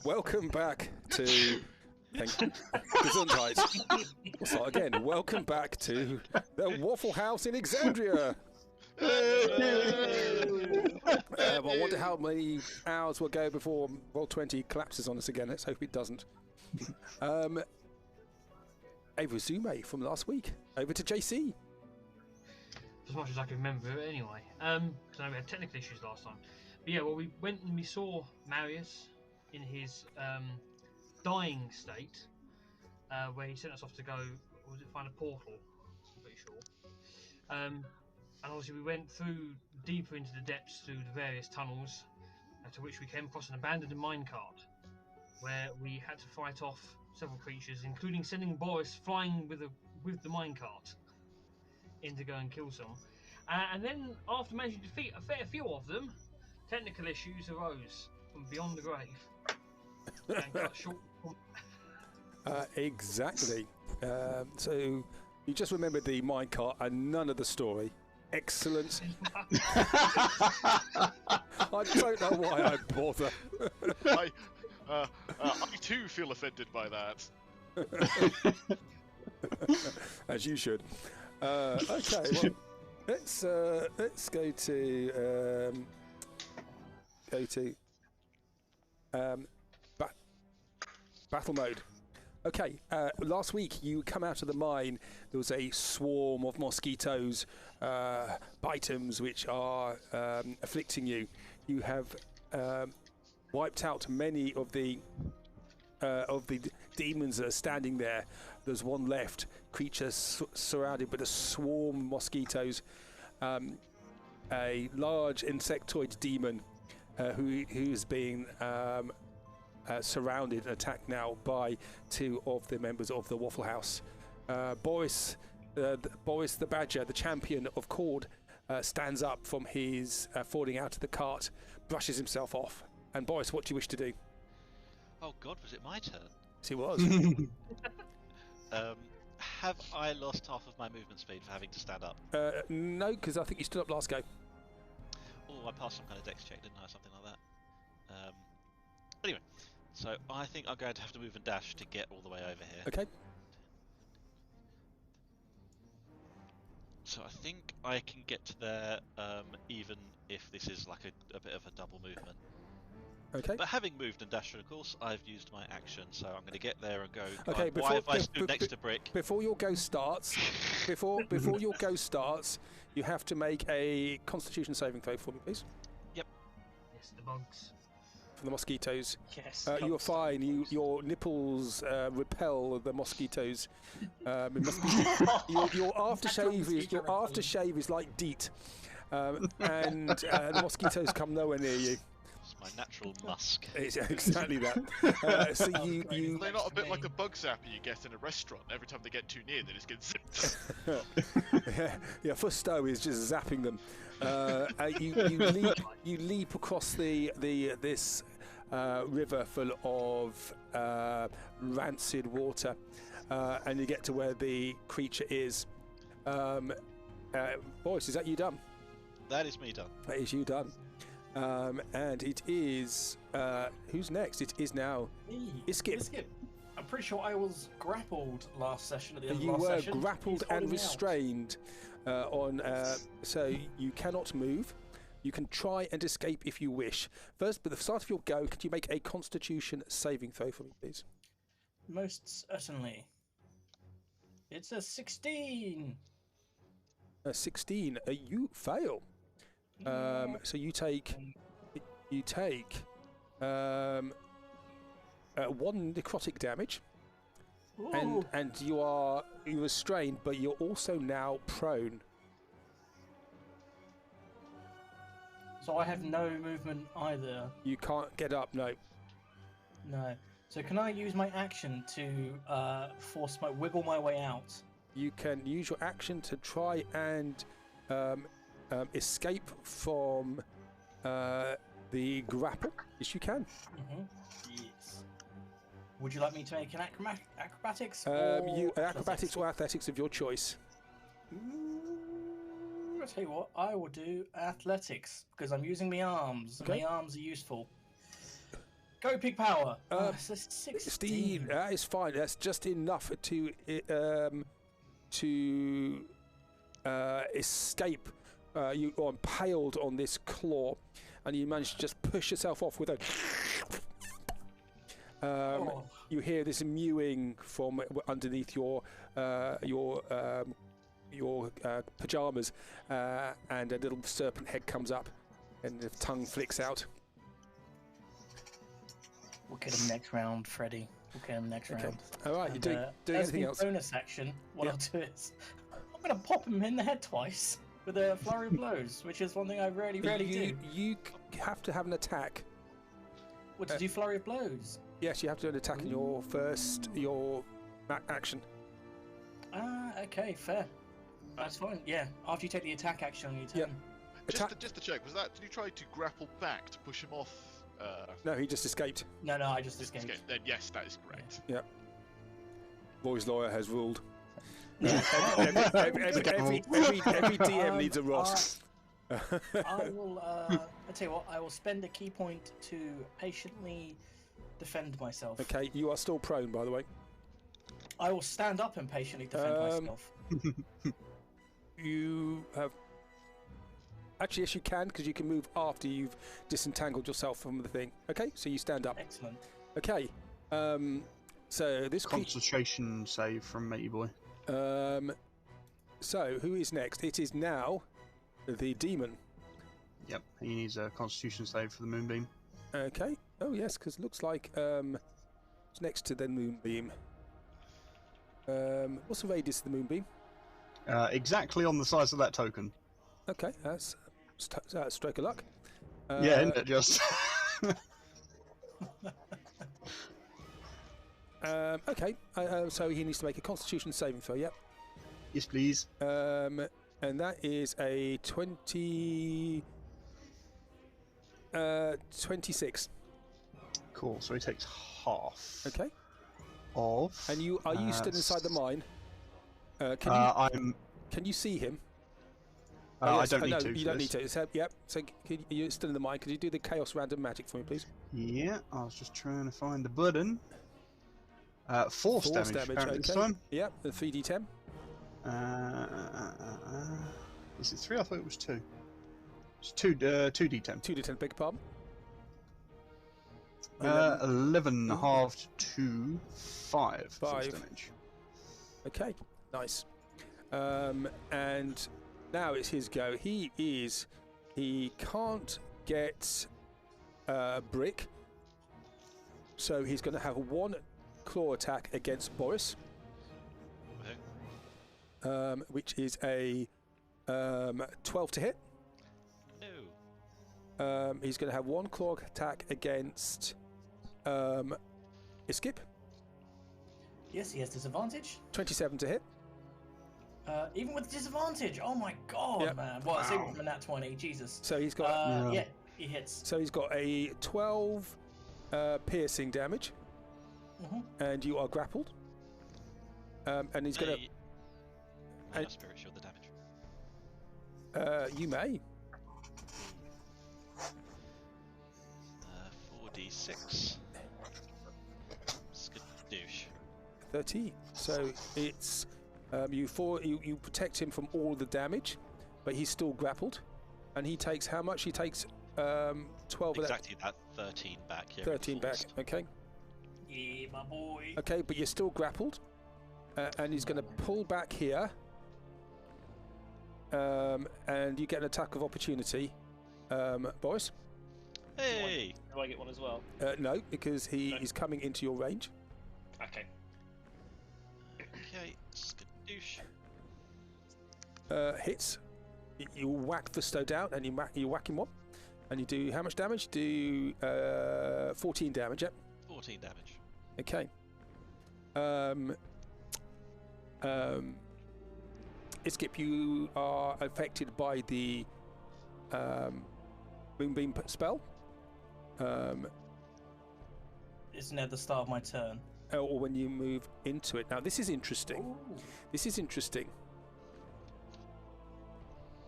Welcome back to... Gesundheit. We'll start again. Welcome back to the Wafflehouse in Exandria. I wonder how many hours will go before Roll20 collapses on us again. Let's hope it doesn't. A resume from last week. Over to JC. As much as I can remember it anyway. Because I know we had technical issues last time. But yeah, well, we went and we saw Marius in his dying state, where he sent us off to go, was it find a portal? I'm pretty sure. And obviously we went through deeper into the depths through the various tunnels, to which we came across an abandoned minecart, where we had to fight off several creatures, including sending Boris flying with the minecart in to go and kill some. And then, after managing to defeat a fair few of them, technical issues arose from beyond the grave. And got short. Exactly. So you just remembered the minecart and none of the story. Excellent. I don't know why I bother. I too feel offended by that. As you should. Okay, well, let's go to battle mode. Okay, last week you come out of the mine. There was a swarm of mosquitoes, bitums, which are afflicting you. You have wiped out many of the demons that are standing there. There's one left. Creature surrounded by a swarm of mosquitoes. A large insectoid demon who's being surrounded and attacked now by two of the members of the Wafflehouse. Boris the Badger, the champion of Cord, stands up from his falling out of the cart, brushes himself off. And Boris, what do you wish to do? Oh God, was it my turn? Yes, it was. Have I lost half of my movement speed for having to stand up? No, because I think you stood up last go. Oh, I passed some kind of dex check, didn't I? Something like that. Anyway, so I think I'm going to have to move and dash to get all the way over here. Okay. So I think I can get to there, even if this is like a bit of a double movement. Okay. But having moved and dashed, of course, I've used my action, so I'm going to get there and go. Okay. Why have I stood next to brick? Before your go starts, before your go starts, you have to make a Constitution saving throw for me, please. Yep. Yes, the bugs. From the mosquitoes. Yes. You are fine. Your nipples repel the mosquitoes. It must be, your aftershave is like DEET, and the mosquitoes come nowhere near you. My natural musk. It's exactly that. So you They're not a bit like the bug zapper you get in a restaurant. Every time they get too near, they just get zipped. yeah. Fusto is just zapping them. You leap across this river full of rancid water, and you get to where the creature is. Boris, is that you done? That is me done. That is you done. And it is who's next? It is now Iskip. I'm pretty sure I was grappled last session. At the end of You last were session. grappled and restrained so you cannot move. You can try and escape if you wish. First, but the start of your go, could you make a Constitution saving throw for me, please? Most certainly. It's a 16. A 16. You fail. So you take 1 necrotic damage, and you're restrained, but you're also now prone. So I have no movement either. You can't get up. No. No. So can I use my action to wiggle my way out? You can use your action to try and escape from the grapple. Yes, you can. Yes. Would you like me to make an acrobatics? Acrobatics or athletics of your choice. I'll tell you what, I will do athletics because I'm using my arms. Okay. My arms are useful. Go pig power. So 16. Steve, that is fine. That's just enough to escape. You are impaled on this claw, and you manage to just push yourself off with a. You hear this mewing from underneath your pajamas, and a little serpent head comes up, and the tongue flicks out. We'll get him next round, Freddy. We'll get him next round. All right, And, you're doing anything else? Bonus action. What I'll do is, I'm going to pop him in the head twice with a flurry of blows, which is one thing I rarely do. You have to have an attack. What, to do flurry of blows? Yes, you have to do an attack in your action. Okay, fair. That's fine. Yeah, after you take the attack action on your turn. Just to check, did you try to grapple back to push him off? No, he just escaped. No, I just escaped. Then yes, that is correct. Yep. Boy's lawyer has ruled. Yeah. every DM needs a Ross. I will. I tell you what. I will spend a key point to patiently defend myself. Okay, you are still prone, by the way. I will stand up and patiently defend myself. You have. Actually, yes, you can, because you can move after you've disentangled yourself from the thing. Okay, so you stand up. Excellent. Okay, so this concentration save from Matey Boy. So who is next? It is now the demon. Yep, he needs a constitution save for the moonbeam. Okay. Oh yes, because it looks like it's next to the moonbeam. What's the radius of the moonbeam? Exactly on the size of that token. Okay, that's a stroke of luck. Yeah, isn't it just? Okay, so he needs to make a constitution saving throw, yep. Yes, please. And that is a 26. Cool, so he takes half. Okay. Of. And are you still inside the mine? Can you see him? I don't need no, to. You don't need to. So, yep. So you're still in the mine. Could you do the chaos random magic for me, please? Yeah, I was just trying to find the button. Force damage apparently this time. Yep, the 3d10. Is it 3? I thought it was 2. It's 2d10. 2d10, beg your pardon. 11 halved to 5 force damage. Okay, nice. And now it's his go. He can't get brick, so he's going to have one claw attack against Boris, which is a 12 to hit. No. He's going to have one claw attack against Iskip. Yes, he has disadvantage. 27 to hit. Even with disadvantage. Oh my god, man. Well, it's even from that 20. Jesus. So he's got. Yeah, he hits. So he's got a 12 piercing damage, and you are grappled. And he's going to. May not spirit shield the damage. You may. 4d6. Skadoosh. 30. So it's you protect him from all the damage, but he's still grappled, and he takes how much? He takes 12 exactly that 13 back. Yeah, 13 back. Okay. Yeah, my boy. Okay, but you're still grappled, and he's going to pull back here, and you get an attack of opportunity, Boris. Hey! Do I get one as well? No, because he is coming into your range. Okay. Okay, skadoosh. Hits. You whack Visto down, and you whack him one, and you do how much damage? Do 14 damage. Yep. 14 damage. Okay. Iskip, you are affected by the Moonbeam spell. Isn't it the start of my turn? Or when you move into it. Now, this is interesting. Ooh. This is interesting.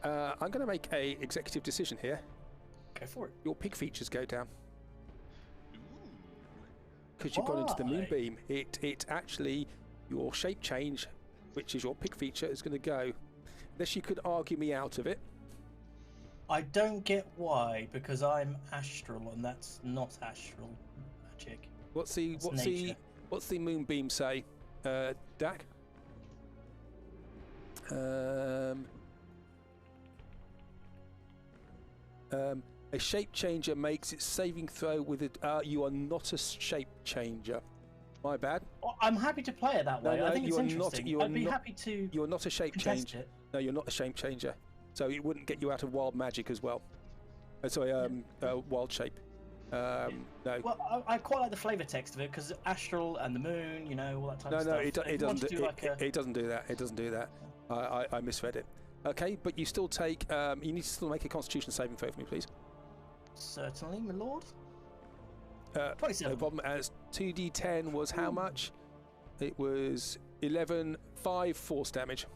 I'm going to make a executive decision here. Go for it. Your pig features go down. because you've gone into the Why? moonbeam. It actually, your shape change, which is your pick feature, is going to go. Unless you could argue me out of it. I don't get why, because I'm astral and that's not astral magic. What's nature. the moonbeam say, Dak? A shape changer makes its saving throw with it. You are not a shape changer. My bad. Well, I'm happy to play it that way. No, I think it's you are not- interesting. you are I'd be not- happy to You're not a shape contest changer. it. No, you're not a shape changer. So it wouldn't get you out of wild magic as well. Wild shape. No. Well, I quite like the flavour text of it because astral and the moon, you know, all that type of stuff. No, it If you want doesn't. to do like a- It doesn't do that. It doesn't do that. I misread it. Okay, but you still take. You need to still make a Constitution saving throw for me, please. Certainly, my lord. No 27. problem. As 2d10 was how much? It was 11, 5 force damage.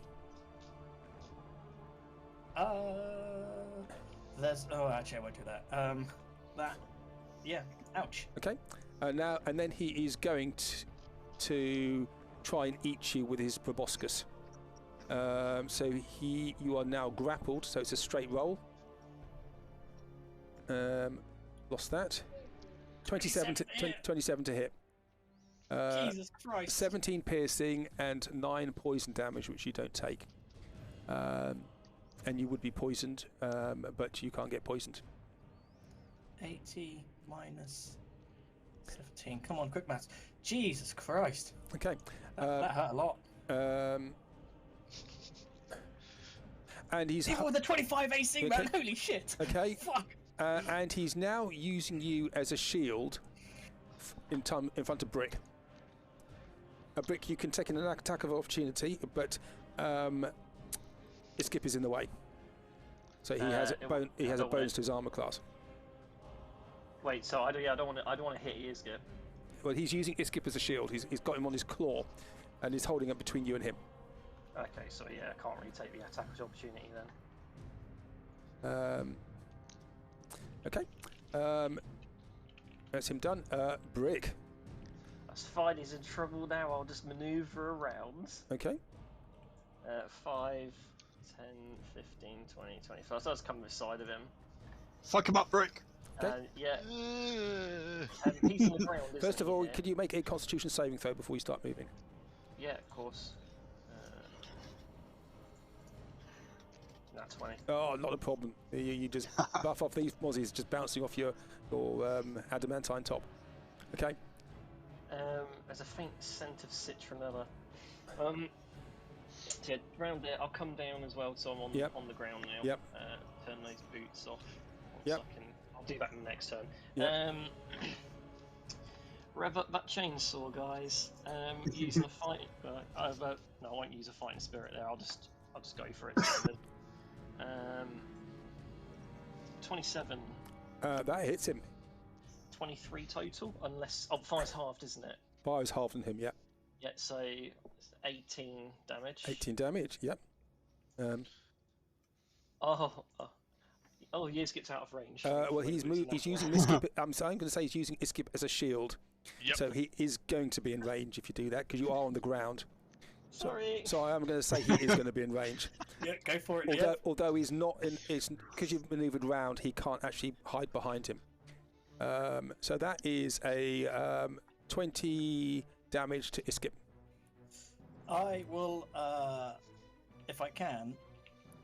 There's. Oh, actually, I won't do that. Yeah. Ouch. Okay. Now and then he is going to try and eat you with his proboscis. So you are now grappled. So it's a straight roll. Lost that. 27 to hit. Jesus Christ. 17 piercing and 9 poison damage, which you don't take. And you would be poisoned, but you can't get poisoned. 80 minus 17. Come on, quick maths. Jesus Christ. Okay. That hurt a lot. And he's Even with a 25 AC, man. Okay. Holy shit. okay. Fuck. And he's now using you as a shield in front of Brick. A Brick, you can take an attack of opportunity, but Iskip is in the way. So he has a bonus to his armor class. Wait, so I don't want to hit Iskip. Well, he's using Iskip as a shield. He's got him on his claw, and he's holding it between you and him. Okay, so yeah, I can't really take the attack of opportunity then. Okay. That's him done. Brick. That's fine, he's in trouble now, I'll just manoeuvre around. Okay. 5, 10, 15, 20, 25. So let's come beside of him. Fuck him up, Brick. Okay. Yeah. He's on the ground, isn't First of he, all, yeah? could you make a Constitution saving throw before you start moving? Yeah, of course. Not 20. Oh, not a problem. You just buff off these mozzies just bouncing off your adamantine top. Okay. There's a faint scent of citronella. So yeah, round there, I'll come down as well, so I'm on on the ground now. Yep. Turn those boots off. Yep. I'll do that in the next turn. Yep. Rev up that chainsaw, guys. Using a fight. No, I won't use a fighting spirit there. I'll just go for it. 27. That hits him. 23 total, unless fire's halved, isn't it? Fire's halved on him. Yep. Yeah, so 18 damage. 18 damage. Yep. Years gets out of range. Well, he's using Iskip. I'm going to say he's using Iskip as a shield. Yep. So he is going to be in range if you do that because you are on the ground. Sorry. So I am going to say he is going to be in range. Yeah, go for it. Although he's not in, because you've manoeuvred round, he can't actually hide behind him. So that is a 20 damage to Iskip. I will, if I can,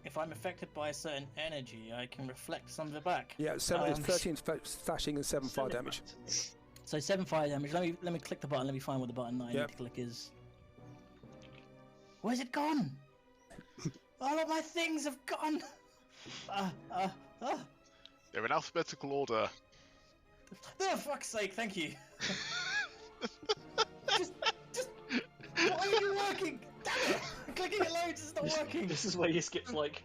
if I'm affected by a certain energy, I can reflect some of it back. Yeah, 13 slashing and 7 fire damage. So 7 fire damage. Let me click the button. Let me find what the button I need to click is. Where's it gone? All of my things have gone. They're in alphabetical order. Oh, fuck's sake! Thank you. just, why are you working? Damn it! Clicking it loads is not working. This is where you skip like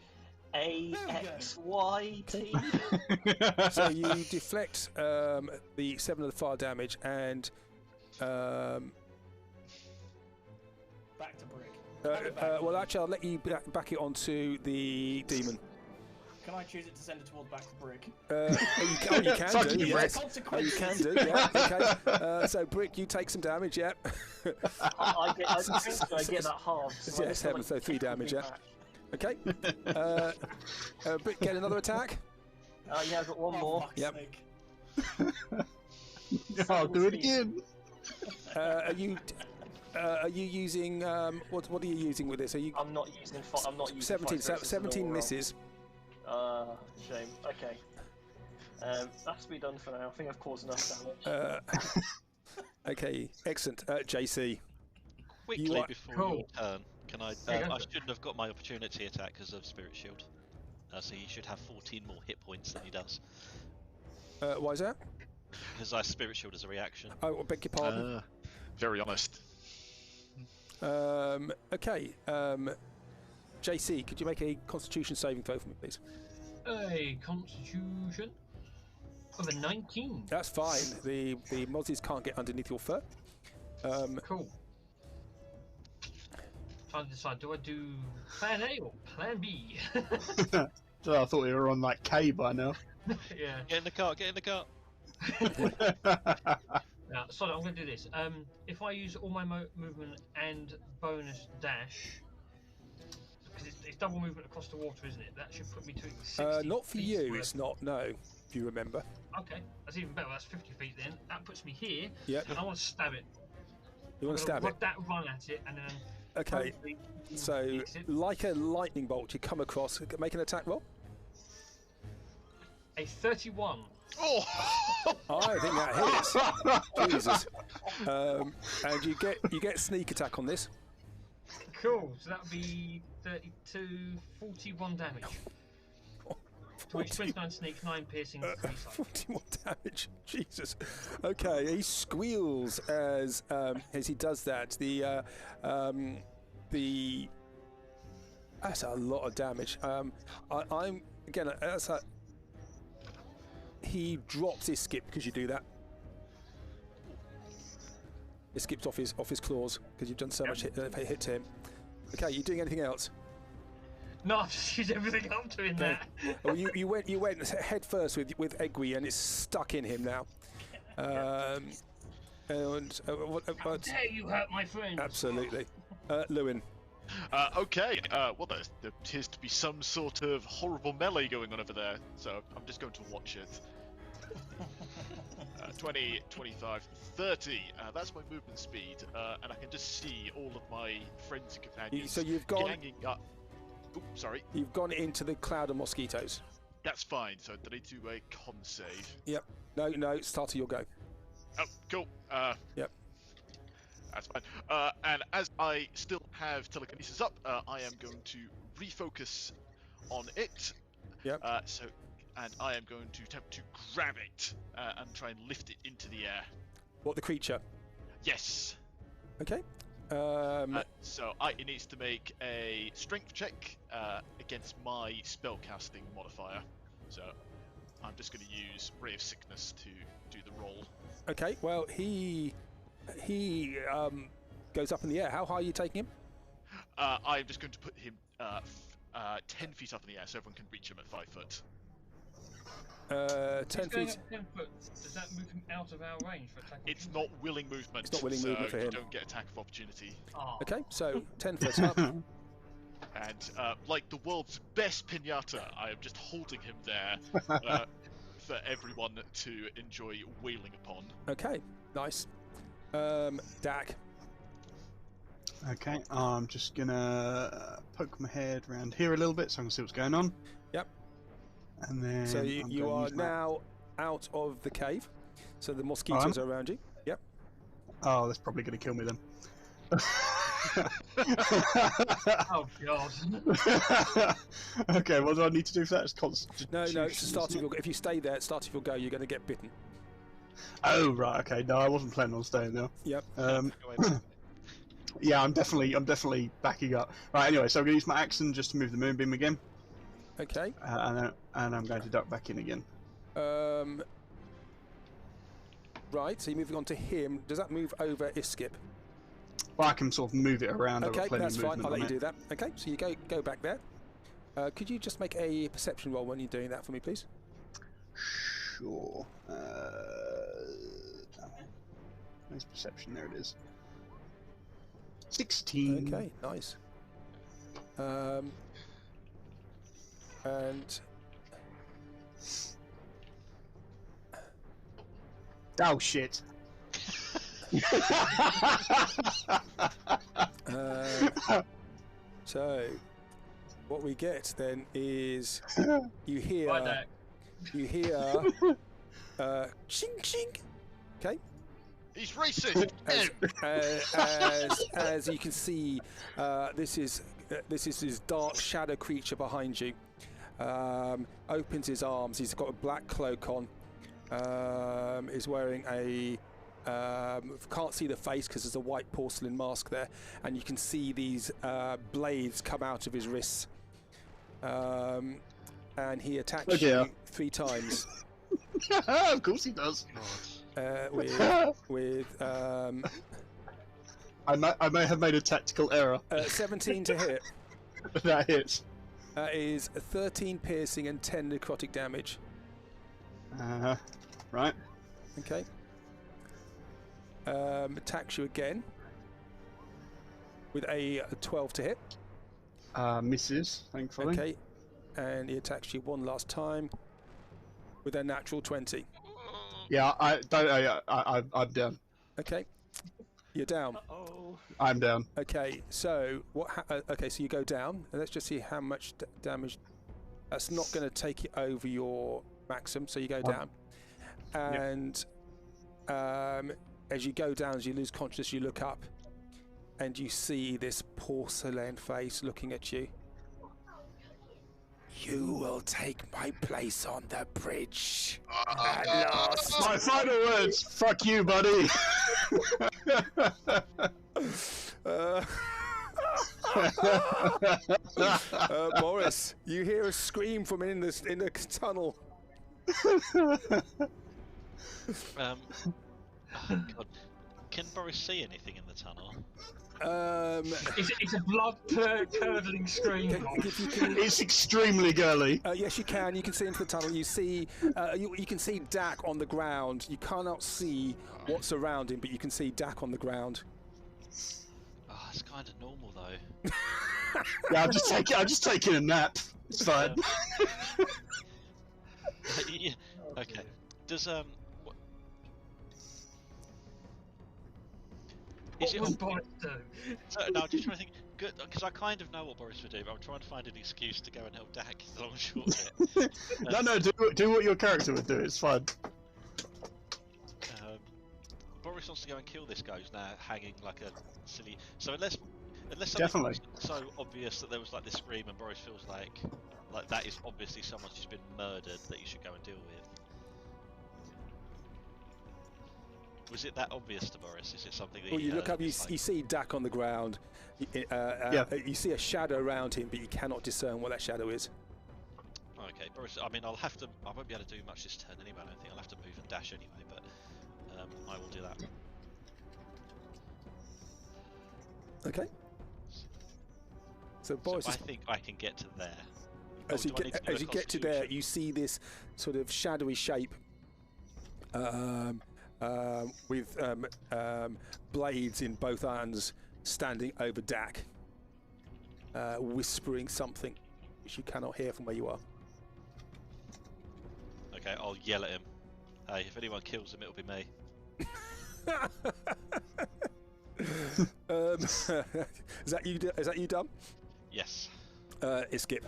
A, X, Y, T. So you deflect the 7 of the fire damage and back to Brick. well, actually, I'll let you back it onto the demon. Can I choose it to send it towards back to Brick? You can do. Yes. You can do. Yeah. Okay. So Brick, you take some damage. Yeah. I get that half. So yes, heaven. So 3 damage. Yeah. Okay. Brick, get another attack. Yeah, I've got one more. Yep. I'll do it again. Are you using what are you using with this? Are you? I'm not using. I'm not using. 17 misses. Shame. Okay. That's to be done for now. I think I've caused enough damage. Okay, excellent. JC. Quickly before cool. your turn, can I? I shouldn't have got my opportunity attack because of Spirit Shield. So he should have 14 more hit points than he does. Why is that? Because I Spirit Shield as a reaction. Oh, I beg your pardon. Very honest. Okay. JC, could you make a Constitution saving throw for me, please? A Constitution of a 19. That's fine. The mozzies can't get underneath your fur. Cool. Trying to decide, do I do Plan A or Plan B? So I thought you were on like K by now. Yeah. Get in the car. Get in the car. Now, sorry, I'm going to do this. If I use all my movement and bonus dash, because it's double movement across the water, isn't it? That should put me to 60 not for feet you, worth. it's not, no, if you remember. Okay, that's even better. That's 50 feet then. That puts me here. Yep. And I want to stab it. You want to stab it? Run at it, and then. Okay, so like a lightning bolt, you come across, make an attack roll. A 31. Oh! I think that hits. Jesus. And you get sneak attack on this. Cool. So that would be 32, 41 damage. 29 sneak, 9 piercing, 3 sight. 41 damage. Jesus. Okay, he squeals as he does that. That's a lot of damage. I'm again. He drops his skip because you do that. It skips off his claws because you've done so much hit to him. Okay, you doing anything else? No, I've just used everything up doing that. Well, you went head first with Egui and it's stuck in him now. How dare you hurt my friend? Absolutely. Lewin. Okay, well there appears to be some sort of horrible melee going on over there, so I'm just going to watch it. 20, 25, 30, that's my movement speed, and I can just see all of my friends and companions So you've gone... ganging up. Oops, sorry. You've gone into the cloud of mosquitoes. That's fine, so did I do a con save? Yep. No, start your go. Oh, cool. Yep. That's fine. And as I still have telekinesis up, I am going to refocus on it. Yep. And I am going to attempt to grab it and try and lift it into the air. What, the creature? Yes. Okay. So it needs to make a strength check against my spellcasting modifier. So I'm just going to use Ray of Sickness to do the roll. Okay. Well, he goes up in the air. How high are you taking him? I'm just going to put him 10 feet up in the air so everyone can reach him at 5 foot. 10 feet. Up 10 foot. Does that move him out of our range for attack? It's not willing movement. It's not willing movement for him. You don't get attack of opportunity. Oh. Okay, so 10 foot up. And like the world's best pinata, I am just holding him there for everyone to enjoy wailing upon. Okay, nice. Dak. Okay, I'm just gonna poke my head around here a little bit so I can see what's going on. Yep. And then So you are now out of the cave. So the mosquitoes are around you. Yep. Oh, that's probably going to kill me then. Oh god. Okay, what do I need to do for that? It's No, it's the start of your. If you stay there, at the start of your go, you're going to get bitten. Oh right, okay. No, I wasn't planning on staying there. Yep. Yeah, I'm definitely backing up. Right, anyway, so I'm going to use my action just to move the moonbeam again. Okay. And I'm going to duck back in again. Right, so you're moving on to him. Does that move over Iskip? Well, I can sort of move it around. Okay, I've got plenty that's of fine. movement I'll let you on do that. Okay, so you go back there. Could you just make a perception roll when you're doing that for me, please? Sure. Nice perception. There it is. 16. Okay, nice. And oh shit. So, what we get then is you hear ching ching. Okay. He's racist. As you can see, this is his dark shadow creature behind you. Opens his arms. He's got a black cloak on. Is wearing a can't see the face because there's a white porcelain mask there, and you can see these blades come out of his wrists. And he attacks you 3 times. Of course he does. With I may have made a tactical error. 17 to hit. That hits. That is 13 piercing and 10 necrotic damage. Right. Okay. Attacks you again with a 12 to hit. Misses, thankfully. Okay. And he attacks you one last time with a natural 20. Yeah, I'm down. Okay. You're down. Uh-oh. I'm down. Okay, so okay, so you go down, and let's just see how much damage. That's not going to take it over your maximum, so you go down. And as you go down, as you lose consciousness, you look up, and you see this porcelain face looking at you. You will take my place on the bridge at last. My final words. Fuck you, buddy. Boris, you hear a scream from in the tunnel. God. Can Boris see anything in the tunnel? It's a blood-curdling scream. It's extremely girly. Yes, you can. You can see into the tunnel. You see, you can see Dak on the ground. You cannot see what's around him, but you can see Dak on the ground. Oh, it's kind of normal though. Yeah, I'm just taking a nap. It's fine. Yeah. Okay. Does What would Boris do? So, no, I'm just trying to think. Good, because I kind of know what Boris would do, but I'm trying to find an excuse to go and help Dak. The long and short of it. No, do what your character would do. It's fine. Boris wants to go and kill this guy who's now hanging like a silly. So unless Definitely. something was so obvious that there was like this scream, and Boris feels like that is obviously someone's just been murdered that you should go and deal with. Was it that obvious to Boris? Is it something that you look up, you see Dak on the ground. You see a shadow around him, but you cannot discern what that shadow is. Okay, Boris. I mean, I won't be able to do much this turn anyway. I don't think I'll have to move and dash anyway, but I will do that. Okay. So Boris, I think I can get to there. As you get to there, you see this sort of shadowy shape. With blades in both hands, standing over Dak, whispering something which you cannot hear from where you are. Okay, I'll yell at him. Hey, if anyone kills him, it'll be me. Is that you? Is that you done? Yes. It's Skip.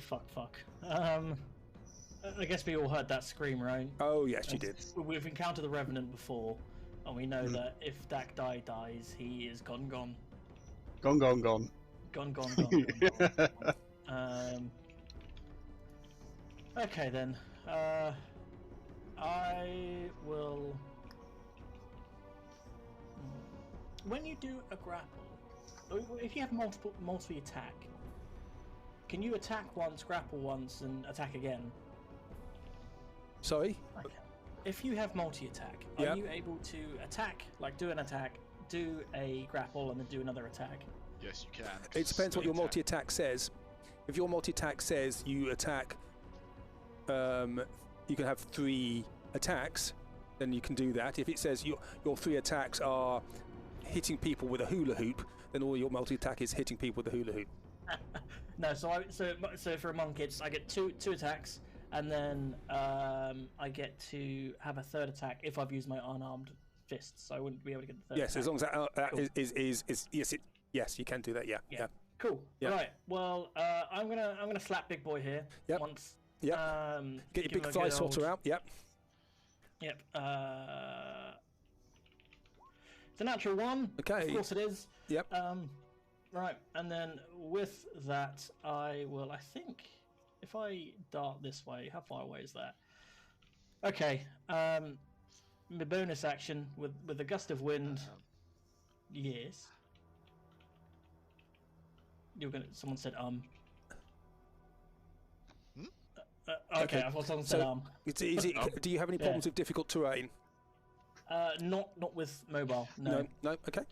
Well, fuck. I guess we all heard that scream, right? Oh yes, you did. We've encountered the revenant before, and we know that if Dak dies, he is gone. Gone. Okay then. I will. When you do a grapple, if you have multi-attack, can you attack once, grapple once, and attack again? Sorry? Okay. If you have multi-attack, are you able to attack, like do an attack, do a grapple, and then do another attack? Yes, you can. It depends what your multi-attack says. If your multi-attack says you attack, you can have 3 attacks, then you can do that. If it says your 3 attacks are hitting people with a hula hoop, then all your multi-attack is hitting people with a hula hoop. No, so for a monk, I get two attacks, and then I get to have a 3rd attack if I've used my unarmed fists. So I wouldn't be able to get the 3rd. Yes, attack. as long as that Cool. yes, you can do that. Yeah. Cool. Yeah. Right. Well, I'm gonna slap Big Boy here. Yep. Once. Yep. Get your big fly sorter out. Yep. Yep. It's a natural 1. Okay. Of course it is. Yep. Right, and then with that, I think, if I dart this way, how far away is that? Okay. My bonus action with a gust of wind. Yes. Someone said Okay, I thought someone said do you have any problems with difficult terrain? Not with mobile. No. No. Okay.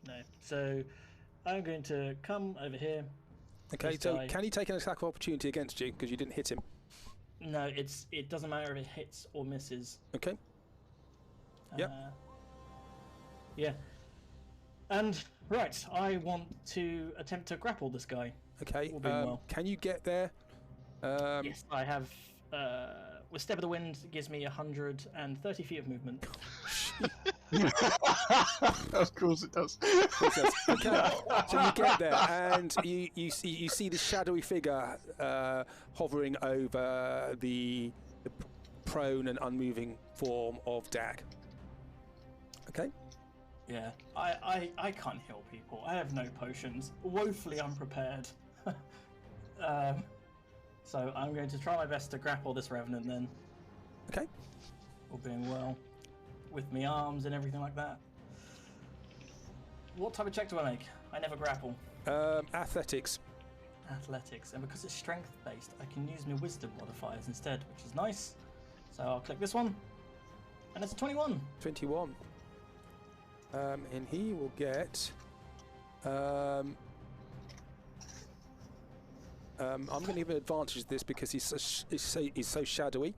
No. So I'm going to come over here. Okay. So can he take an attack of opportunity against you because you didn't hit him? No, it doesn't matter if it hits or misses. Okay. Yep. Yeah. And right, I want to attempt to grapple this guy. Okay. Can you get there? Yes, I have. With Step of the Wind, it gives me 130 feet of movement. Of course it does. Okay. So you get there, and you see the shadowy figure hovering over the prone and unmoving form of Dag. Okay. Yeah, I can't heal people. I have no potions. Woefully unprepared. So I'm going to try my best to grapple this revenant then. Okay. All being well. With my arms and everything like that. What type of check do I make? I never grapple. Athletics. Athletics. And because it's strength based, I can use my wisdom modifiers instead, which is nice. So I'll click this one. And it's a 21. 21. And he will get... I'm going to give an advantage to this because he's so shadowy.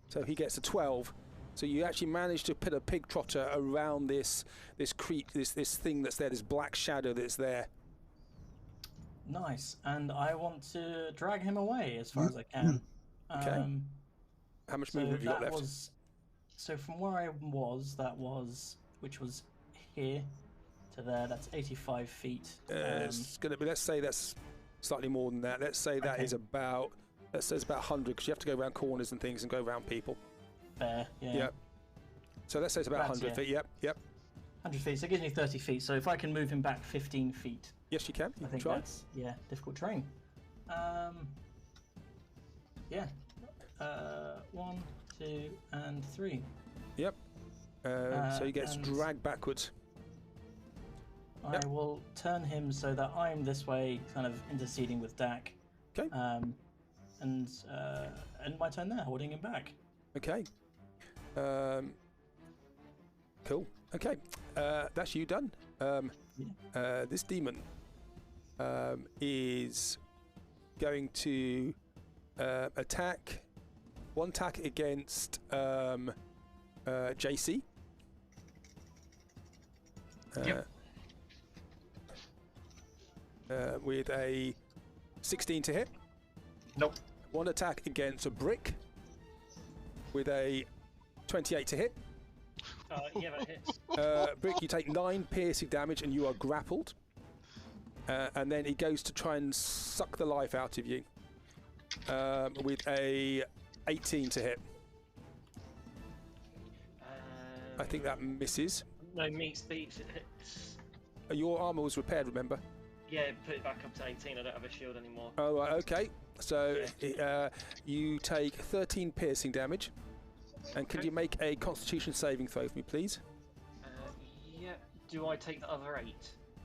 So he gets a 12. So you actually manage to put a pig trotter around this thing that's there, this black shadow that's there. Nice. And I want to drag him away as far as I can. Okay. How much movement have you got left? So from where I was, which was here to there, that's 85 feet. It's going to be, let's say that's slightly more than that. Let's say that is about, it's about 100 because you have to go around corners and things and go around people. Fair, yeah. Yep. So let's say it's about 100 feet. Yep. 100 feet, so it gives me 30 feet. So if I can move him back 15 feet. Yes, you can. I think try. That's, difficult terrain. 1, 2, and 3. Yep. So he gets dragged backwards. I will turn him so that I'm this way, kind of interceding with Dak. Okay. And end my turn there, holding him back. Okay. Cool. Okay. That's you done. This demon is going to attack. One attack against JC. With a 16 to hit. Nope. One attack against a brick with a 28 to hit. Yeah, that hits. Brick, you take 9 piercing damage and you are grappled. And then he goes to try and suck the life out of you with a 18 to hit. I think that misses. No, meets beats, it hits. Your armor was repaired, remember? Yeah, put it back up to 18. I don't have a shield anymore. Oh, right, okay. So you take 13 piercing damage. And could you make a Constitution saving throw for me, please? Yeah. Do I take the other 8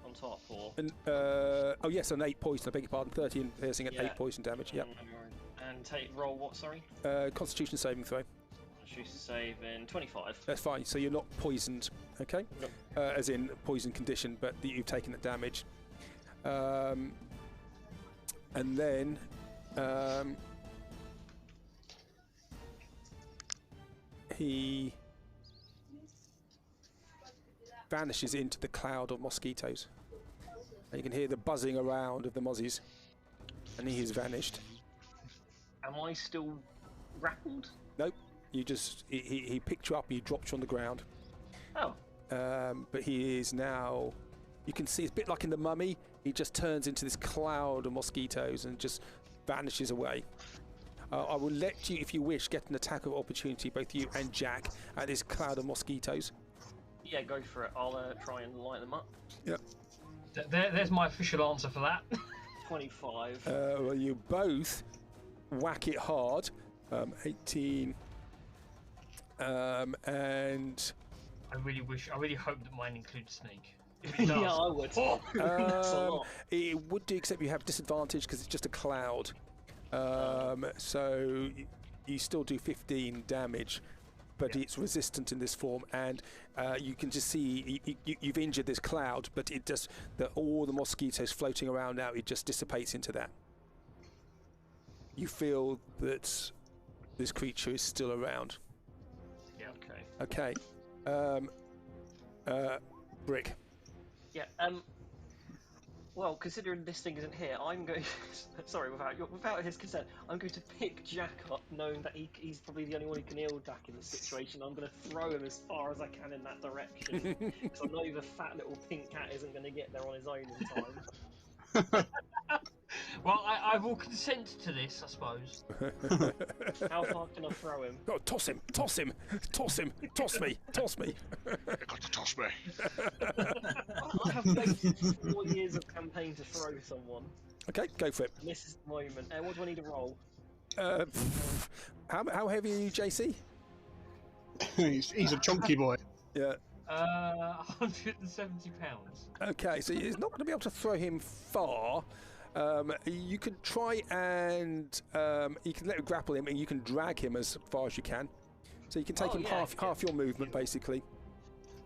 on top, or? And, oh yes, an 8 poison. I beg your pardon. 13 piercing and 8 poison damage. Yep. And roll what? Sorry. Constitution saving throw. Constitution save in 25. That's fine. So you're not poisoned, okay? Nope. As in poison condition, but you've taken the damage. And then he vanishes into the cloud of mosquitoes. And you can hear the buzzing around of the mozzies. And he has vanished. Am I still grappled? Nope. You just he picked you up. He dropped you on the ground. Oh. But he is now. You can see it's a bit like in the Mummy. He just turns into this cloud of mosquitoes and just vanishes away. I will let you, if you wish, get an attack of opportunity, both you and Jack, at this cloud of mosquitoes. Yeah, go for it. I'll try and light them up. Yep. There's my official answer for that. 25. Well, you both whack it hard. 18. And I really hope that mine includes sneak. If it does, yeah, I would. That's a lot. it would do, except you have disadvantage because it's just a cloud. So you still do 15 damage, but it's resistant in this form, and you can just see you've injured this cloud, but it just all the mosquitoes floating around now, it just dissipates into that. You feel that this creature is still around. Yeah. Okay. Okay. Brick. Yeah. Well, considering this thing isn't here, I'm going. Sorry, without his consent, I'm going to pick Jack up, knowing that he's probably the only one who can heal Jack in this situation. I'm going to throw him as far as I can in that direction, because I know the fat little pink cat isn't going to get there on his own in time. Well, I will consent to this, I suppose. How far can I throw him? Oh, toss him! Toss him! Toss him! Toss me! Toss me! You got to toss me. I have waited 4 years of campaign to throw someone. Okay, go for it. And this is the moment. What do I need to roll? How heavy are you, JC? he's a chunky boy. Yeah. 170 pounds. Okay, so he's not going to be able to throw him far. You can try and you can let him grapple him, and you can drag him as far as you can. So you can take him half your movement, basically.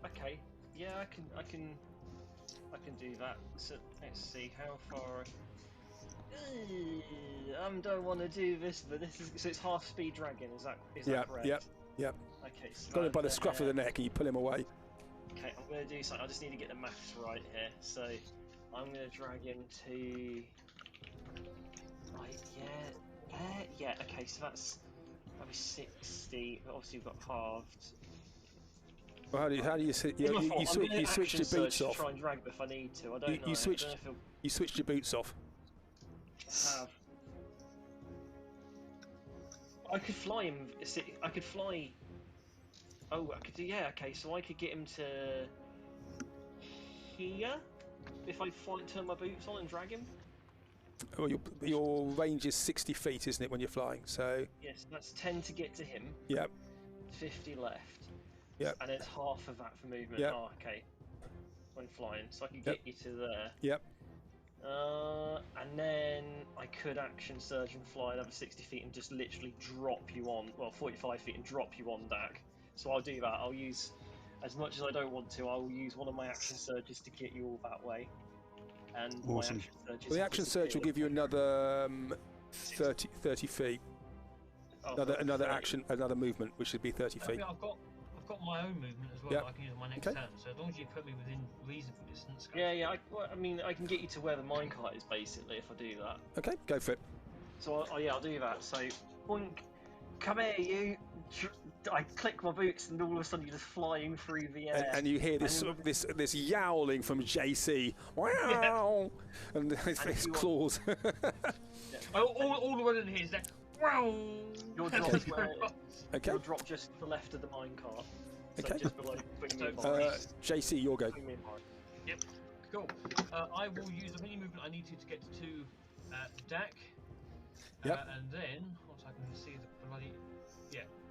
Okay. Yeah, I can do that. So let's see how far. I don't want to do this, but this is so it's half speed dragon. Is that correct? Yep. Okay. So got him by the scruff of the neck, and you pull him away. Okay, I'm going to do something. I just need to get the maths right here. So I'm going to drag him to. Right. Yeah. Okay. So that's probably 60. But obviously we've got halved. Well, how do you you switched your boots off? Try and drag him if I need to. I don't know. You switched your boots off. Have. I could fly him. I could fly. Oh, I could do. Yeah. Okay. So I could get him to here if I turn my boots on and drag him. Well, your range is 60 feet, isn't it, when you're flying? So. Yes, that's 10 to get to him. Yep. 50 left. Yep. And it's half of that for movement. Yep. Oh, okay. When flying, so I could get you to there. Yep. And then I could action surge and fly another 60 feet and just literally drop you on, 45 feet and drop you on Dak. So I'll do that. I'll use, as much as I don't want to, I will use one of my action surges to get you all that way. And awesome. My action surge the action surge will give you another 30 feet. Oh, another action, another movement, which should be 30 feet. I've got my own movement as well that I can use on my next turn. So as long as you put me within reasonable distance. Yeah. I mean, I can get you to where the minecart is basically if I do that. Okay, go for it. So I'll do that. So, boink, come here, you. I click my boots, and all of a sudden you're just flying through the air. And you hear this this yowling from JC. Wow! And his claws. All the way in here is that. Wow! You'll drop just to the left of the minecart. So Okay. just below. JC, your go. Yep. Cool. I will use any movement I need to get to Dak. Yep. And then once I can see the bloody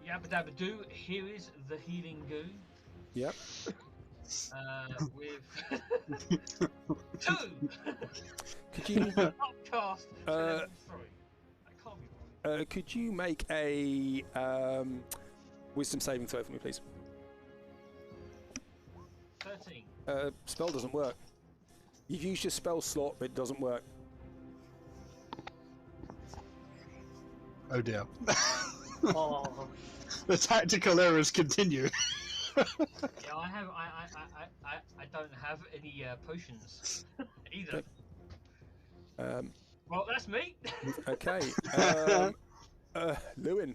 yabba dabba do. Here is the healing goo. Yep. With 2. Could you upcast to level 3? That can't be right. could you make a wisdom saving throw for me, please? 13. Spell doesn't work. You've used your spell slot, but it doesn't work. Oh dear. Oh, The tactical errors continue. Yeah, I don't have any potions either. Well, that's me. Okay. Lewin.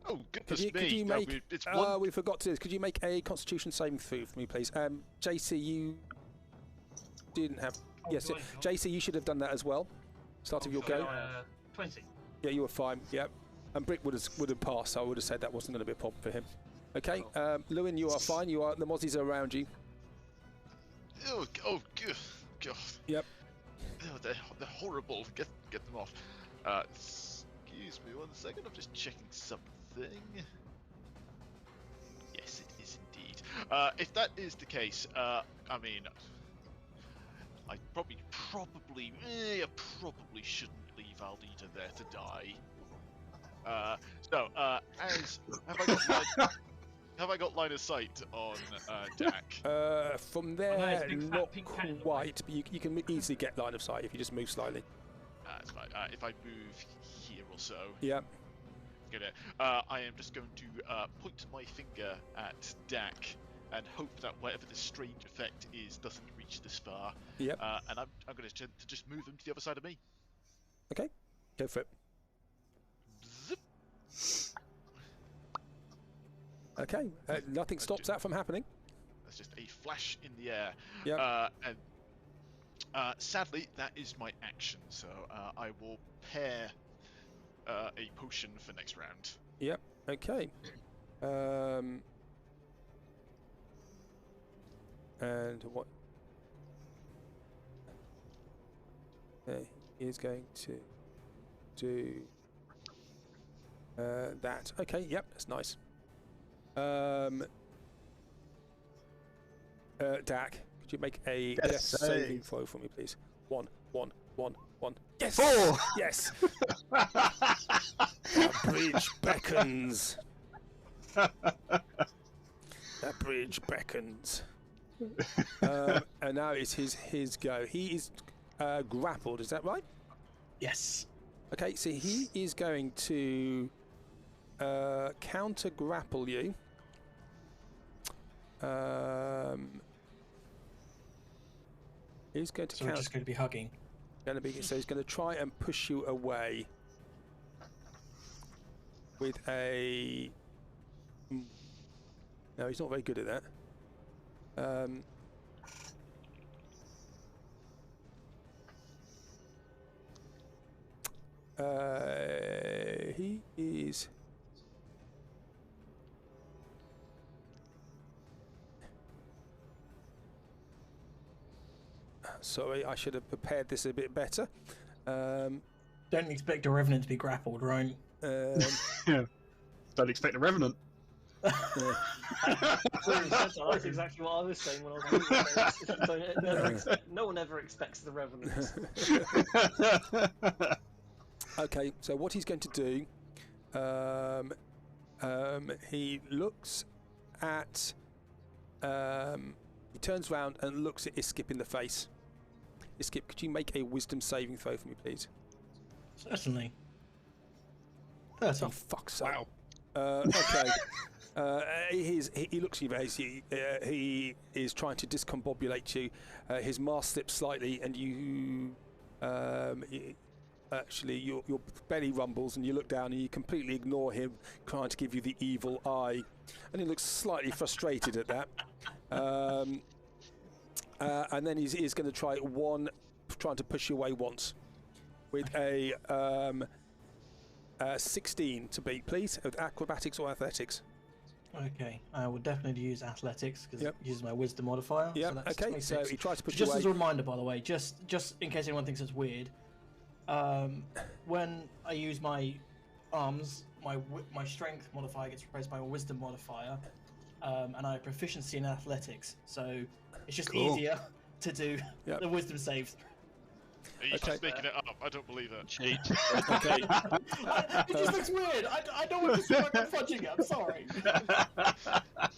Oh, goodness me. Could you No, make... it's one... we forgot to do this. Could you make a Constitution saving throw for me, please? JC, you didn't have... yes, do I not? JC, you should have done that as well. Start of your go. 20. Yeah, you were fine. Yep. And Brick would have passed, so I would have said that wasn't going to be a problem for him. Okay, Lewin, you are fine. The Mozzies are around you. Oh, God. Yep. Oh, they're horrible. Get them off. Excuse me 1 second. I'm just checking something. Yes, it is indeed. If that is the case, I mean, I probably shouldn't leave Aldita there to die. Have I got line of sight on Dak? From there, big fat not pink cat in the quite, but you can easily get line of sight if you just move slightly. That's fine. If I move here or so. Yep. I am just going to point my finger at Dak and hope that whatever this strange effect is doesn't reach this far. Yep. And I'm going to just move him to the other side of me. Okay, go for it. Zip. Okay, nothing stops that from happening. That's just a flash in the air. Yep. And sadly, that is my action. So I will pair a potion for next round. Yep. Okay. And what? He is going to do that. Okay. Yep. That's nice. Dak, could you make a death saving throw for me, please? 1, 1, 1, 1. Yes! 4! Yes! The bridge beckons. The bridge beckons. And now it's his go. He is grappled, is that right? Yes. Okay, so he is going to counter grapple you. He's going to. So we're just going to be hugging. So he's going to try and push you away with a. No, he's not very good at that. He is. Sorry, I should have prepared this a bit better. Don't expect a revenant to be grappled, right? Yeah. Don't expect a revenant. That's exactly what I was saying when I was moving. No one ever expects the revenant. Okay, so what he's going to do, he looks at, he turns around and looks at Iskip in the face. Iskip, could you make a wisdom saving throw for me, please? Certainly. 30. Oh, fuck's sake. Wow. Okay. He looks at you very. He is trying to discombobulate you. His mask slips slightly, and you actually your belly rumbles, and you look down, and you completely ignore him, trying to give you the evil eye, and he looks slightly frustrated at that. And then he's going to try trying to push you away once, with a 16 to beat, please, with acrobatics or athletics. Okay, I will definitely use athletics because Yep. it uses my wisdom modifier. Yeah. So that's Okay. 26. So he tries to push you Just away. as a reminder, by the way, just in case anyone thinks it's weird, when I use my arms, my strength modifier gets replaced by a wisdom modifier, and I have proficiency in athletics, so it's just easier to do the wisdom saves. He's just making it up. I don't believe it. Cheat. Okay. It just looks weird. I don't want to seem like I'm fudging it. I'm sorry.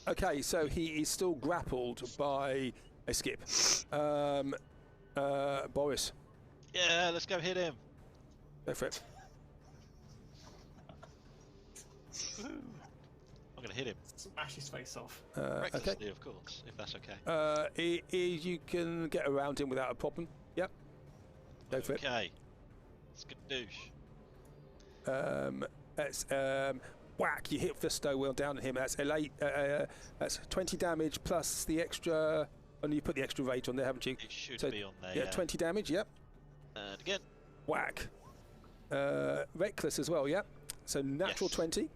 Okay, so he is still grappled by a skip. Boris, Yeah, let's go hit him. go for it. I'm gonna hit him. Smash his face off. Okay. Recklessly, of course, if that's okay. You can get around him without a problem. Yep. Go for it. Okay. Skadoosh. That's whack. You hit Fisto well down at him. That's that's 20 damage plus the extra. Oh, you put the extra rate on there, haven't you? It should So, be on there. Yeah, 20 damage. Yep. And again. Whack. Reckless as well. Yep. So natural Yes. 20.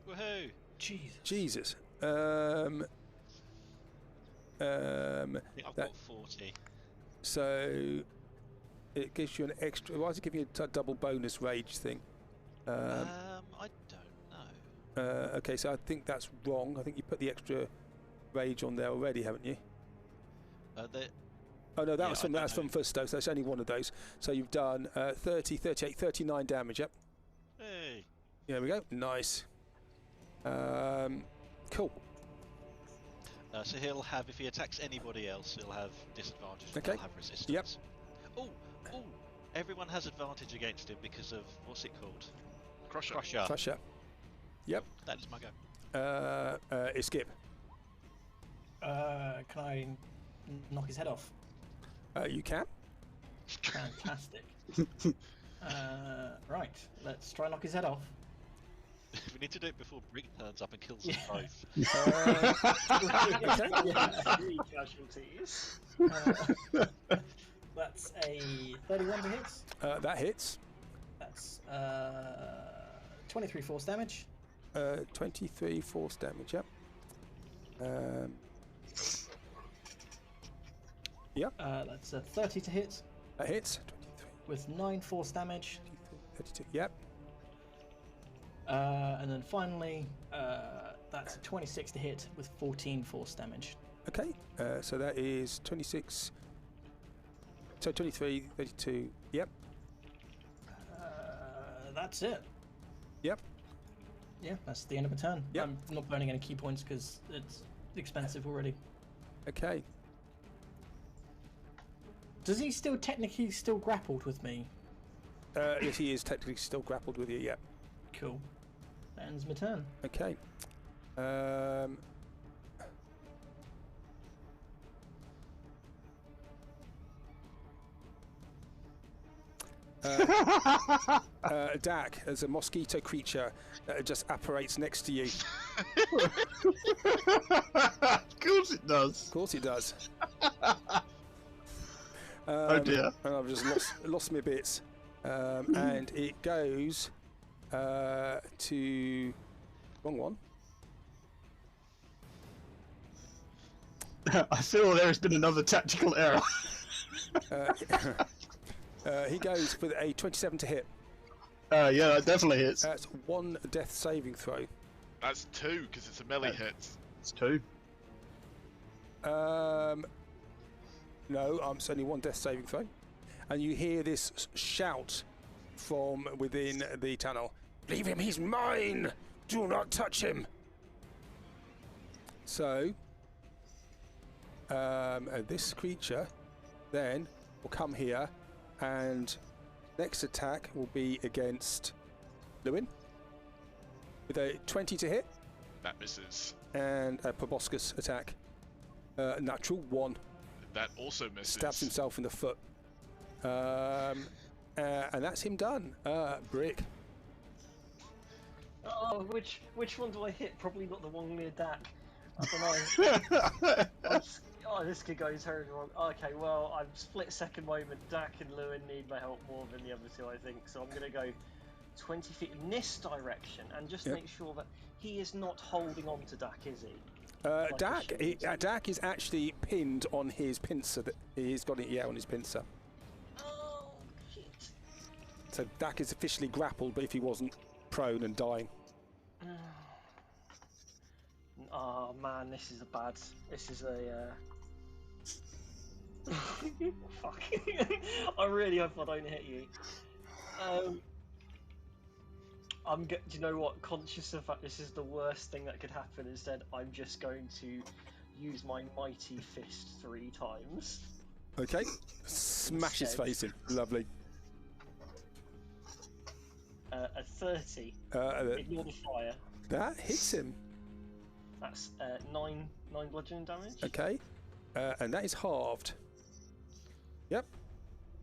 Woohoo! Jesus. I think I've that- got 40. So it gives you an extra. Why does it give you a double bonus rage thing? I don't know. Okay, so I think that's wrong. I think you put the extra rage on there already, haven't you? Oh no, that's from Fisto, so that's only one of those. So you've done 30, 38, 39 damage. Yep. Hey. There we go. Nice. Cool. So he'll have, if he attacks anybody else, he'll have disadvantage. Okay. He'll have resistance. Yep. Oh, everyone has advantage against him because of what's it called? Crusher. Crusher. Yep. That is my go. Escape. Can I knock his head off? You can. Fantastic. Right, let's try and knock his head off. We need to do it before Brick turns up and kills us both. Three casualties. That's a 31 to hit. That hits. That's 23 force damage. 23 force damage. Yep. Yep. That's a 30 to hit. That hits. 23. With 9 force damage. 32. Yep. And then finally, that's a 26 to hit with 14 force damage. Okay. So that is 26. So 23, 32. Yep. That's it. Yep. Yeah, that's the end of a turn. Yep. I'm not burning any key points because it's expensive already. Okay. Does he still technically still grappled with me? Yes, he is technically still grappled with you. Yep. Cool. That ends my turn. Okay. Dak, as a mosquito creature that just apparates next to you. Of course it does. Of course it does. Oh dear. And I've just lost my bits. And it goes to... Wrong one. I feel there has been another tactical error. He goes for a 27 to hit. Yeah, that definitely hits. That's 1 death saving throw. That's 2 because it's a melee hit. It's 2. No, it's only 1 death saving throw. And you hear this shout from within the tunnel. Leave him, he's mine! Do not touch him! So, this creature then will come here, and next attack will be against Lewin with a 20 to hit. That misses. And a proboscis attack. Natural 1. That also misses. Stabs himself in the foot. And that's him done. Brick. Oh, which one do I hit? Probably not the one near Dak. I don't know. Oh, this could go terribly wrong. Okay, well, I'm split second moment. Dak and Lewin need my help more than the other two, I think. So I'm going to go 20 feet in this direction and just make sure that he is not holding on to Dak, is he? Dak is actually pinned on his pincer. He's got it, on his pincer. Oh, shit. So Dak is officially grappled, but if he wasn't prone and dying. Oh man, this is a fuck. I really hope I don't hit you. Do you know what? Conscious of that this is the worst thing that could happen, instead I'm just going to use my mighty fist 3 times. Okay. Smash his face in. Lovely. A 30. Ignore the fire. That hits him. That's 9 bludgeoning damage. Okay. And that is halved. Yep.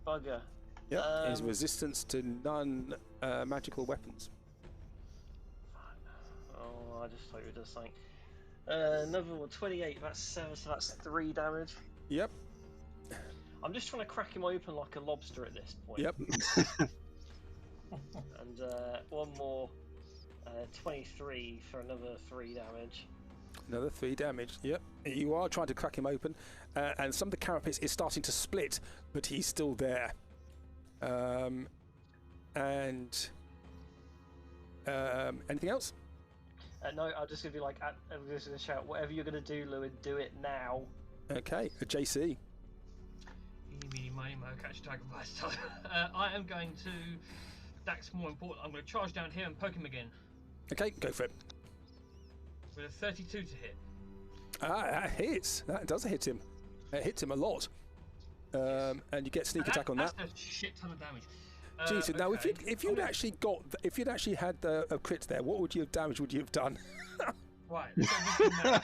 Bugger. Yep. His resistance to non-magical weapons. Oh, I just hope it does something. Another one, 28. That's 7, so that's 3 damage. Yep. I'm just trying to crack him open like a lobster at this point. Yep. And one more, 23 for another 3 damage. Another 3 damage. Yep. You are trying to crack him open, and some of the carapace is starting to split, but he's still there. Anything else? No, I'm just gonna be like, I'm just gonna shout, whatever you're gonna do, Lewin, do it now. Okay, a JC. Eeny, meeny, miny, mo, catch a tiger by its tail. I am going to. That's more important. I'm going to charge down here and poke him again. Okay, go for it. With a 32 to hit. That hits. That does hit him. It hits him a lot. And you get sneak attack on that. That's a shit ton of damage. Jeez, okay. now if you'd actually had a crit there, what damage would you have done? Right. So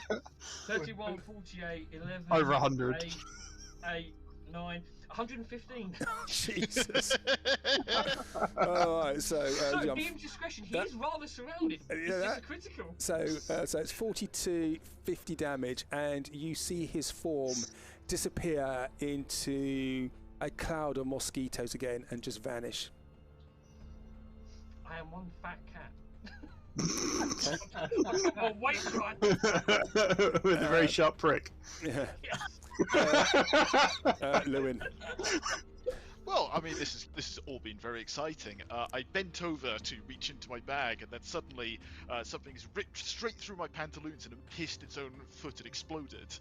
31, 48, 11. Over 100. 8, 9, 115. Jesus. Alright, so GM's discretion, he's rather surrounded. It's just a critical. So it's 42, 50 damage, and you see his form disappear into a cloud of mosquitoes again and just vanish. I am one fat cat. Oh, wait, right. With a very sharp prick. Yeah. Lewin. Well, I mean, this has all been very exciting. I bent over to reach into my bag, and then suddenly something's ripped straight through my pantaloons and pierced its own foot and exploded.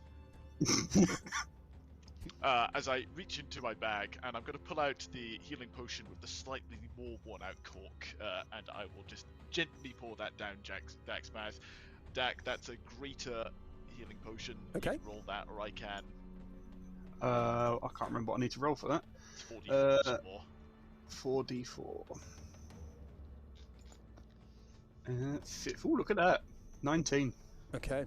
As I reach into my bag, and I'm going to pull out the healing potion with the slightly more worn-out cork, and I will just gently pour that down Dak's mouth. Dak, that's a greater healing potion. Okay. You can roll that, or I can. I can't remember what I need to roll for that. It's 4d4 more. 4d4. Oh, look at that. 19. Okay.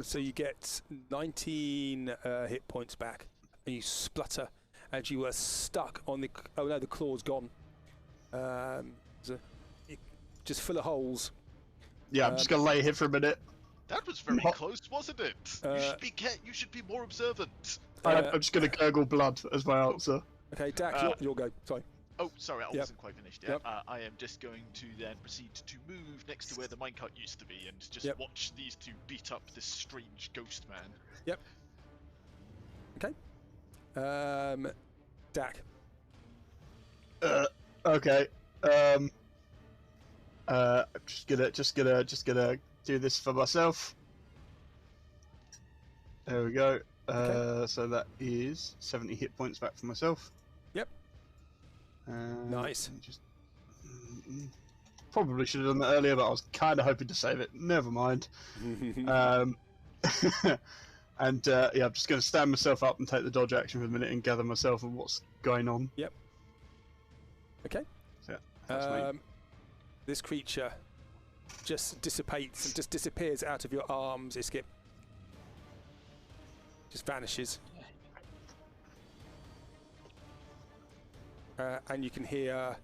So you get 19 hit points back, and you splutter, and you are stuck on the. Oh no, the claw's gone. Just full of holes. Yeah, I'm just gonna lay here for a minute. That was very close, wasn't it? You should be more observant. I'm just gonna gurgle blood as my answer. Okay, Dak, your go. Sorry. Oh, sorry, I wasn't quite finished yet. I am just going to then proceed to move next to where the minecart used to be and just watch these two beat up this strange ghost man. Yep. Okay. Dak. Okay. Just gonna do this for myself. There we go. Okay. So that is 70 hit points back for myself. Yep. Nice. Probably should have done that earlier, but I was kind of hoping to save it. Never mind. And I'm just going to stand myself up and take the dodge action for a minute and gather myself on what's going on. Yep. Okay. So, that's me. This creature just dissipates and just disappears out of your arms, Iskip. Just vanishes. And you can hear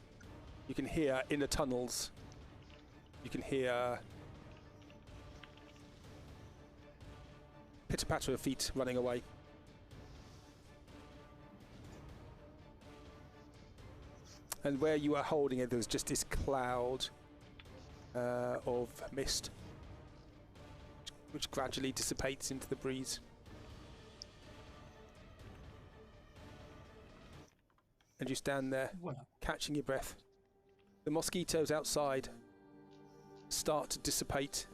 in the tunnels, you can hear pitter-patter of feet running away. And where you are holding it, there's just this cloud of mist, which gradually dissipates into the breeze. And you stand there, catching your breath. The mosquitoes outside start to dissipate,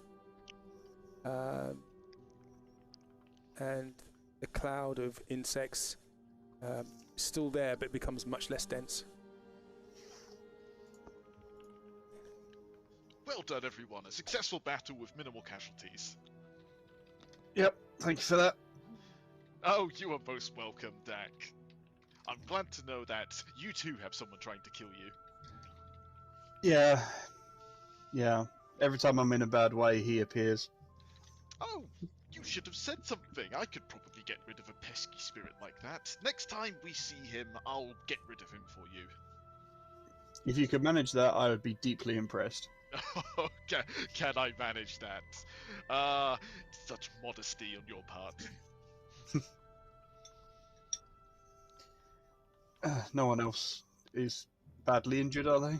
and the cloud of insects is still there, but becomes much less dense. Well done, everyone. A successful battle with minimal casualties. Yep, thank you for that. Oh, you are most welcome, Dak. I'm glad to know that you too have someone trying to kill you. Yeah. Every time I'm in a bad way, he appears. Oh, you should have said something. I could probably get rid of a pesky spirit like that. Next time we see him, I'll get rid of him for you. If you could manage that, I would be deeply impressed. Can I manage that? Such modesty on your part. No one else is badly injured, are they?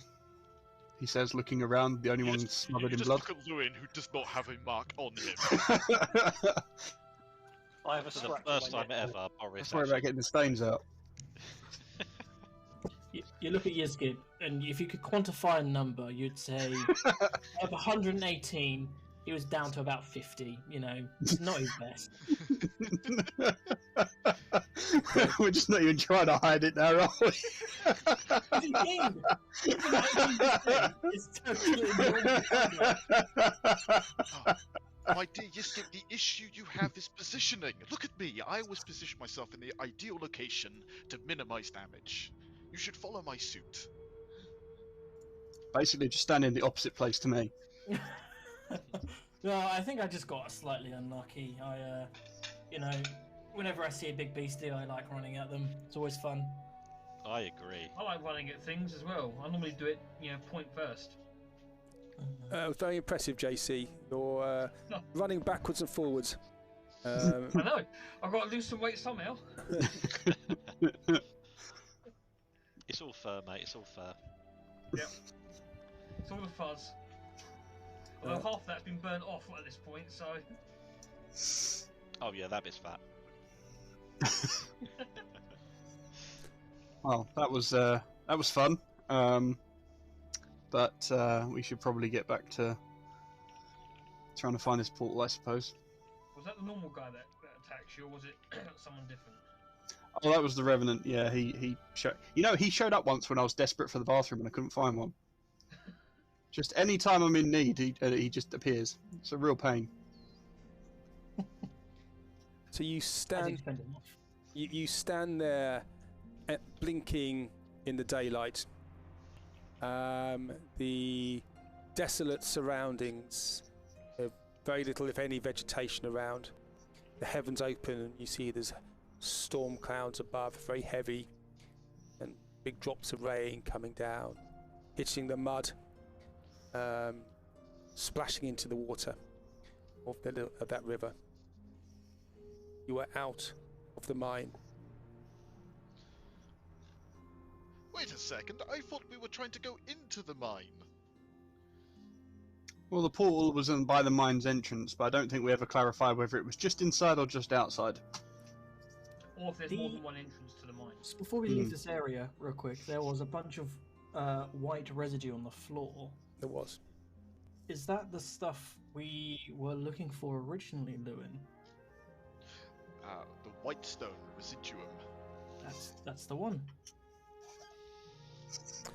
He says, looking around, the only one smothered in blood. Just look at Lewin, who does not have a mark on him. I have a For the scratch first on my time neck. ever, Boris Let's worry about actually... getting the stains out. You look at Yizgib, and if you could quantify a number, you'd say of 118, he was down to about 50. You know, not his best. We're just not even trying to hide it now, are we? What do you mean? It's totally normal. My dear Yiskip, the issue you have is positioning. Look at me. I always position myself in the ideal location to minimize damage. You should follow my suit. Basically, just stand in the opposite place to me. No, I think I just got slightly unlucky. Whenever I see a big beastie, I like running at them. It's always fun. I agree. I like running at things as well. I normally do it, point first. Very impressive, JC. You're running backwards and forwards. I know. I've got to lose some weight somehow. It's all fur, mate. It's all fur. Yep. It's all the fuzz. Although half that's been burnt off at this point, so... Oh yeah, that bit's fat. Well, that was fun. But we should probably get back to trying to find this portal, I suppose. Was that the normal guy that attacked you, or was it someone different? Oh, that was the Revenant. Yeah, he showed up once when I was desperate for the bathroom and I couldn't find one. Just any time I'm in need, he just appears. It's a real pain. So you stand there, blinking in the daylight. The desolate surroundings, very little, if any, vegetation around. The heavens open, and you see there's storm clouds above, very heavy, and big drops of rain coming down, hitting the mud, splashing into the water of that river. You are out of the mine. Wait a second, I thought we were trying to go into the mine. Well, the portal was by the mine's entrance, but I don't think we ever clarified whether it was just inside or just outside. Or if there's more than one entrance to the mine. So before we leave this area, real quick, there was a bunch of white residue on the floor. There was. Is that the stuff we were looking for originally, Lewin? The Whitestone Residuum. That's the one.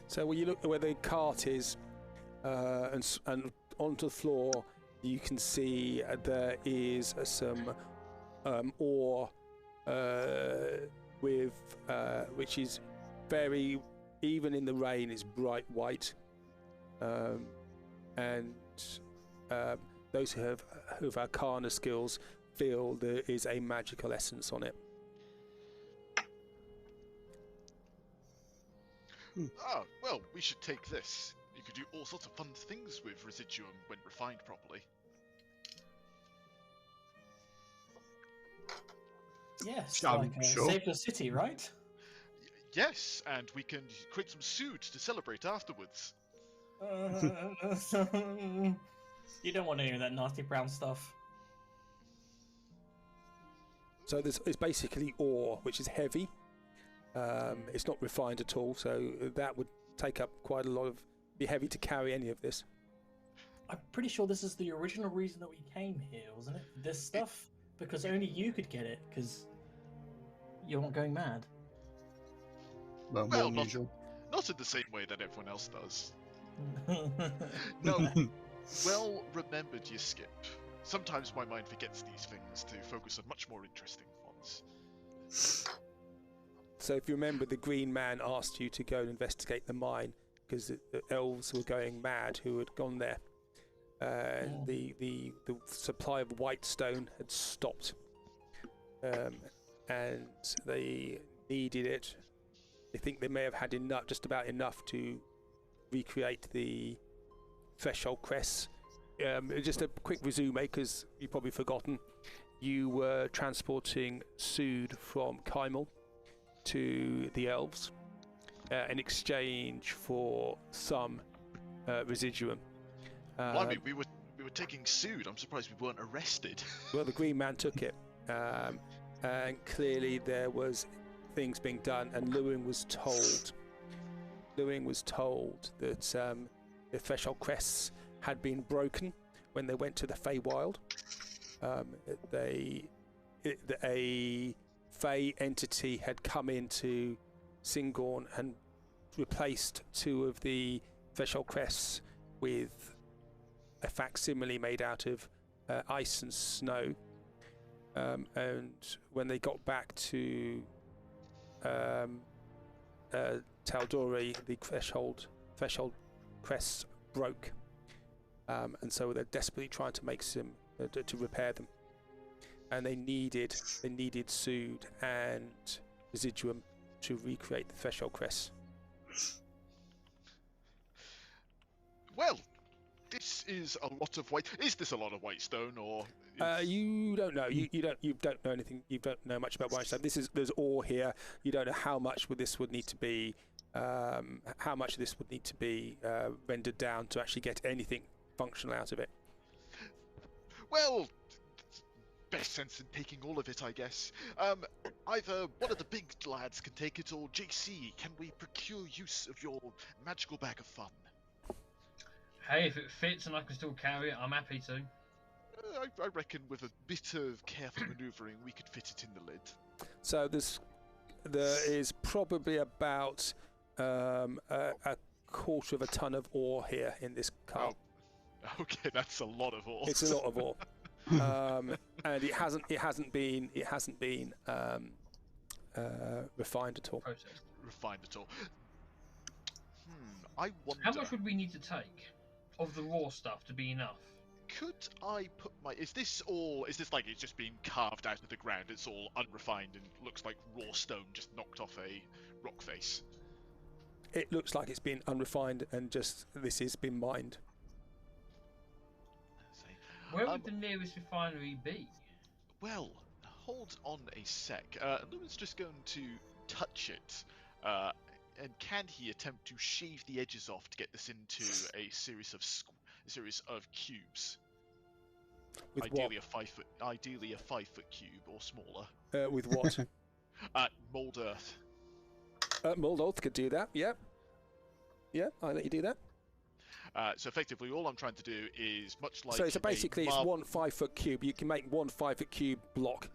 So when you look where the cart is, and onto the floor, you can see there is some ore which is very, even in the rain, is bright white, and those who have arcana skills feel there is a magical essence on it. Ah, well, we should take this. You could do all sorts of fun things with Residuum when refined properly. Yes, Sure. save the city, right? Yes, and we can create some suit to celebrate afterwards. You don't want any of that nasty brown stuff. So it's basically ore, which is heavy. It's not refined at all, so that would take up quite a lot of... be heavy to carry any of this. I'm pretty sure this is the original reason that we came here, wasn't it? This stuff? Because only you could get it, because you weren't going mad. Well, more than usual. Not in the same way that everyone else does. No, well remembered, you Skip. Sometimes my mind forgets these things to focus on much more interesting ones. So if you remember, the Green Man asked you to go and investigate the mine because the elves were going mad who had gone there. The supply of white stone had stopped, and they needed it. They think they may have had enough, just about enough, to recreate the threshold crests. Just a quick resume, because you've probably forgotten. You were transporting Sood from Kymel to the elves in exchange for some residuum. Well, I mean, we were taking Sood. I'm surprised we weren't arrested. Well, the Green Man took it, and clearly there was things being done, and Lewin was told that the threshold crests had been broken when they went to the Feywild. A Fey entity had come into Singorn and replaced 2 of the threshold crests with a facsimile made out of ice and snow. And when they got back to Tal'Dorei, the threshold crests broke, and so they're desperately trying to make some to repair them, and they needed Sood and residuum to recreate the threshold crests. Well, this is a lot of white. Is this a lot of white stone, or? You don't know. You don't know anything. You don't know much about whitestone. There's ore here. You don't know how much this would need to be. How much of this would need to be rendered down to actually get anything functional out of it. Well, best sense in taking all of it, I guess. Either one of the big lads can take it, or JC, can we procure use of your magical bag of fun? Hey, if it fits and I can still carry it, I'm happy to. I reckon with a bit of careful manoeuvring, we could fit it in the lid. So there is probably about a quarter of a ton of ore here in this cart. Oh, okay, that's a lot of ore. It's a lot of ore, and it hasn't been refined at all. Processed. Refined at all. I wonder. How much would we need to take of the raw stuff to be enough? Could I put my? Is this like it's just been carved out of the ground? It's all unrefined and looks like raw stone just knocked off a rock face. It looks like it's been unrefined and just this has been mined. Where would the nearest refinery be? Well, hold on a sec. Lewin's just going to touch it. And can he attempt to shave the edges off to get this into a series of cubes? With ideally what? Ideally a 5-foot cube or smaller. With what? Mold earth. Mold earth could do that. Yeah. Yeah, I'll let you do that. So effectively, all I'm trying to do is much like. So basically, it's one 5-foot cube. You can make one 5-foot cube block.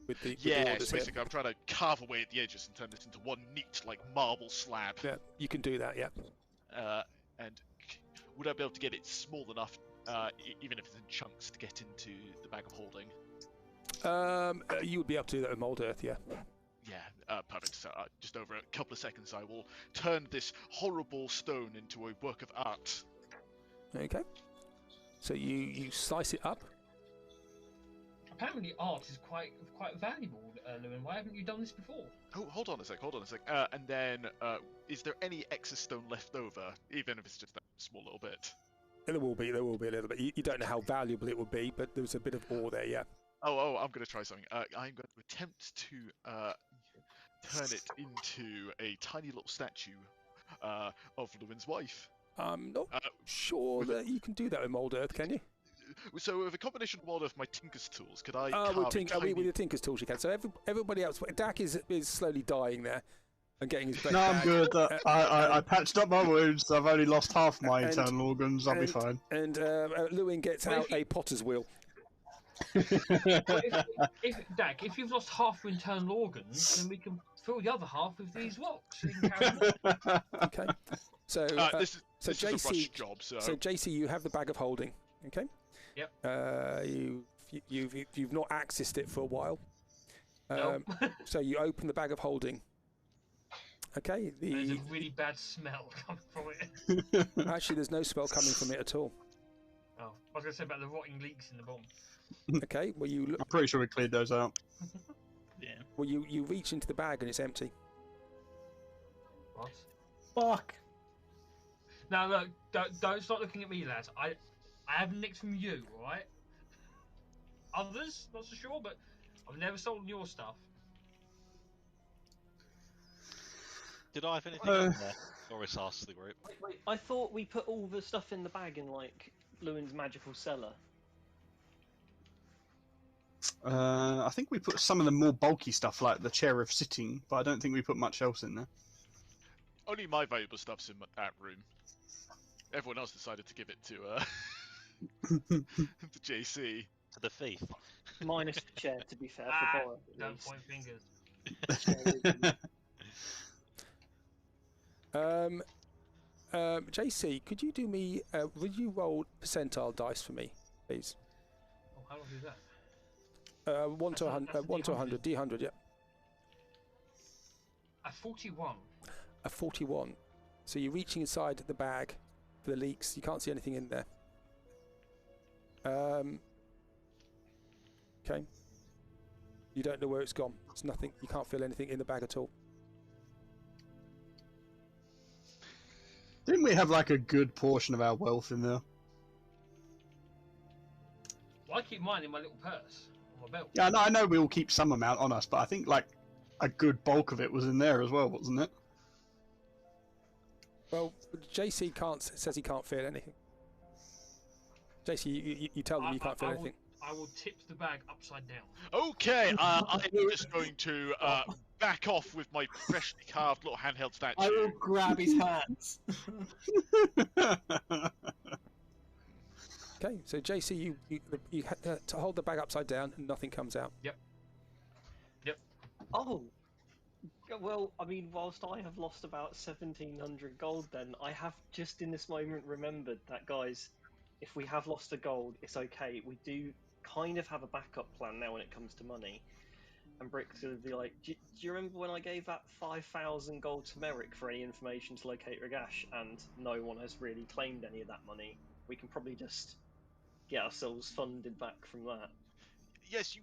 With the basically, I'm trying to carve away at the edges and turn this into one neat, like, marble slab. Yeah, you can do that, yeah. And would I be able to get it small enough, even if it's in chunks, to get into the bag of holding? You would be able to do that with mold earth, yeah. Yeah, perfect. So just over a couple of seconds, I will turn this horrible stone into a work of art. Okay. So you slice it up. Apparently art is quite valuable, Lewin. Why haven't you done this before? Oh, hold on a sec. And then, is there any excess stone left over, even if it's just a small little bit? There will be a little bit. You don't know how valuable it would be, but there's a bit of ore there, yeah. Oh, I'm going to try something. I'm going to attempt to turn it into a tiny little statue of Lewin's wife. I'm not sure that you can do that with mold earth, can you? So with a combination of mold earth, my Tinker's tools, could I with the Tinker's tools you can. So everybody else, Dak is slowly dying there and getting his breath back. I'm good. I patched up my wounds. I've only lost half my internal organs. I'll be fine. And Lewin gets out a potter's wheel. Dak, if you've lost half your internal organs, then we can fill the other half with these rocks. So you can carry them. Okay. So this is JC, a rush job. So JC, you have the bag of holding. Okay. Yep. You've not accessed it for a while. Nope. So you open the bag of holding. Okay. There's a really bad smell coming from it. Actually, there's no smell coming from it at all. Oh, I was going to say about the rotting leaks in the bottom. Okay. Well, you look. I'm pretty sure we cleared those out. Yeah. Well, you reach into the bag and it's empty. What? Fuck. Now look, don't start looking at me, lads. I haven't nicked from you, right? Others, not so sure, but I've never stolen your stuff. Did I have anything in there? Boris asks the group. Wait, I thought we put all the stuff in the bag in like Lewin's magical cellar. I think we put some of the more bulky stuff like the chair of sitting, but I don't think we put much else in there. Only my valuable stuff's in that room. Everyone else decided to give it to to JC. To the thief. Minus the chair, to be fair, for Boris. at Don't least. point fingers. JC, could you do me? Would you roll percentile dice for me, please? Oh, how do I do that? 1 to 100. 1 to 100. D100. Yeah. A 41. A 41. So you're reaching inside the bag for the leaks. You can't see anything in there. Okay. You don't know where it's gone. It's nothing. You can't feel anything in the bag at all. Didn't we have like a good portion of our wealth in there? Well, I keep mine in my little purse on my belt. Yeah, I know we all keep some amount on us, but I think like a good bulk of it was in there as well, wasn't it? Well, JC says he can't feel anything. JC, you tell them you can't feel anything. I will tip the bag upside down. Okay, I'm just going to back off with my freshly carved little handheld statue. I will grab his hands. Okay, so JC, you to hold the bag upside down and nothing comes out. Yep. Oh, well, I mean, whilst I have lost about 1,700 gold, then I have just in this moment remembered that, guys, if we have lost a gold, it's okay. We do kind of have a backup plan now when it comes to money. And Brick's going to be like, do you remember when I gave that 5,000 gold to Merrick for any information to locate Ragash, and no one has really claimed any of that money? We can probably just get ourselves funded back from that. Yes, you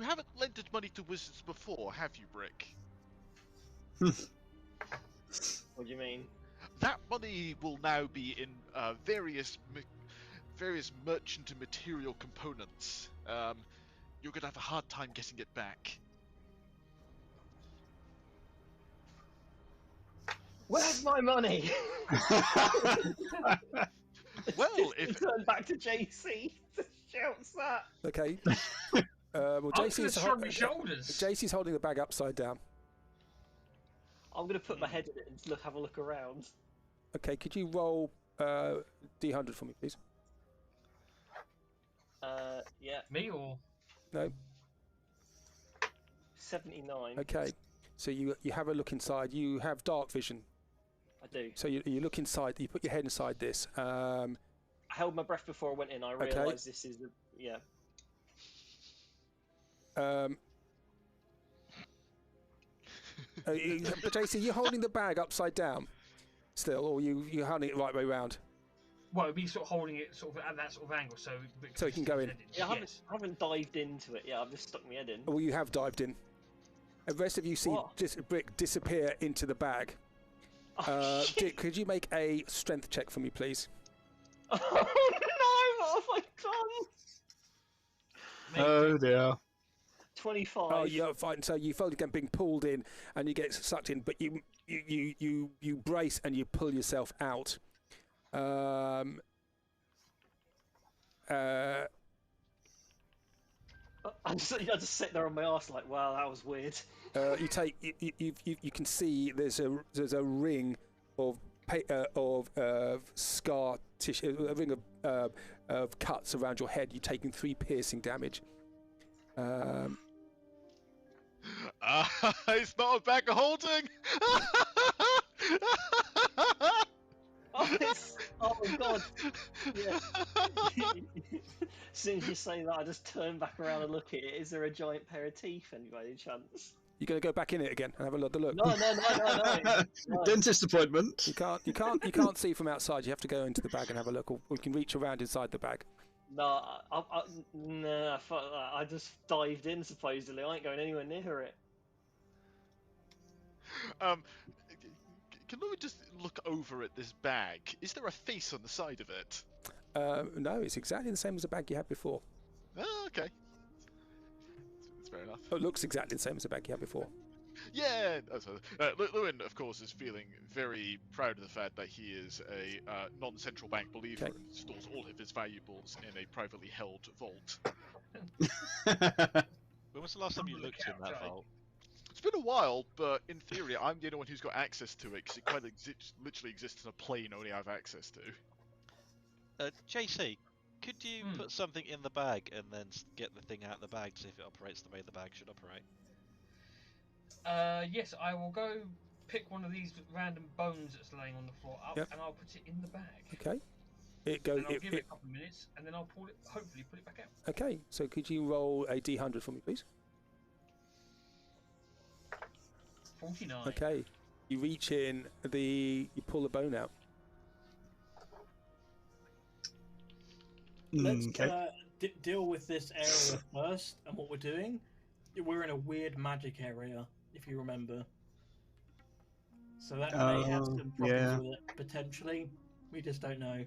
haven't lended money to wizards before, have you, Brick? What do you mean? That money will now be in various merchant and material components. You're gonna have a hard time getting it back. Where's my money? Well, if turn back to JC to shouts that. Okay. Well, I'm gonna shrug my shoulders. JC's holding the bag upside down. I'm gonna put my head in it and have a look around. Okay, could you roll D100 for me, please? Yeah. Me or? No. 79. Okay. So you have a look inside. You have dark vision. I do. So you look inside. You put your head inside this. I held my breath before I went in. I realised this is the But JC, you're holding the bag upside down still, or you're holding it right way round? Well, it'd be sort of holding it sort of at that sort of angle, so you can go in. Yeah, I haven't dived into it. Yeah, I've just stuck my head in. Well, you have dived in. The rest of you see Brick disappear into the bag. Dick, could you make a strength check for me, please? Oh no! What have I done? Oh dear. 25. Oh, yeah, fine. So you feel again being pulled in, and you get sucked in, but you brace and you pull yourself out. I just sit there on my arse like, wow, that was weird. You can see there's a ring of scar tissue, a ring of cuts around your head. You're taking 3 piercing damage. It's not a bag of holding. Oh god. Yeah. As soon as you say that, I just turn back around and look at it. Is there a giant pair of teeth by any chance? You're going to go back in it again and have a look. No. Dentist appointment. You can't see from outside. You have to go into the bag and have a look, or we can reach around inside the bag. No, fuck that. I just dived in, supposedly. I ain't going anywhere near it. Can we just look over at this bag? Is there a face on the side of it? No, it's exactly the same as the bag you had before. Oh, okay. That's fair enough. Oh, it looks exactly the same as the bag you had before. Yeah. Lewin, of course, is feeling very proud of the fact that he is a non-central bank believer and stores all of his valuables in a privately held vault. When was the last time you looked in that vault? It's been a while, but in theory, I'm the only one who's got access to it because it quite literally exists in a plane only I have access to. JC, could you put something in the bag and then get the thing out of the bag to see if it operates the way the bag should operate? Yes, I will go pick one of these random bones that's laying on the floor up, Yep. and I'll put it in the bag. Okay. It goes. And I'll give it a couple of minutes, and then I'll hopefully put it back out. Okay. So could you roll a D100 for me, please? 49. Okay. You reach in you pull the bone out. Let's Okay. deal with this area first, and what we're doing. We're in a weird magic area, if you remember. So that may have some problems with it, potentially. We just don't know.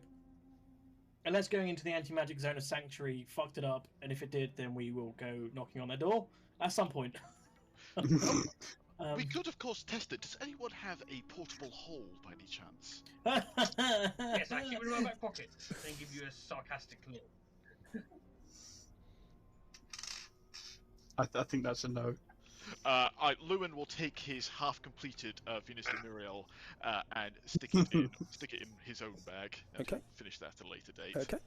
Unless going into the anti-magic zone of Sanctuary fucked it up, and if it did, then we will go knocking on their door at some point. We could, of course, test it. Does anyone have a portable hole by any chance? Yes, I keep it in my back pocket, then give you a sarcastic look. I think that's a no. Lewin will take his half-completed Venus de Muriel and stick it in his own bag. And Okay. Finish that at a later date. Okay.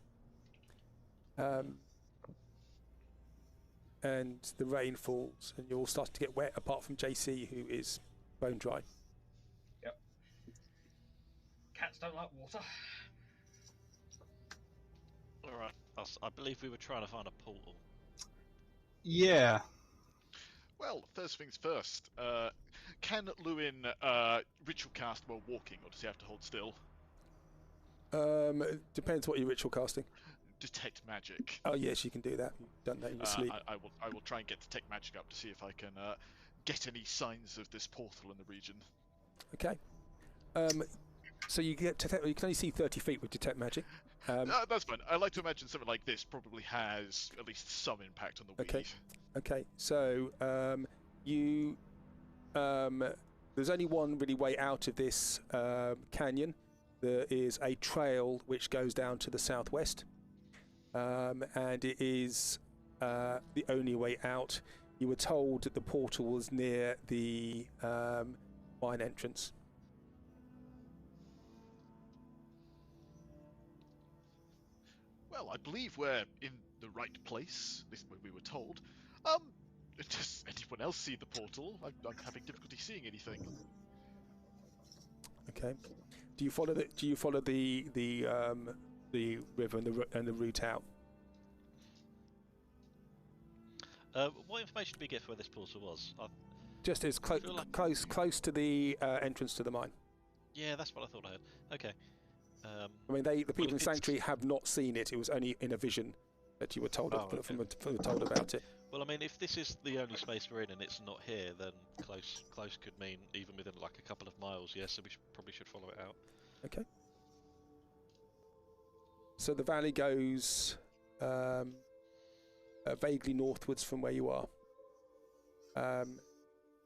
And the rain falls, and you're all starting to get wet, apart from JC, who is bone dry. Yep. Cats don't like water. Alright, I believe we were trying to find a portal. Yeah. Well, first things first. Can Lewin ritual cast while walking, or does he have to hold still? It depends what you're ritual casting. Detect magic. Oh yes, you can do that. You've done that in your sleep. I will try and get detect magic up to see if I can get any signs of this portal in the region. Okay. So you get you can only see 30 feet with detect magic. That's fine. I like to imagine something like this probably has at least some impact on the weave. Okay. So there's only one really way out of this canyon. There is a trail which goes down to the southwest, and it is the only way out. You were told that the portal was near the mine entrance. Well, I believe we're in the right place. At least we were told. Does anyone else see the portal? I'm having difficulty seeing anything. Okay. Do you follow the river and the route out? What information did we get for where this portal was? Just as close to the entrance to the mine. Yeah, that's what I thought I heard. Okay. I mean, the people in Sanctuary have not seen it. It was only in a vision that you were told told about it. Well, I mean, if this is the only space we're in and it's not here, then close could mean even within like a couple of miles. Yes, so we probably should follow it out. Okay. So the valley goes vaguely northwards from where you are. Do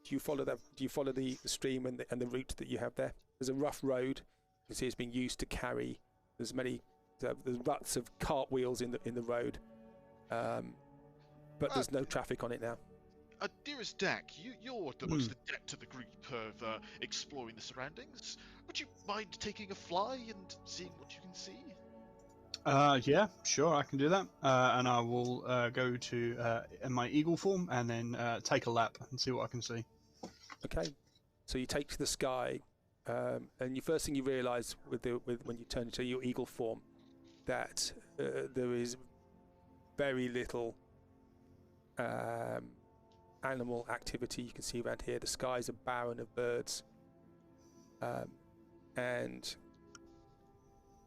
you follow the stream and the route that you have there? There's a rough road. You can see it's being used to carry. There's ruts of cartwheels in the road, but there's no traffic on it now. Dearest Dak, you're the most adept of the group of exploring the surroundings. Would you mind taking a fly and seeing what you can see? Yeah, sure, I can do that. And I will go to in my eagle form and then take a lap and see what I can see. Okay, so you take to the sky, and the first thing you realise with when you turn into your eagle form, that there is very little animal activity you can see around here. The skies are barren of birds, and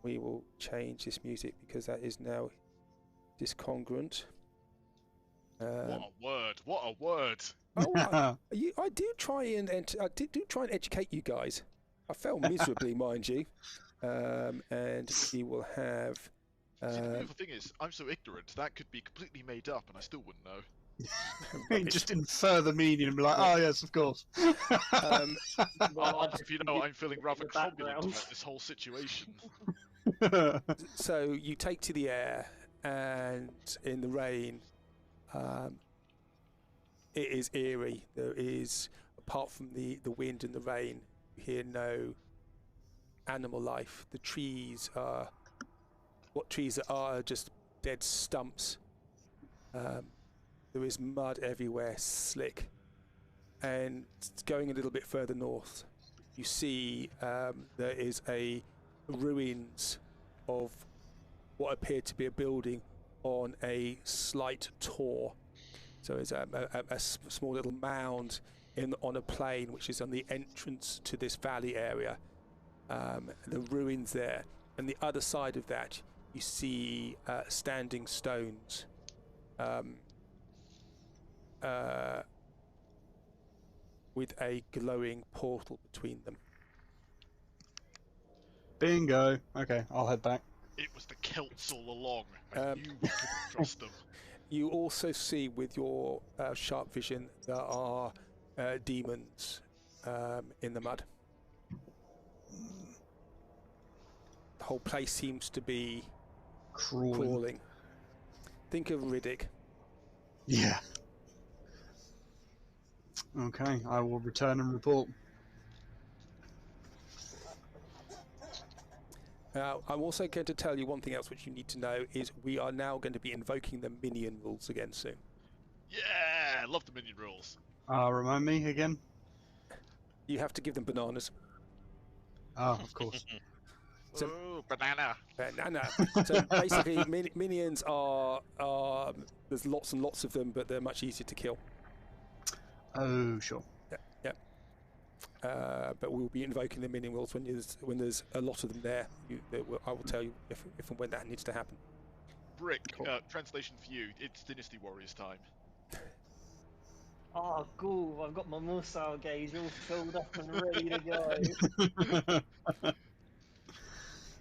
we will change this music because that is now discongruent. What a word! What a word! I do try and educate you guys. I fail miserably, mind you. And we will have. See, the beautiful thing is, I'm so ignorant that could be completely made up, and I still wouldn't know. Just infer the meaning and be like, oh yes, of course. If you know, I'm feeling rather cromulent about this whole situation. So you take to the air, and in the rain, it is eerie. There is, apart from the wind and the rain, you hear no animal life. The trees are what trees are just dead stumps. There is mud everywhere, slick. And going a little bit further north, you see there is a ruins of what appeared to be a building on a slight tor. So it's a small little mound on a plain, which is on the entrance to this valley area. The ruins there, and the other side of that, you see standing stones. With a glowing portal between them. Bingo. Okay, I'll head back. It was the Celts all along. I knew we couldn't trust them. You also see with your sharp vision there are demons in the mud. The whole place seems to be crawling. Think of Riddick. Yeah. Okay, I will return and report. Now, I'm also going to tell you one thing else which you need to know is we are now going to be invoking the minion rules again soon. Yeah, love the minion rules. Remind me again? You have to give them bananas. Oh, of course. So, ooh, banana. Banana. So basically, minions are there's lots and lots of them, but they're much easier to kill. Oh, sure. Yeah. But we'll be invoking the minion rules when there's a lot of them there. I will tell you if and when that needs to happen. Brick, Cool. Translation for you, it's Dynasty Warriors time. Oh, cool. I've got my muscle gauge all filled up and ready to go.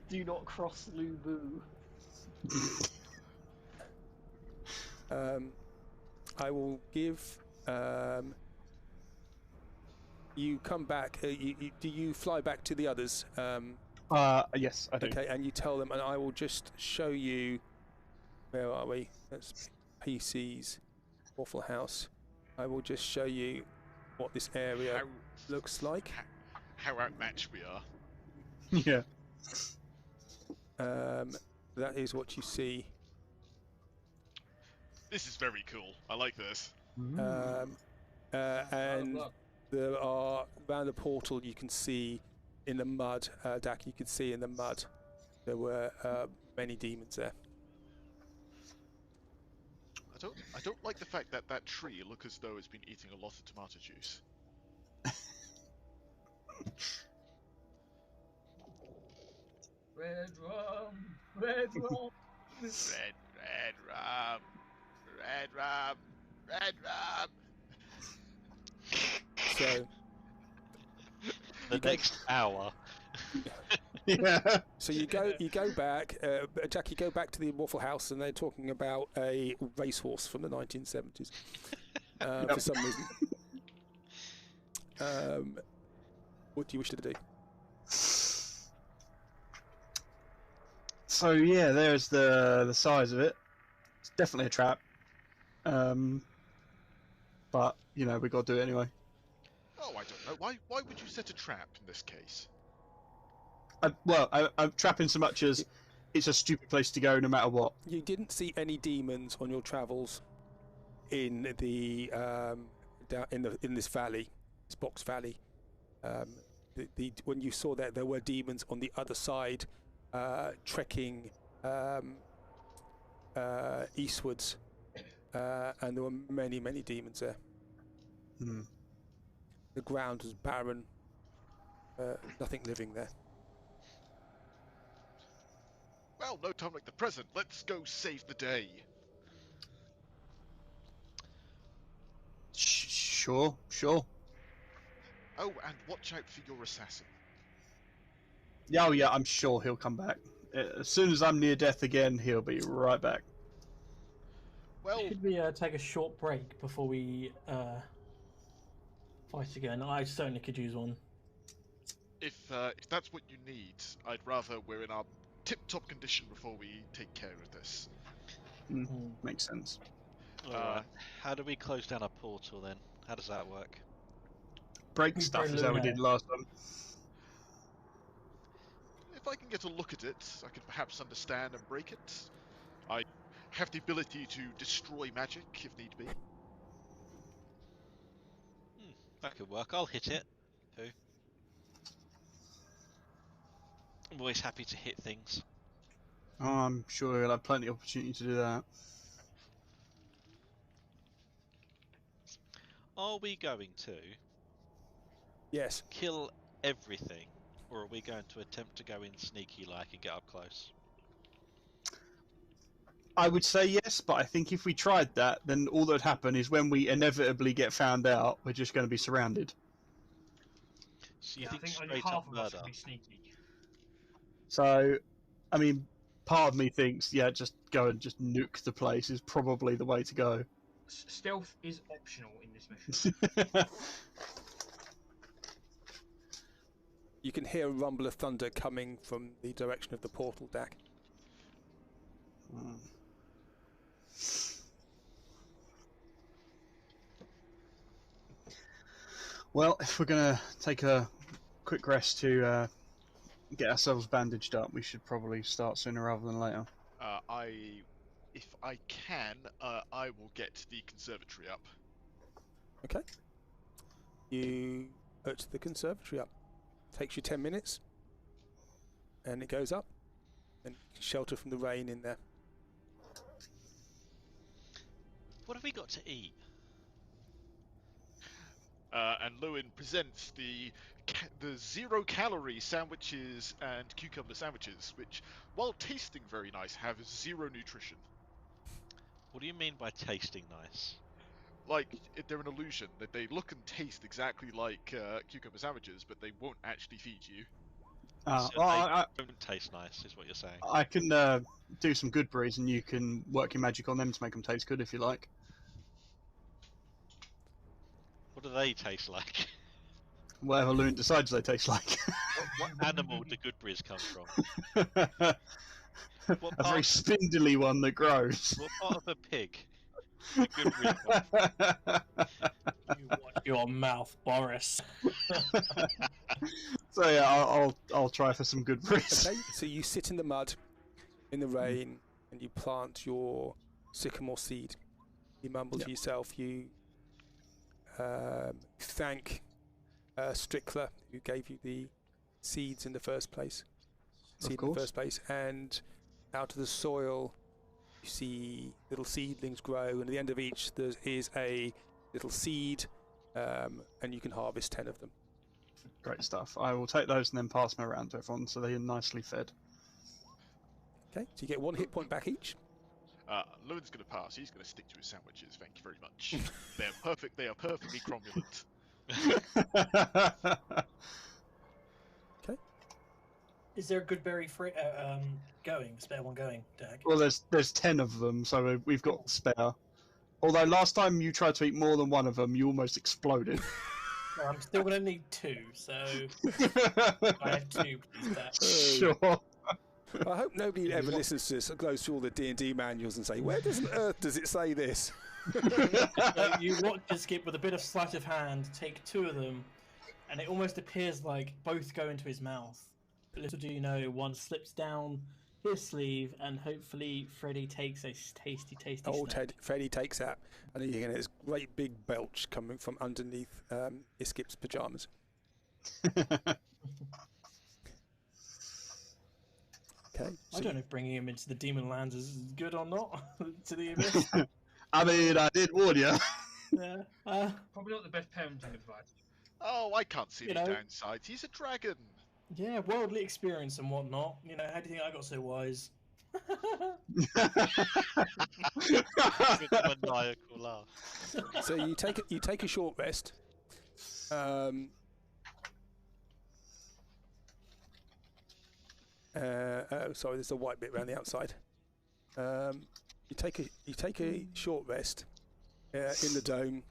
Do not cross Lubu. I will give. You come back. Do you fly back to the others? Yes, I do. Okay, and you tell them, and I will just show you. Where are we? That's PCs, Wafflehouse. I will just show you what this area looks like. How outmatched we are. Yeah. That is what you see. This is very cool. I like this. And there are around the portal. You can see in the mud, Dak. You can see in the mud there were many demons there. I don't like the fact that that tree looks as though it's been eating a lot of tomato juice. Red rum, red rum. Red rum, red rum, red rum. So the next hour. Yeah. So you go back, Jack. You go back to the Waffle House, and they're talking about a racehorse from the 1970s for some reason. What do you wish to do? So yeah, there's the size of it. It's definitely a trap. But you know, we got to do it anyway. Oh, I don't know. Why would you set a trap in this case? I'm trapping so much as it's a stupid place to go no matter what. You didn't see any demons on your travels in the down in this valley, this box valley. when you saw that there were demons on the other side, trekking eastwards, and there were many demons there. Hmm. The ground was barren, nothing living there. Well, no time like the present. Let's go save the day. Sure. Oh, and watch out for your assassin. Yeah, oh yeah, I'm sure he'll come back. As soon as I'm near death again, he'll be right back. Well, Should we take a short break before we fight again? I certainly could use one. if that's what you need, I'd rather we're in our tip-top condition before we take care of this. Makes sense. Alright. How do we close down a portal then? How does that work? Break We stuff burn is how we Luna. did last time. If I can get a look at it, I could perhaps understand and break it. I have the ability to destroy magic if need be. That could work. I'll hit it. Too. I'm always happy to hit things. Oh, I'm sure he'll have plenty of opportunity to do that. Are we going to Yes. kill everything, or are we going to attempt to go in sneaky like and get up close? I would say yes, but I think if we tried that, then all that would happen is when we inevitably get found out, we're just going to be surrounded. So you Yeah, I think think only straight half up of us murder? can be sneaky. So, I mean, part of me thinks, yeah, just go and just nuke the place is probably the way to go. Stealth is optional in this mission. You can hear a rumble of thunder coming from the direction of the portal, Dak. Well, if we're going to take a quick rest to get ourselves bandaged up, we should probably start sooner rather than later. If I can, I will get the conservatory up. Okay. You put the conservatory up. Takes you 10 minutes. And it goes up. And shelter from the rain in there. What have we got to eat? And Lewin presents the 0-calorie sandwiches and cucumber sandwiches, which, while tasting very nice, have 0 nutrition. What do you mean by tasting nice? Like, they're an illusion, that they look and taste exactly like cucumber sandwiches, but they won't actually feed you. So well, they don't taste nice, is what you're saying. I can do some good brews, and you can work your magic on them to make them taste good if you like. What do they taste like? Whatever Lewin decides they taste like. What animal do good brews come from? What A very part, spindly one that grows. what part of a pig do good brews come from? You watch your mouth, Boris. So yeah, I'll try for some good brews. Okay, so you sit in the mud, in the rain, and you plant your sycamore seed. You mumble to yourself. You thank Strickler, who gave you the seeds in the first place. And out of the soil, you see little seedlings grow, and at the end of each there is a little seed, and you can harvest 10 of them. Great stuff. I will take those and then pass them around to everyone so they are nicely fed. Okay, so you get 1 hit point back each. Lewin's going to pass. He's going to stick to his sandwiches. Thank you very much. They're perfect. They are perfectly cromulent. Okay. Is there a good berry free spare one going, Dag? Well, there's 10 of them, so we've got spare. Although last time you tried to eat more than one of them, you almost exploded. Well, I'm still going to need 2, so I have 2, please, Dag. Sure. I hope nobody ever listens to this and goes through all the D&D manuals and say, where on earth does it say this? So you watch a skip with a bit of sleight of hand, take 2 of them, and it almost appears like both go into his mouth. But little do you know, one slips down his sleeve, and hopefully Freddy takes a tasty snack. Freddy takes that, and you get this great big belch coming from underneath Iskip's pyjamas. Okay. I don't know if bringing him into the demon lands is good or not. To the abyss. I mean, I did warn you. Yeah. Probably not the best parenting advice. Oh, I can't see You any know. downsides. He's a dragon. Yeah, worldly experience and whatnot. You know, how do you think I got so wise? With a maniacal laugh. So you take a short rest. Sorry, there's a white bit around the outside. You take a short rest in the dome.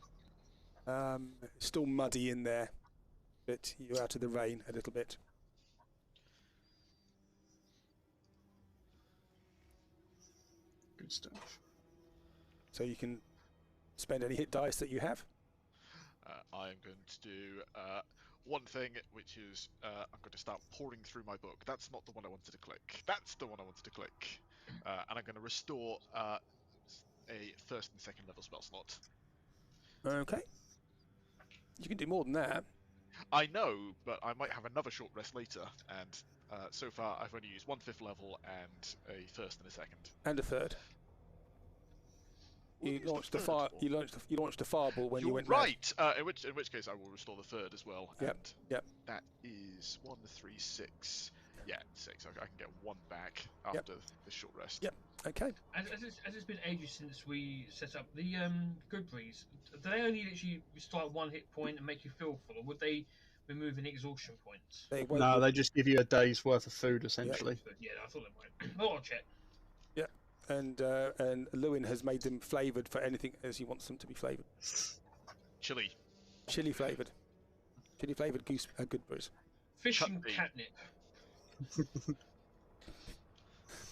Still muddy in there, but you're out of the rain a little bit. Good stuff. So you can spend any hit dice that you have. I am going to do one thing, which is I'm going to start pouring through my book. That's not the one I wanted to click. That's the one I wanted to click. And I'm going to restore a first and second level spell slot. Okay. You can do more than that. I know, but I might have another short rest later, and so far I've only used one 5th level and a first and a second. And a third. You launched the fire. You launched a fireball when you went right. In which case I will restore the third as well. Yep. And Yep. that is 1, 3, 6. Yeah, 6. Okay, I can get 1 back after the short rest. Yep. Okay. As it's been ages since we set up the Goodberries, do they only literally start 1 hit point and make you feel full, or would they remove any exhaustion points? They won't No, they just give you a day's worth of food, essentially. Yeah, I thought they might. Well, I'll check. Yeah. And Lewin has made them flavoured for anything as he wants them to be flavoured. Chili. Chili flavoured. Chili flavoured Goodberries. Fish and Chutney. catnip.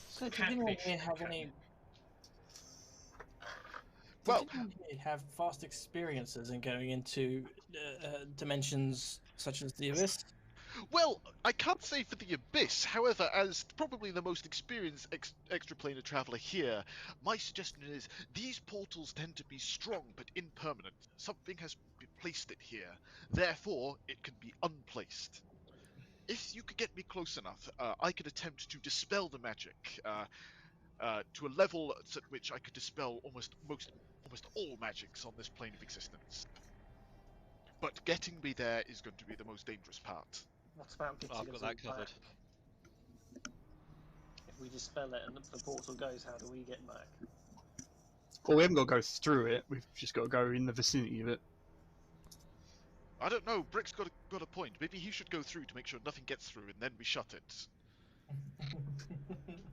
So, did anyone Catfish here and have any? catnip. Well, Did anyone here have vast experiences in going into dimensions such as the abyss? Well, I can't say for the Abyss. However, as probably the most experienced extraplanar traveller here, my suggestion is these portals tend to be strong but impermanent. Something has placed it here. Therefore, it can be unplaced. If you could get me close enough, I could attempt to dispel the magic to a level at which I could dispel almost all magics on this plane of existence. But getting me there is going to be the most dangerous part. What about getting I've got us that all covered. back? If we dispel it and the portal goes, how do we get back? Well, we haven't got to go through it. We've just got to go in the vicinity of it. I don't know. Brick's got a point. Maybe he should go through to make sure nothing gets through, and then we shut it.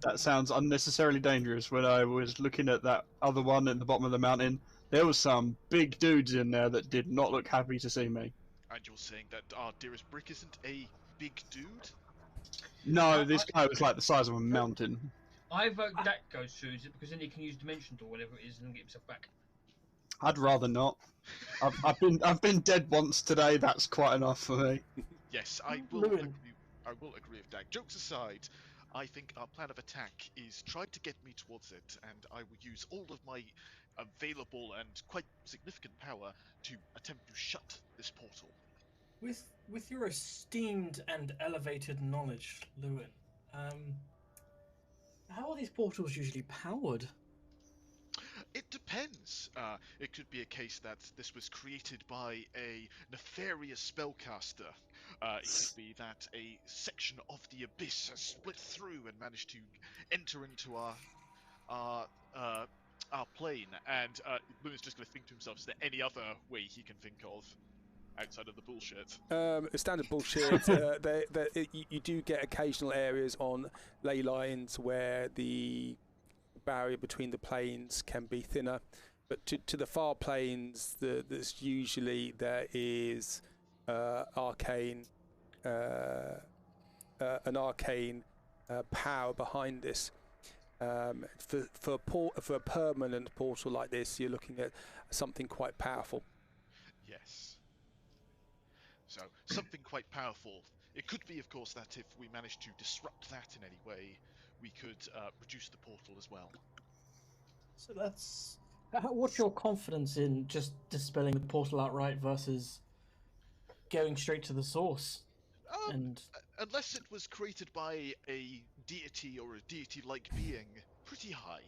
That sounds unnecessarily dangerous. When I was looking at that other one at the bottom of the mountain, there was some big dudes in there that did not look happy to see me. And you're saying that our dearest Brick isn't a big dude? No, this guy was like the size of a mountain. I vote that goes through, is it because then he can use Dimension Door, whatever it is, and get himself back. I'd rather not. I've been dead once today. That's quite enough for me. Yes, I will Lewin. agree with Dag. Jokes aside, I think our plan of attack is try to get me towards it, and I will use all of my available and quite significant power to attempt to shut this portal. With your esteemed and elevated knowledge, Lewin, how are these portals usually powered? It depends. It could be a case that this was created by a nefarious spellcaster. It could be that a section of the abyss has split through and managed to enter into our plane. And Luna's just going to think to himself, is there any other way he can think of outside of the bullshit? Standard bullshit. You do get occasional areas on ley lines where the barrier between the planes can be thinner, but to the far planes, there is arcane, an arcane power behind this. For a permanent portal like this, you're looking at something quite powerful. Yes. So, something quite powerful. It could be, of course, that if we manage to disrupt that in any way, we could reduce the portal as well. So that's what's your confidence in just dispelling the portal outright versus going straight to the source. And Unless it was created by a deity or a deity-like being, pretty high.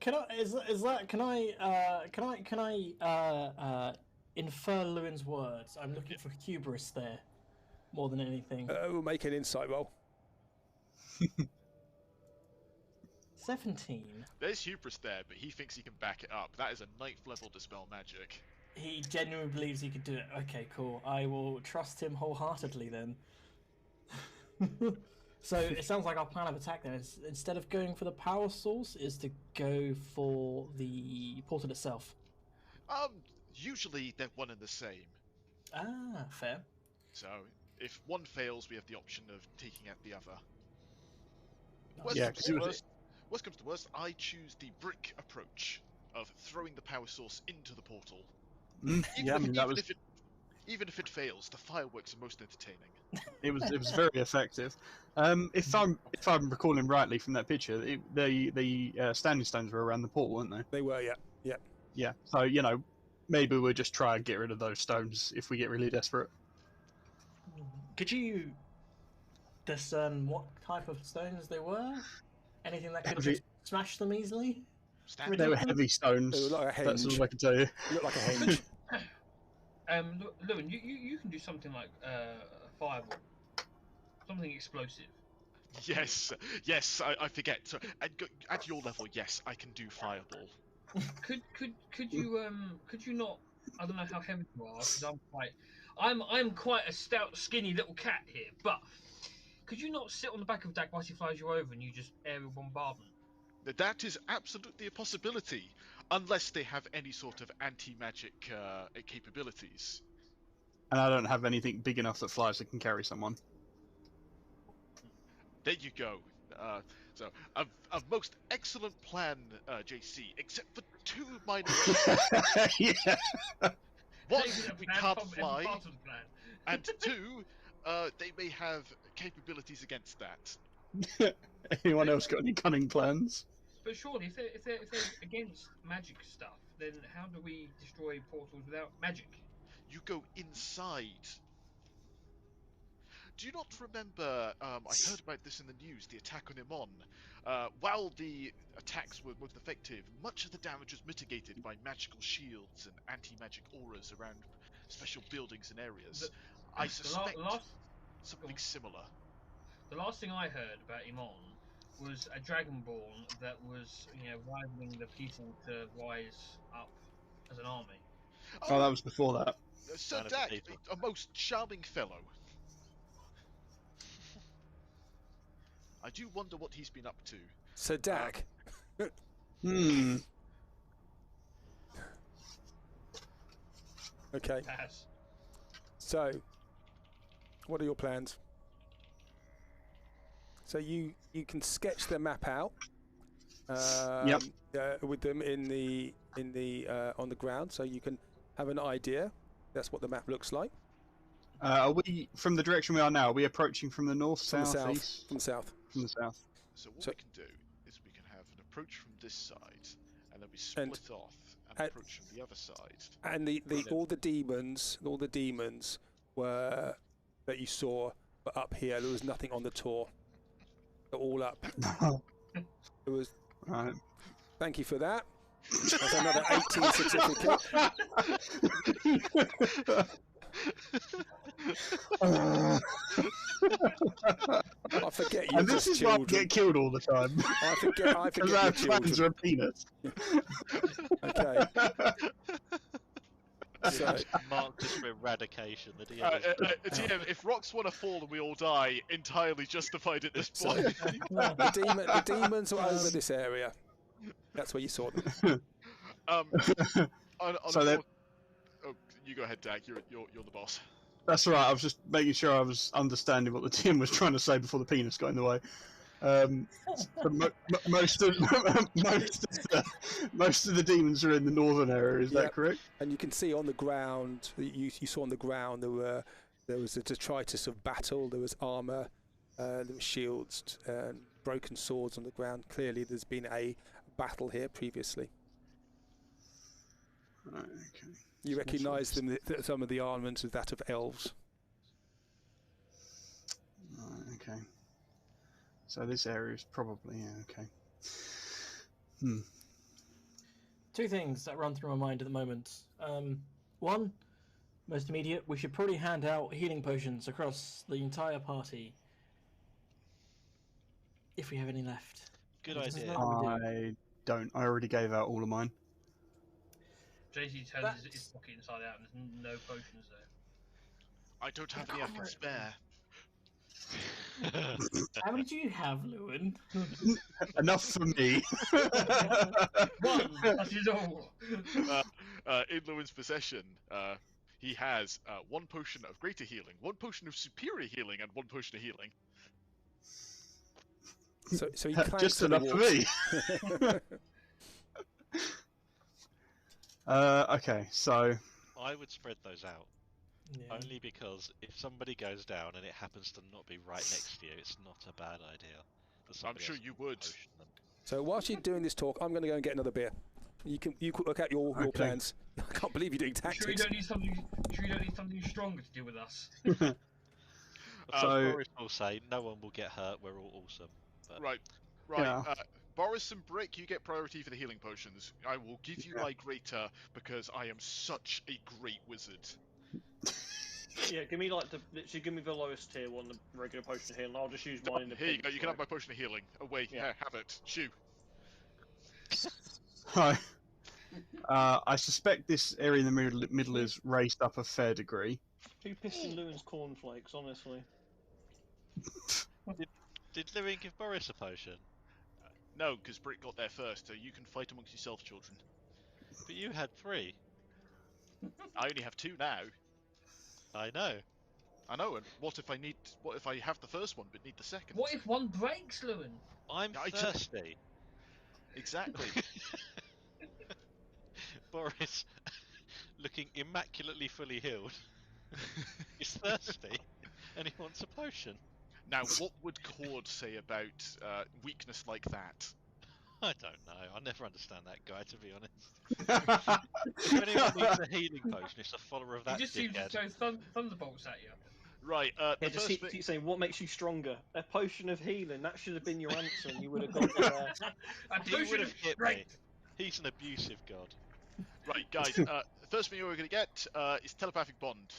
can I infer Lewin's words? I'm looking for hubris there, more than anything. We'll make an insight roll. 17. There's hubris there, but he thinks he can back it up. That is a 9th level Dispel Magic. He genuinely believes he could do it. Okay, cool. I will trust him wholeheartedly then. So it sounds like our plan of attack then is, instead of going for the power source, is to go for the portal itself. Usually they're one and the same. Ah, fair. So if one fails, we have the option of taking out the other. Yeah, Worst comes to worst, I choose the brick approach of throwing the power source into the portal. Yeah, I mean that was. Even if it fails, the fireworks are most entertaining. It was very effective. If I'm recalling rightly from that picture, the standing stones were around the portal, weren't they? They were, yeah. Yeah. So maybe we'll just try and get rid of those stones if we get really desperate. Could you discern what type of stones they were? Anything that could just smash them easily? They were heavy stones. They were like a That's henge. all I can tell you. Look like a henge. Lewin, you can do something like fireball, something explosive. Yes, I forget. So at your level, yes, I can do fireball. Could you not? I don't know how heavy you are, because I'm quite a stout, skinny little cat here. But could you not sit on the back of Dak while he flies you over and you just aerial bombardment? That is absolutely a possibility, unless they have any sort of anti-magic capabilities. And I don't have anything big enough that flies that can carry someone. There you go. So a most excellent plan, JC, except for 2 minor. Yeah. One, we can't fly, and 2, they may have capabilities against that. Anyone else got any cunning plans? But surely, if they're against magic stuff, then how do we destroy portals without magic? You go inside. Do you not remember, I heard about this in the news, the attack on Imon? While the attacks were most effective, much of the damage was mitigated by magical shields and anti-magic auras around special buildings and areas. I suspect something similar. The last thing I heard about Imon was a Dragonborn that was, rivaling the people to rise up as an army. Oh, that was before that. Sir Dak, a most charming fellow. I do wonder what he's been up to. So Dak. Okay. Pass. So, what are your plans? So you can sketch the map out. Yep. With them in the on the ground, so you can have an idea. That's what the map looks like. Are we from the direction we are now? Are we approaching from the north, From south, the south. east? From the south. From the south. So what we can do is we can have an approach from this side, and then we split off and approach from the other side. And all the demons were that you saw were up here. There was nothing on the tour. They're all up. It was. Right. Thank you for that. That's another 18 certificate. I forget you. And this is why I get killed all the time. I forget Because our plans are a peanut. Okay. So, Mark just for eradication. The DM, if rocks want to fall and we all die, entirely justified at this point. the demons were over this area. That's where you saw them. You go ahead, Dag. You're the boss. That's all right. I was just making sure I was understanding what the team was trying to say before the penis got in the way. Most of the demons are in the northern area. Is that correct? And you can see on the ground. You saw on the ground there was a detritus of battle. There was armor. There were shields and broken swords on the ground. Clearly, there's been a battle here previously. Right, okay. You So recognise that's them, some of the armaments as that of elves. Right, okay. So this area is probably okay. Hmm. Two things that run through my mind at the moment. One, most immediate, we should probably hand out healing potions across the entire party. If we have any left. Good It doesn't idea. matter what we do. I don't. I already gave out all of mine. JC turns his pocket inside out and there's no potions there. I don't have any I can spare. How many do you have, Lewin? Enough for me. One! That is all! In Lewin's possession, he has 1 potion of greater healing, 1 potion of superior healing, and 1 potion of healing. So he clanks Just and he enough for walks. me. Okay, so I would spread those out. Yeah. Only because if somebody goes down and it happens to not be right next to you, it's not a bad idea. I'm sure you would. So whilst you're doing this talk, I'm going to go and get another beer. You can work out your Okay. plans. I can't believe you're doing Sure you tactics. don't need something. Sure you don't need something stronger to deal with us. So- Boris will say, no one will get hurt, we're all awesome. But Right. Yeah. Boris and Brick, you get priority for the healing potions. I will give you my greater because I am such a great wizard. Yeah, give me literally give me the lowest tier one, the regular potion here, and I'll just use mine in the Here you pink go. You can have flag. my potion of healing. Away. Yeah. Here, have it. Shoo. Hi. I suspect this area in the middle is raised up a fair degree. Who pissed in Lewin's cornflakes, honestly? did Lewin give Boris a potion? No, because Brick got there first, so you can fight amongst yourselves, children. But you had 3. I only have 2 now. I know. I know, and what if I have the first one but need the second? What if one breaks, Lewin? I'm I ju- thirsty. Exactly. Boris, looking immaculately fully healed, is thirsty and he wants a potion. Now, what would Cord say about weakness like that? I don't know. I never understand that guy, to be honest. If anyone needs a healing potion, it's a follower of He that just seems to dickhead. throw thunderbolts at you. Right, Yeah, the just first bit... keep saying, what makes you stronger? A potion of healing, that should have been your answer, and you would have gone for there. A He potion would of have hit me. strength. He's an abusive god. Right, guys, the first thing you're going to get is telepathic bond.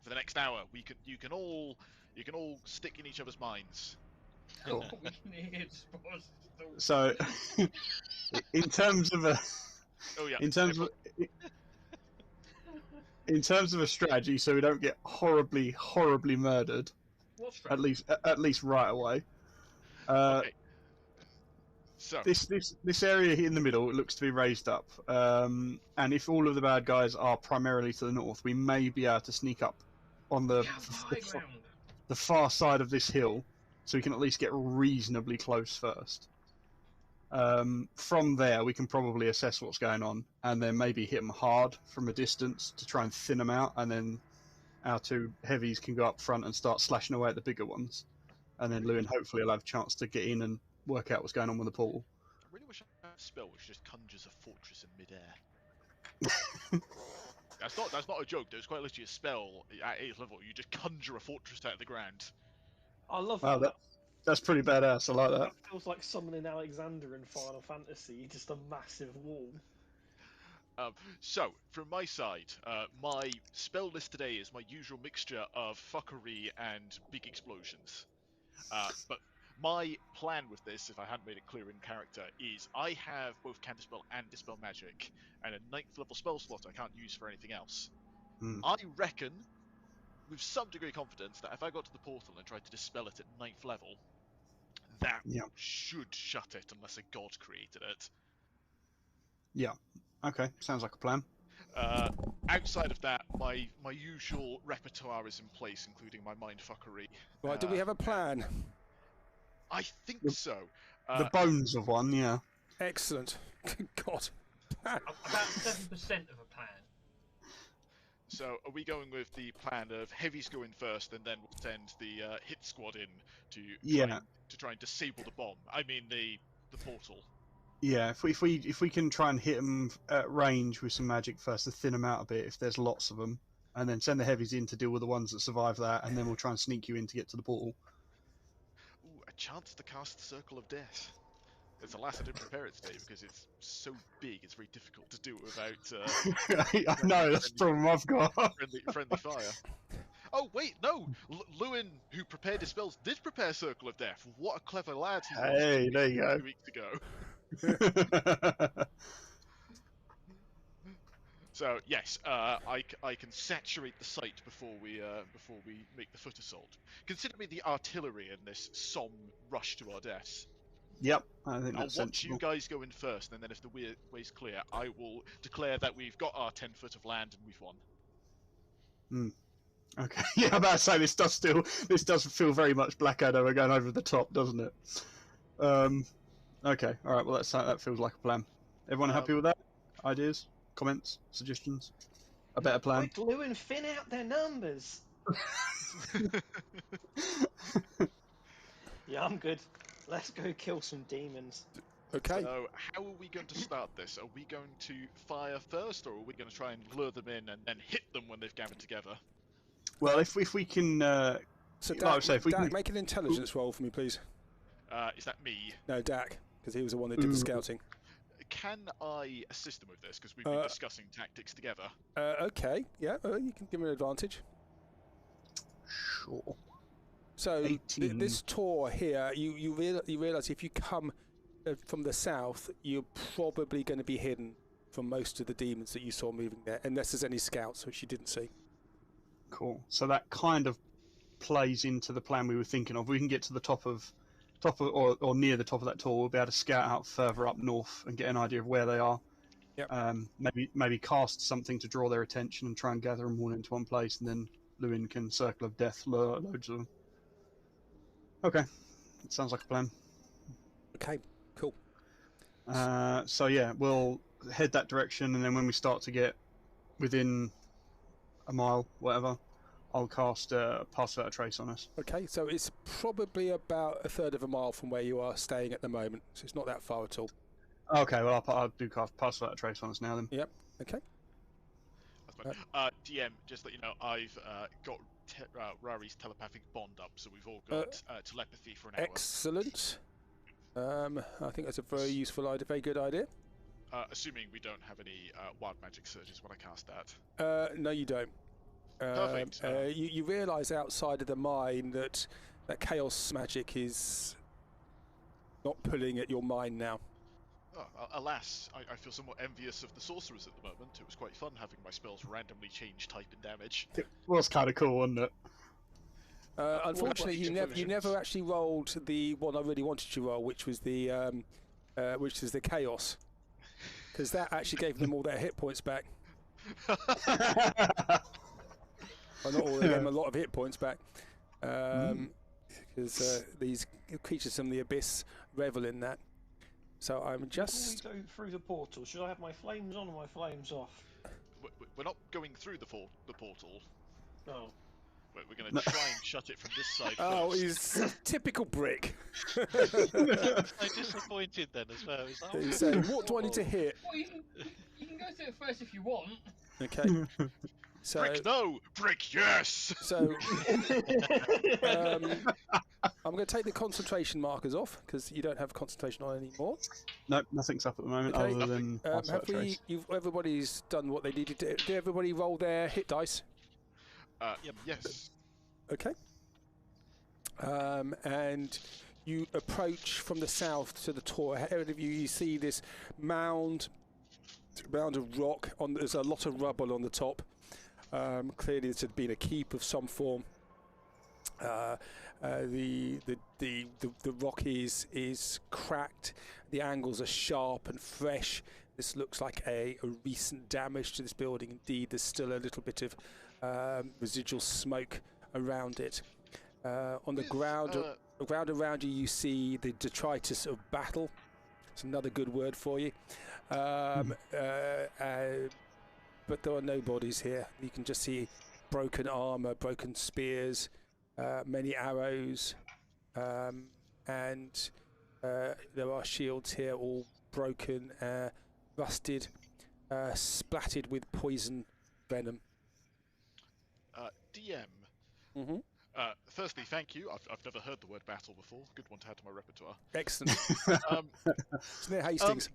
For the next hour, you can all stick in each other's minds. Cool. We can hear it, Spores. So, in terms of a Oh yeah. in terms of a strategy, so we don't get horribly murdered, What's at least right away. Okay. So This area in the middle looks to be raised up, and if all of the bad guys are primarily to the north, we may be able to sneak up on the high ground. the far side of this hill, so we can at least get reasonably close first. From there, we can probably assess what's going on, and then maybe hit them hard from a distance to try and thin them out, and then our 2 heavies can go up front and start slashing away at the bigger ones, and then Lewin hopefully will have a chance to get in and work out what's going on with the portal. I really wish I had a spell which just conjures a fortress in midair. That's not a joke. There's quite literally a spell at 8th level. You just conjure a fortress out of the ground. I love Wow, that. that's pretty badass. I like that. That feels like summoning Alexander in Final Fantasy, just a massive wall. So, from my side, my spell list today is my usual mixture of fuckery and big explosions. But my plan with this, if I hadn't made it clear in character, is I have both Counterspell and Dispel Magic, and a 9th level spell slot I can't use for anything else. I reckon, with some degree of confidence, that if I got to the portal and tried to dispel it at 9th level, that should shut it unless a god created it. Yeah. Okay. Sounds like a plan. Outside of that, my usual repertoire is in place, including my mindfuckery. Right, do we have a plan? I think so. The bones of one, yeah. Excellent. God. About 7% of a plan. So, are we going with the plan of heavies go in first, and then we'll send the hit squad in to try and disable the bomb? I mean, the portal. Yeah, if we can try and hit them at range with some magic first to thin them out a bit, if there's lots of them, and then send the heavies in to deal with the ones that survive that, and then we'll try and sneak you in to get to the portal. Ooh, a chance to cast Circle of Death. Alas, I didn't prepare it today because it's so big. It's very difficult to do it without. I know that's the problem I've got. friendly fire. Oh wait, no! Lewin, who prepared his spells, did prepare Circle of Death. What a clever lad he was! Hey, there you go. 2 weeks ago. So yes, I can saturate the site before we make the foot assault. Consider me the artillery in this solemn rush to our deaths. Yep, I think that's I'll watch sensible. you guys go in first, and then if the way's clear, I will declare that we've got our 10 foot of land and we've won. Okay, yeah, I'm about to say this does feel very much Blackadder. We're going over the top, doesn't it? Okay, all right. Well, that feels like a plan. Everyone happy with that? Ideas, comments, suggestions? A better plan? Quick, Lou and Finn out their numbers. Yeah, I'm good. Let's go kill some demons. Okay. So, how are we going to start this? Are we going to fire first, or are we going to try and lure them in and then hit them when they've gathered together? Well, if we can, So like I Dak, say, if we can make an intelligence roll for me, please. Is that me? No, Dak, because he was the one that did the scouting. Can I assist them with this? Because we've been discussing tactics together. Okay, yeah, you can give me an advantage. Sure. So 18. this tour here, you realise if you come from the south, you're probably going to be hidden from most of the demons that you saw moving there, unless there's any scouts, which you didn't see. Cool. So that kind of plays into the plan we were thinking of. We can get to the top of or near the top of that tour. We'll be able to scout out further up north and get an idea of where they are. Yep. Maybe cast something to draw their attention and try and gather them all into one place, and then Lewin can Circle of Death lure loads of them. Okay, that sounds like a plan. Okay, cool. So yeah, we'll head that direction, and then when we start to get within a mile, whatever, I'll cast Pass Without a Trace on us. Okay, so it's probably about a third of a mile from where you are staying at the moment, so it's not that far at all. Okay, well I'll do cast Pass Without a Trace on us now then. Yep. Okay. That's fine. DM, just to let you know, I've got Rari's telepathic bond up, so we've all got telepathy for an hour. Excellent. I think that's a very useful idea, very good idea. Assuming we don't have any wild magic surges when I cast that. No, you don't. Perfect. You realise outside of the mine that chaos magic is not pulling at your mind now. Oh, alas, I feel somewhat envious of the sorcerers at the moment. It was quite fun having my spells randomly change type and damage. It was kind of cool, wasn't it? Unfortunately, you never actually rolled the one I really wanted to roll, which was the chaos, because that actually gave them all their hit points back. Well, not all of them, a lot of hit points back, because these creatures from the abyss revel in that. So I'm just. Before we go through the portal, should I have my flames on or my flames off? We're not going through the portal. Oh. We're going to try and shut it from this side Oh, first. he's typical brick. So disappointed then as well. He's like, He's saying, what do I need to hit? Well, you can go through it first if you want. Okay. So, Brick no! Brick yes! So, I'm going to take the concentration markers off because you don't have concentration on anymore. Nope, nothing's up at the moment Okay. other than Pass Without a Trace. Everybody's done what they needed to. Did everybody roll their hit dice? Yes. Okay. And you approach from the south to the tour. Ahead of you, you see this mound of rock. There's a lot of rubble on the top. Clearly, this had been a keep of some form. The rock is cracked. The angles are sharp and fresh. This looks like a recent damage to this building. Indeed, there's still a little bit of residual smoke around it. On the ground around you, you see the detritus of battle. It's another good word for you. But there are no bodies here. You can just see broken armor, broken spears, many arrows, and there are shields here, all broken, rusted, splattered with poison venom. DM. Mm-hmm. Firstly, thank you. I've never heard the word battle before. Good one to add to my repertoire. Excellent. It's near Hastings.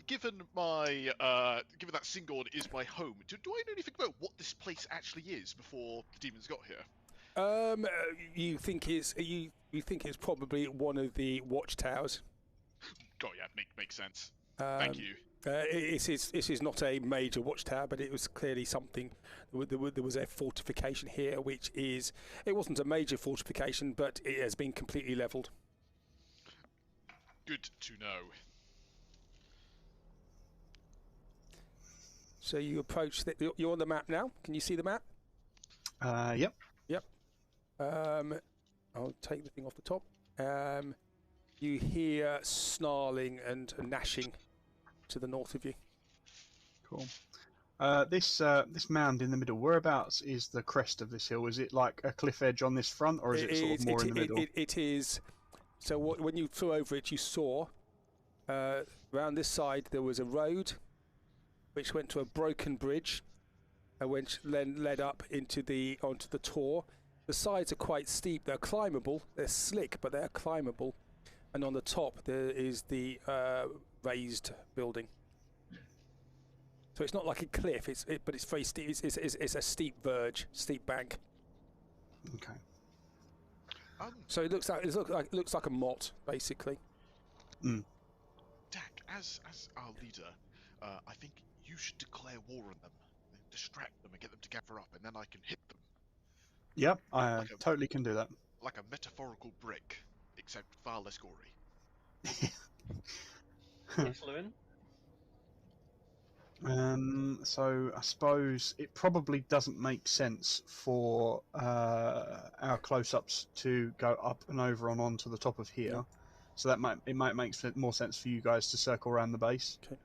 Given that Singorn is my home, do I know anything about what this place actually is before the demons got here? You think it's probably one of the watchtowers. Oh yeah, makes sense. Thank you. This is not a major watchtower, but it was clearly something. There was a fortification here, it wasn't a major fortification, but it has been completely levelled. Good to know. So you approach. You're on the map now. Can you see the map? Yep. Yep. I'll take the thing off the top. You hear snarling and gnashing to the north of you. Cool. This mound in the middle, whereabouts is the crest of this hill? Is it like a cliff edge on this front, or is it sort of more in the middle? It is. So when you flew over it, you saw around this side there was a road which went to a broken bridge, which then led up onto the tor. The sides are quite steep. They're climbable. They're slick, but they're climbable. And on the top there is the raised building. So it's not like a cliff. But it's very steep. It's a steep verge, steep bank. Okay. So it looks like a motte, basically. Dak, as our leader, I think you should declare war on them, and distract them, and get them to gather up, and then I can hit them. Yep, I totally can do that. Like a metaphorical brick, except far less gory. Yes, Lewin? So I suppose it probably doesn't make sense for our close-ups to go up and over and onto the top of here. Yeah. So it might make more sense for you guys to circle around the base. Okay.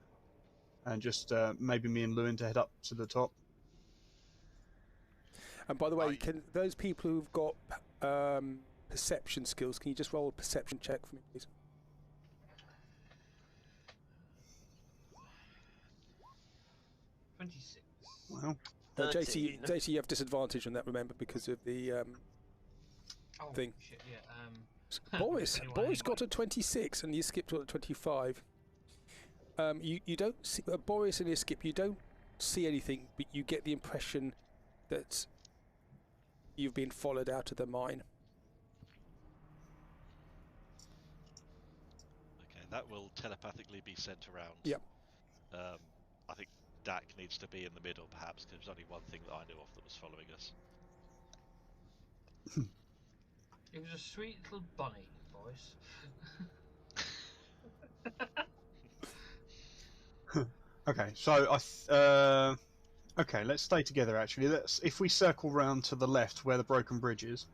And just maybe me and Lewin to head up to the top. And by the way, can those people who've got perception skills, can you just roll a perception check for me, please? Well, JC, you have disadvantage on that, remember, because of the thing. Shit, yeah. Boris got a 26, and Iskip got a 25. You don't see Boris and Iskip. You don't see anything, but you get the impression that you've been followed out of the mine. Okay, that will telepathically be sent around. Yep. I think Dak needs to be in the middle, perhaps, because there's only one thing that I knew of that was following us. It was a sweet little bunny, boys. Okay, so okay, let's stay together. Actually, if we circle round to the left where the broken bridge is,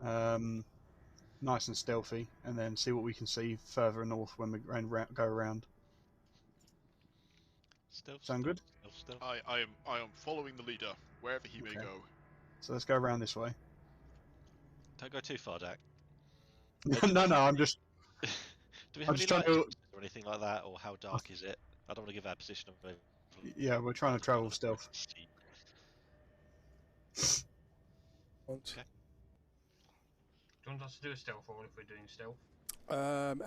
nice and stealthy, and then see what we can see further north when we go around. Sound good? Stealth. I am following the leader wherever he may go. So let's go around this way. Don't go too far, Dak. No, I'm just. Do we have I'm any just trying lights or anything like that, or how dark is it? I don't want to give our position away. Yeah, we're trying to travel stealth. Okay. Do you want us to do a stealth roll if we're doing stealth?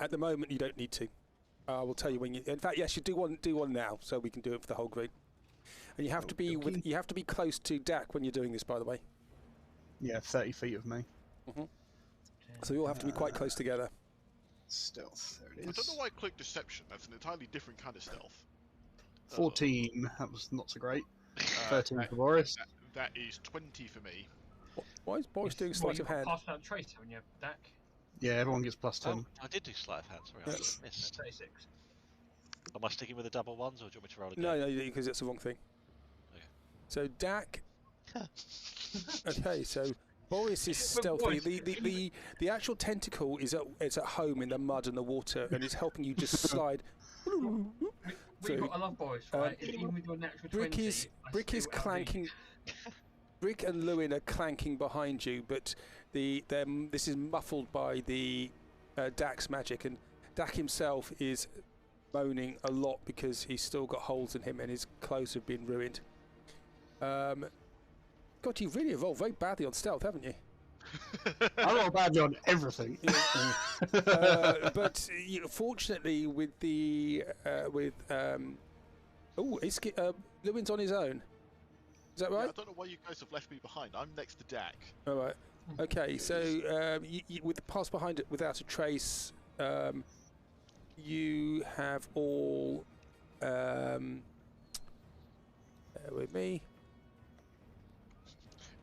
At the moment, you don't need to. I will tell you when you. In fact, yes, you do one now, so we can do it for the whole group. And you have to be you have to be close to Dak when you're doing this, by the way. Yeah, 30 feet of me. Mm-hmm. So you all have to be quite close together. Stealth. There it is. I don't know why I clicked deception. That's an entirely different kind of stealth. 14. That was not so great. 13 for Boris. That is 20 for me. Why is Boris doing sleight of hand? Pass out trace, haven't you, Dak? Yeah, everyone gets plus 10. Oh, I did do sleight of hand. Sorry, I missed. 36. Am I sticking with the double ones, or do you want me to roll again? No, because it's the wrong thing. Okay. So Dak. Okay, so Boris is stealthy. The actual tentacle is at home in the mud and the water, and is helping you just slide. I love Boris, right? Even with your natural Brick 20, is clanking. Brick and Lewin are clanking behind you, but this is muffled by the Dak's magic, and Dak himself is moaning a lot because he's still got holes in him and his clothes have been ruined. God, you've really evolved very badly on stealth, haven't you? I roll badly on everything. But fortunately, with the Lewin's on his own. Is that right? Yeah, I don't know why you guys have left me behind. I'm next to Dak. All right. Okay. So with the pass behind it without a trace, you have all. Bear with me.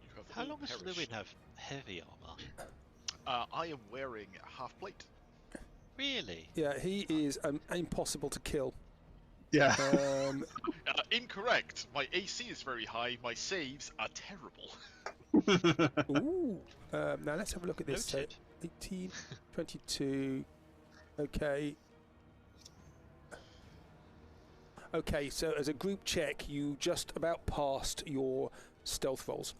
You have How all long does perished. Lewin have heavy armor? I am wearing half plate. Really? Yeah, he is impossible to kill. Yeah. Incorrect. My AC is very high. My saves are terrible. Ooh. Now let's have a look at this. So Noted. 18, 22. Okay. Okay, so as a group check, you just about passed your stealth rolls.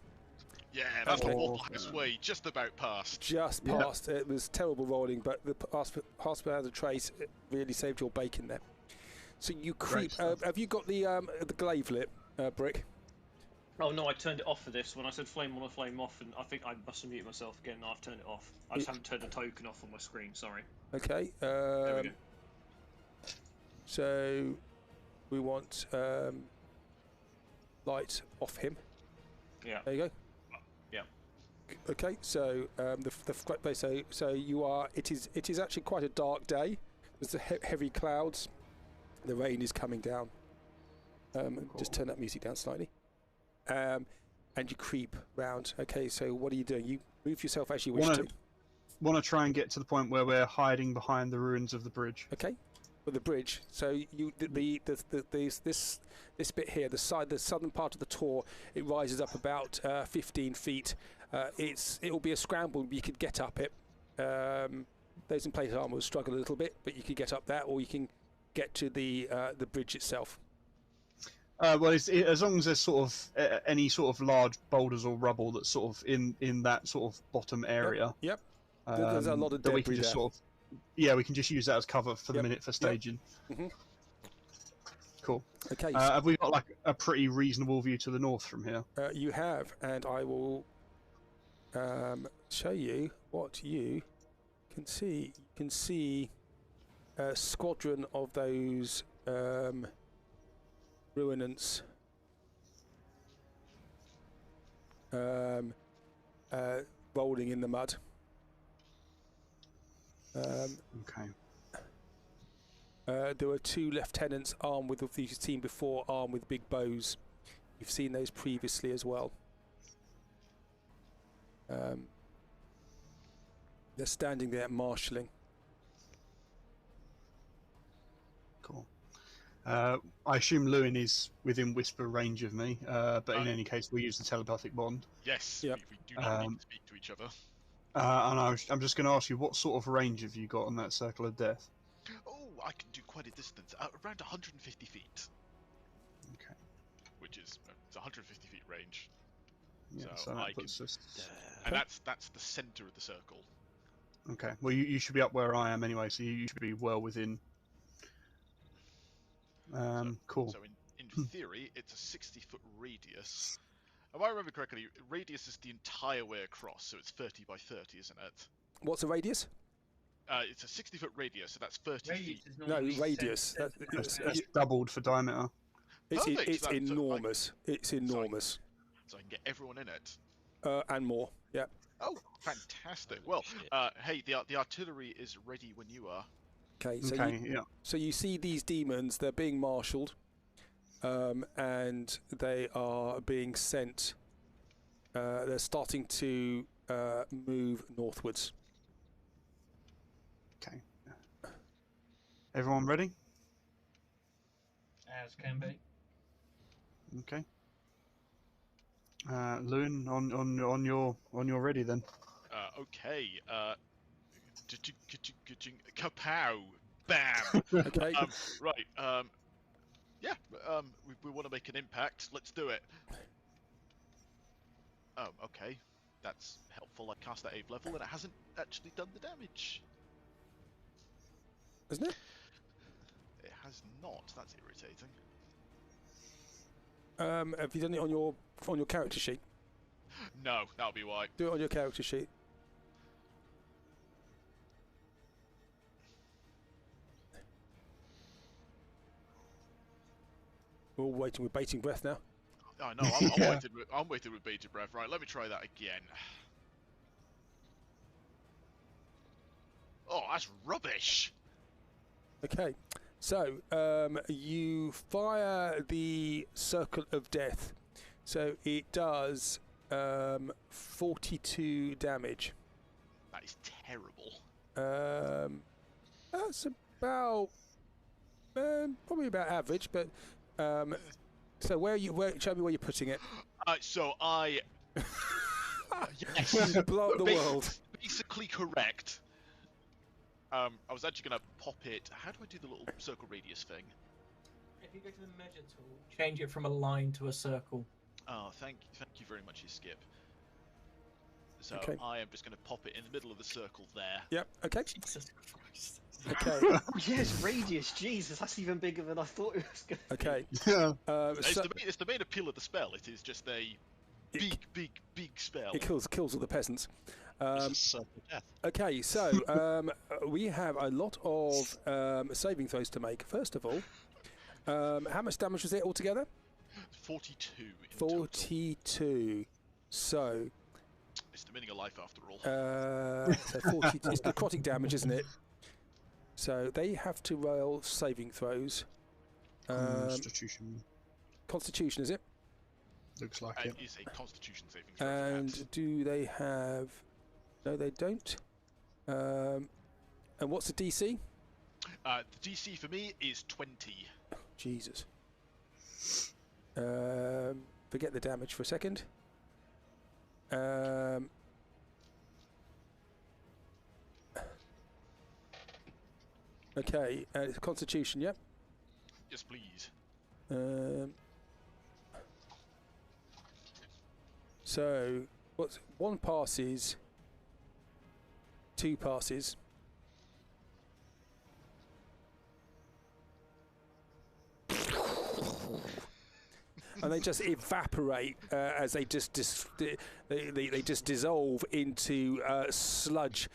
Yeah, that's Okay. the Wafflehouse way. Just about passed. Just Yeah. passed. It was terrible rolling, but the pass without a trace it really saved your bacon there. So you creep. stuff. Have you got the glaive lit, Brick? Oh no, I turned it off for this when I said flame on and flame off, and I think I must have muted myself again. No, I've turned it off. I just haven't turned the token off on my screen. Sorry. Okay. There we go. So we want light off him. Yeah. There you go. Yeah. Okay, so so you are. It is actually quite a dark day. There's heavy clouds. The rain is coming down. Just turn that music down slightly. And you creep round. Okay, so what are you doing? You move yourself as you wish to. Want to try and get to the point where we're hiding behind the ruins of the bridge. Okay, with the bridge. So you this bit here, the southern part of the tor, it rises up about 15 feet. It will be a scramble. You could get up it. Those in plate armor will struggle a little bit, but you could get up that, or you can get to the bridge itself. Well, as long as there's sort of any sort of large boulders or rubble that's sort of in that sort of bottom area. Yep. There's a lot of that we debris can just there. sort of, we can just use that as cover for the minute for staging. Mhm. Cool. Okay. Have we got like a pretty reasonable view to the north from here? You have, and I will show you what you can see. You can see a squadron of those ruinants rolling in the mud. Okay. There were two lieutenants armed with, you've seen before, armed with big bows. You've seen those previously as well. They're standing there marshalling. Cool. I assume Lewin is within whisper range of me, but in any case, we'll use the telepathic bond. Yes, Yep. we do not need to speak to each other. And I'm just going to ask you, what sort of range have you got on that circle of death? Oh, I can do quite a distance, around 150 feet, Okay. which is it's 150 feet range, Yeah, So so I that puts us. and that's the center of the circle. Okay. Well, you should be up where I am anyway, so you should be well within. Cool. So in theory, it's a 60-foot radius. If I remember correctly, radius is the entire way across, so it's 30 by 30, isn't it? What's the radius? It's a 60-foot radius, so that's 30 Radius feet. is No, normally radius. That's doubled for diameter. Perfect, It's so enormous. It's enormous. So I can get everyone in it. And more. Yeah. Oh, fantastic! Well, hey, the artillery is ready when you are. Okay. So Okay. Yeah. So you see these demons, they're being marshalled, and they are being sent, they're starting to move northwards. Okay. Everyone ready? as can be. Okay. Lewin, on your ready then. Okay. Kapow! Bam! Okay. Right. Yeah. We want to make an impact. Let's do it. Oh, okay. That's helpful. I cast at 8th level and it hasn't actually done the damage. Isn't it? It has not. That's irritating. Have you done it on your character sheet? No, that'll be why. Do it on your character sheet. We're all waiting with bating breath now. Oh no, I'm waiting with bated breath. Right, let me try that again. Oh, that's rubbish. Okay, so you fire the Circle of Death. So it does 42 damage. That is terrible. That's about probably about average, but so where are you? Show me where you're putting it. So I yes, Blow up the world. Basically correct. I was actually going to pop it. How do I do the little circle radius thing? If you go to the measure tool, change it from a line to a circle. Oh, thank you very much, Skip. So Okay. I am just going to pop it in the middle of the circle there. Yep. Okay. Jesus Christ. Okay. Oh, yes, radius. Jesus, that's even bigger than I thought it was going to be. Okay. Yeah. It's the main appeal of the spell. It is just a big spell. It kills all the peasants. This is Circle of Death. Okay, so we have a lot of saving throws to make. First of all, how much damage was it altogether? 42 in total. 42. So, It's the meaning of life after all. so 40. It's necrotic damage, isn't it? So they have to roll saving throws. Constitution. Constitution, is it? Looks like It it. is a Constitution saving throw. And do they have? No, they don't. And what's the DC? The DC for me is 20. Jesus. Forget the damage for a second. Okay, it's Constitution, yep. Yes, please. So, what's one passes, two passes. And they just evaporate as they just they just dissolve into sludge.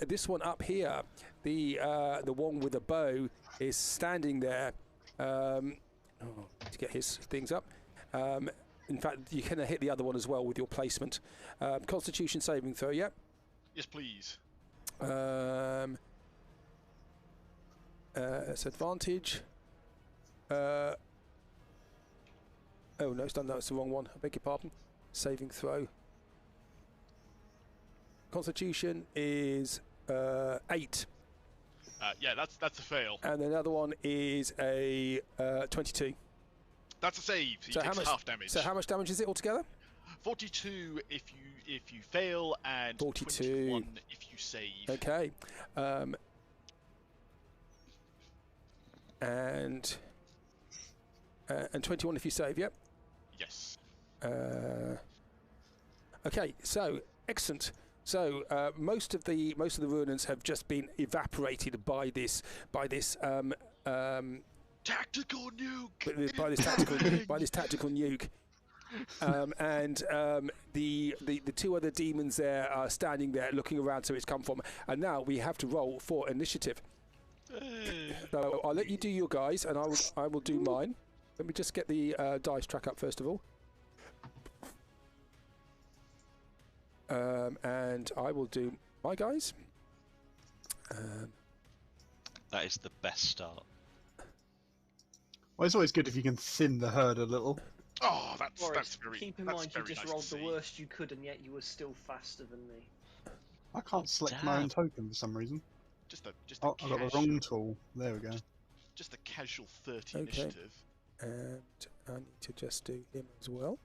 This one up here, the one with the bow, is standing there. To get his things up. In fact, you can hit the other one as well with your placement. Constitution saving throw, yep. Yes, please. It's advantage. Oh no, it's done. That's the wrong one. I beg your pardon. Saving throw. Constitution is 8. Yeah, that's a fail. And another one is a 22. That's a save. He So takes half damage. So how much damage is it altogether? 42 if you fail, and 42 21 if you save. Okay. And 21 if you save. Yep. Yes. Okay. So excellent. So most of the ruinants have just been evaporated by this Tactical nuke. by this tactical nuke. And the two other demons there are standing there looking around where it's come from. And now we have to roll for initiative. So I'll let you do your guys, and I will do mine. Let me just get the dice track up first of all. And I will do my guys. That is the best start. Well, it's always good if you can thin the herd a little. Oh, that's Boris, very. keep in that's mind you very just nice rolled to the see. worst you could, and yet you were still faster than me. I can't select my own token for some reason. Just a Oh, I got the wrong tool. There we go. Just a casual 30 Okay. initiative. And I need to just do him as well.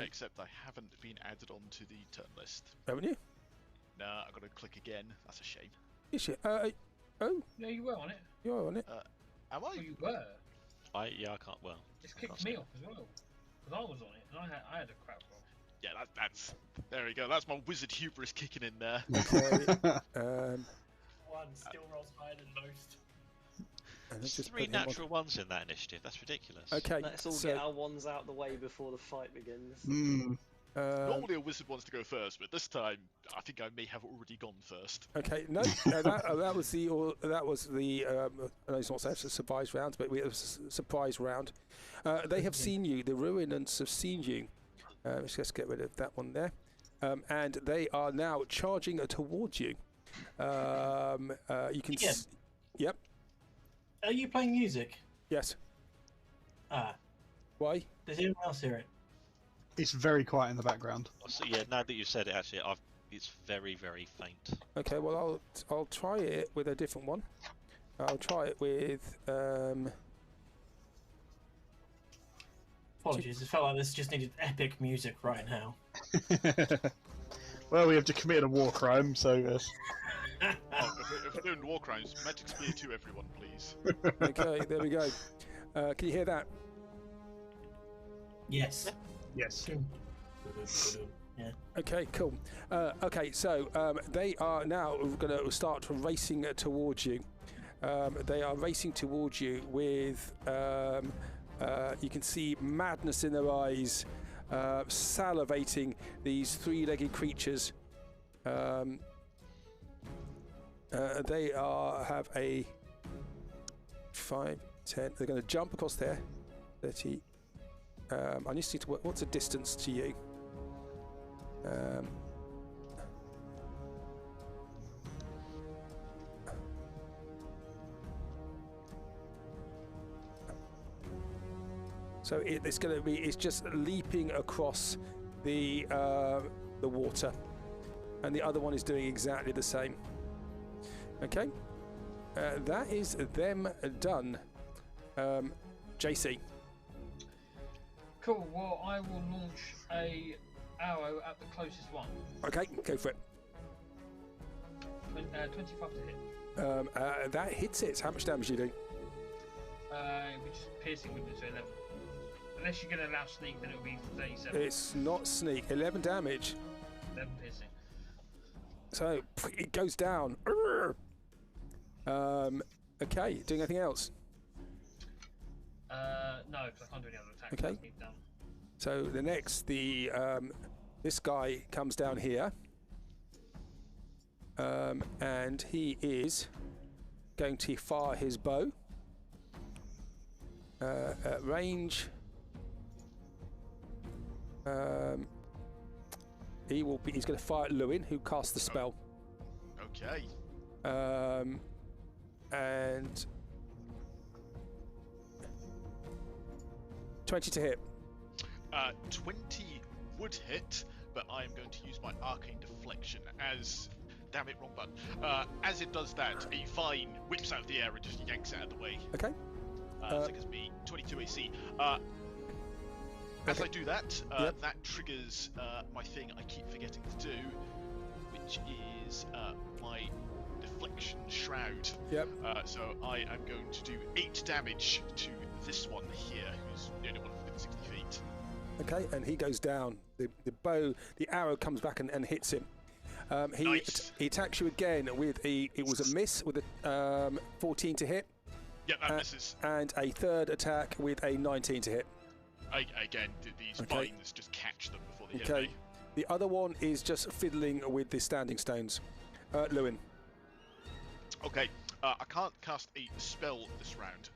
Except I haven't been added onto the turn list. Haven't you? Nah, I've got to click again. That's a shame. Is it? Oh, No, you were on it. you're on it. Am I? Oh, you were. I can't. Well, Just I kicked can't me see. off as well. Because I was on it, and I had a crap roll. Yeah, that's. There we go. That's my wizard hubris kicking in there. Okay. One still rolls higher than most. And There's just 3 put them on. natural ones in that initiative. That's ridiculous. Okay, Let's all so get our wands out the way before the fight begins. Normally a wizard wants to go first, but this time I think I may have already gone first. okay, no, that was the no, it's not a surprise round, but it was a surprise round. They have seen you. The Revenants have seen you. Let's just get rid of that one there. And they are now charging towards you. You can. Yeah. Yep. Are you playing music? Yes. Ah. Why? Does anyone else hear it? It's very quiet in the background. So, yeah, now that you've said it, actually, it's very, very faint. Okay. Well, I'll try it with a different one. I'll try it with. Apologies, it felt like this just needed epic music right now. Well, we have to commit a war crime, so. Oh, if we're doing war crimes, Magic Spear to everyone, please. Okay. There we go. Can you hear that? Yes. Yes. Yeah. Okay, cool. Okay, so they are now going to start racing towards you. They are racing towards you with, you can see madness in their eyes, salivating, these 3-legged creatures. They have a 5, 10. They're going to jump across there. 30. I just need to work. What's the distance to you? So it's going to be. It's just leaping across the water, and the other one is doing exactly the same. Okay, that is them done. JC. Cool. Well, I will launch a arrow at the closest one. Okay, go for it. 25 to hit. That hits it. How much damage do you do? Which is piercing with it, so 11. Unless you're going to allow sneak, then it'll be 37. It's not sneak. 11 damage. 11 piercing. So it goes down. Okay, doing anything else? No, because I can't do any other attacks. Okay. That's me done. So the next, this guy comes down here, and he is going to fire his bow at range. He's going to fire at Lewin, who casts the spell. Okay. And 20 to hit. 20 would hit, but I am going to use my arcane deflection as... Damn it, wrong button. As it does that, a vine whips out of the air and just yanks it out of the way. Okay. Triggers me 22 AC. As I do that, that triggers my thing I keep forgetting to do, which is my deflection shroud. Yep. So I am going to do 8 damage to this one here, who's the only one within 60 feet. Okay, and he goes down. The arrow comes back and hits him. Nice. He attacks you again with it was a miss with a 14 to hit. Yeah, that misses. And a third attack with a 19 to hit. Again, these vines just catch them before they hit Okay. me. The other one is just fiddling with the standing stones. Lewin. Okay, I can't cast a spell this round.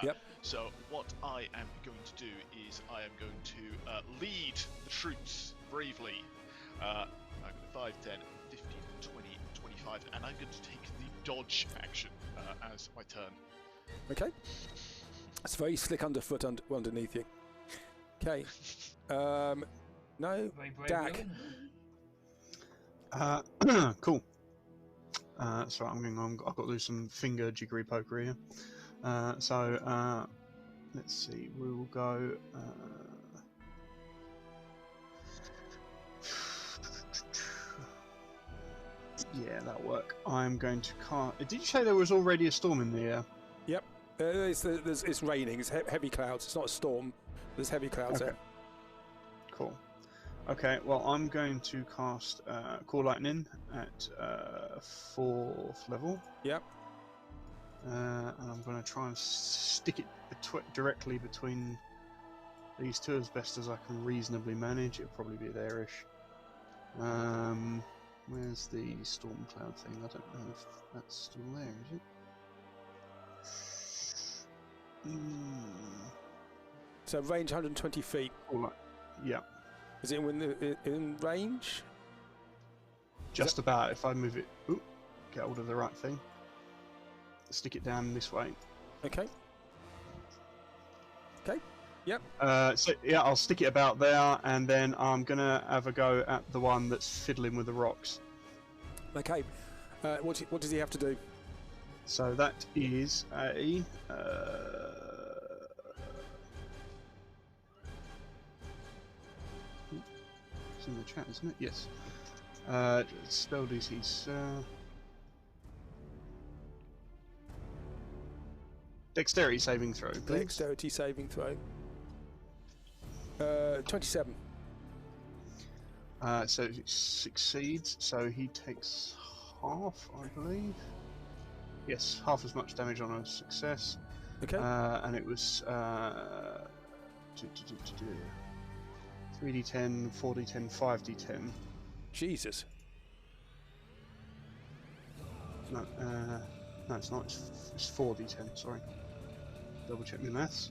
Yep. So what I am going to do is I am going to lead the troops bravely. I'm going to 5, 10, 15, 20, 25, and I'm going to take the dodge action as my turn. Okay. It's very slick underfoot underneath you. Okay. No. Very brave, Dak. Lewin. Cool. So I've got to do some finger jiggery pokery here. Let's see. We will go. Yeah, that'll work. I'm going to cast. Did you say there was already a storm in the air? Yep. It's raining. It's heavy clouds. It's not a storm. There's heavy clouds there. Cool. Okay, well, I'm going to cast Call Lightning at 4th level. Yep. and I'm going to try and stick it directly between these two as best as I can reasonably manage. It'll probably be there-ish. Where's the storm cloud thing? I don't know if that's still there, is it? So range 120 feet. All right. Yeah. Is it in range? Just about. If I move it, get hold of the right thing. Stick it down this way. Okay. Okay. Yep. So yeah, I'll stick it about there, and then I'm gonna have a go at the one that's fiddling with the rocks. Okay. What does he have to do? So that is a. It's in the chat, isn't it? Yes. Spell DC's. Dexterity saving throw, please. Dexterity saving throw. 27. So it succeeds, so he takes half, I believe. Yes, half as much damage on a success. Okay. And it was 3d10, 4d10, 5d10. Jesus. No, it's not. It's 4d10. Sorry. Double check my maths.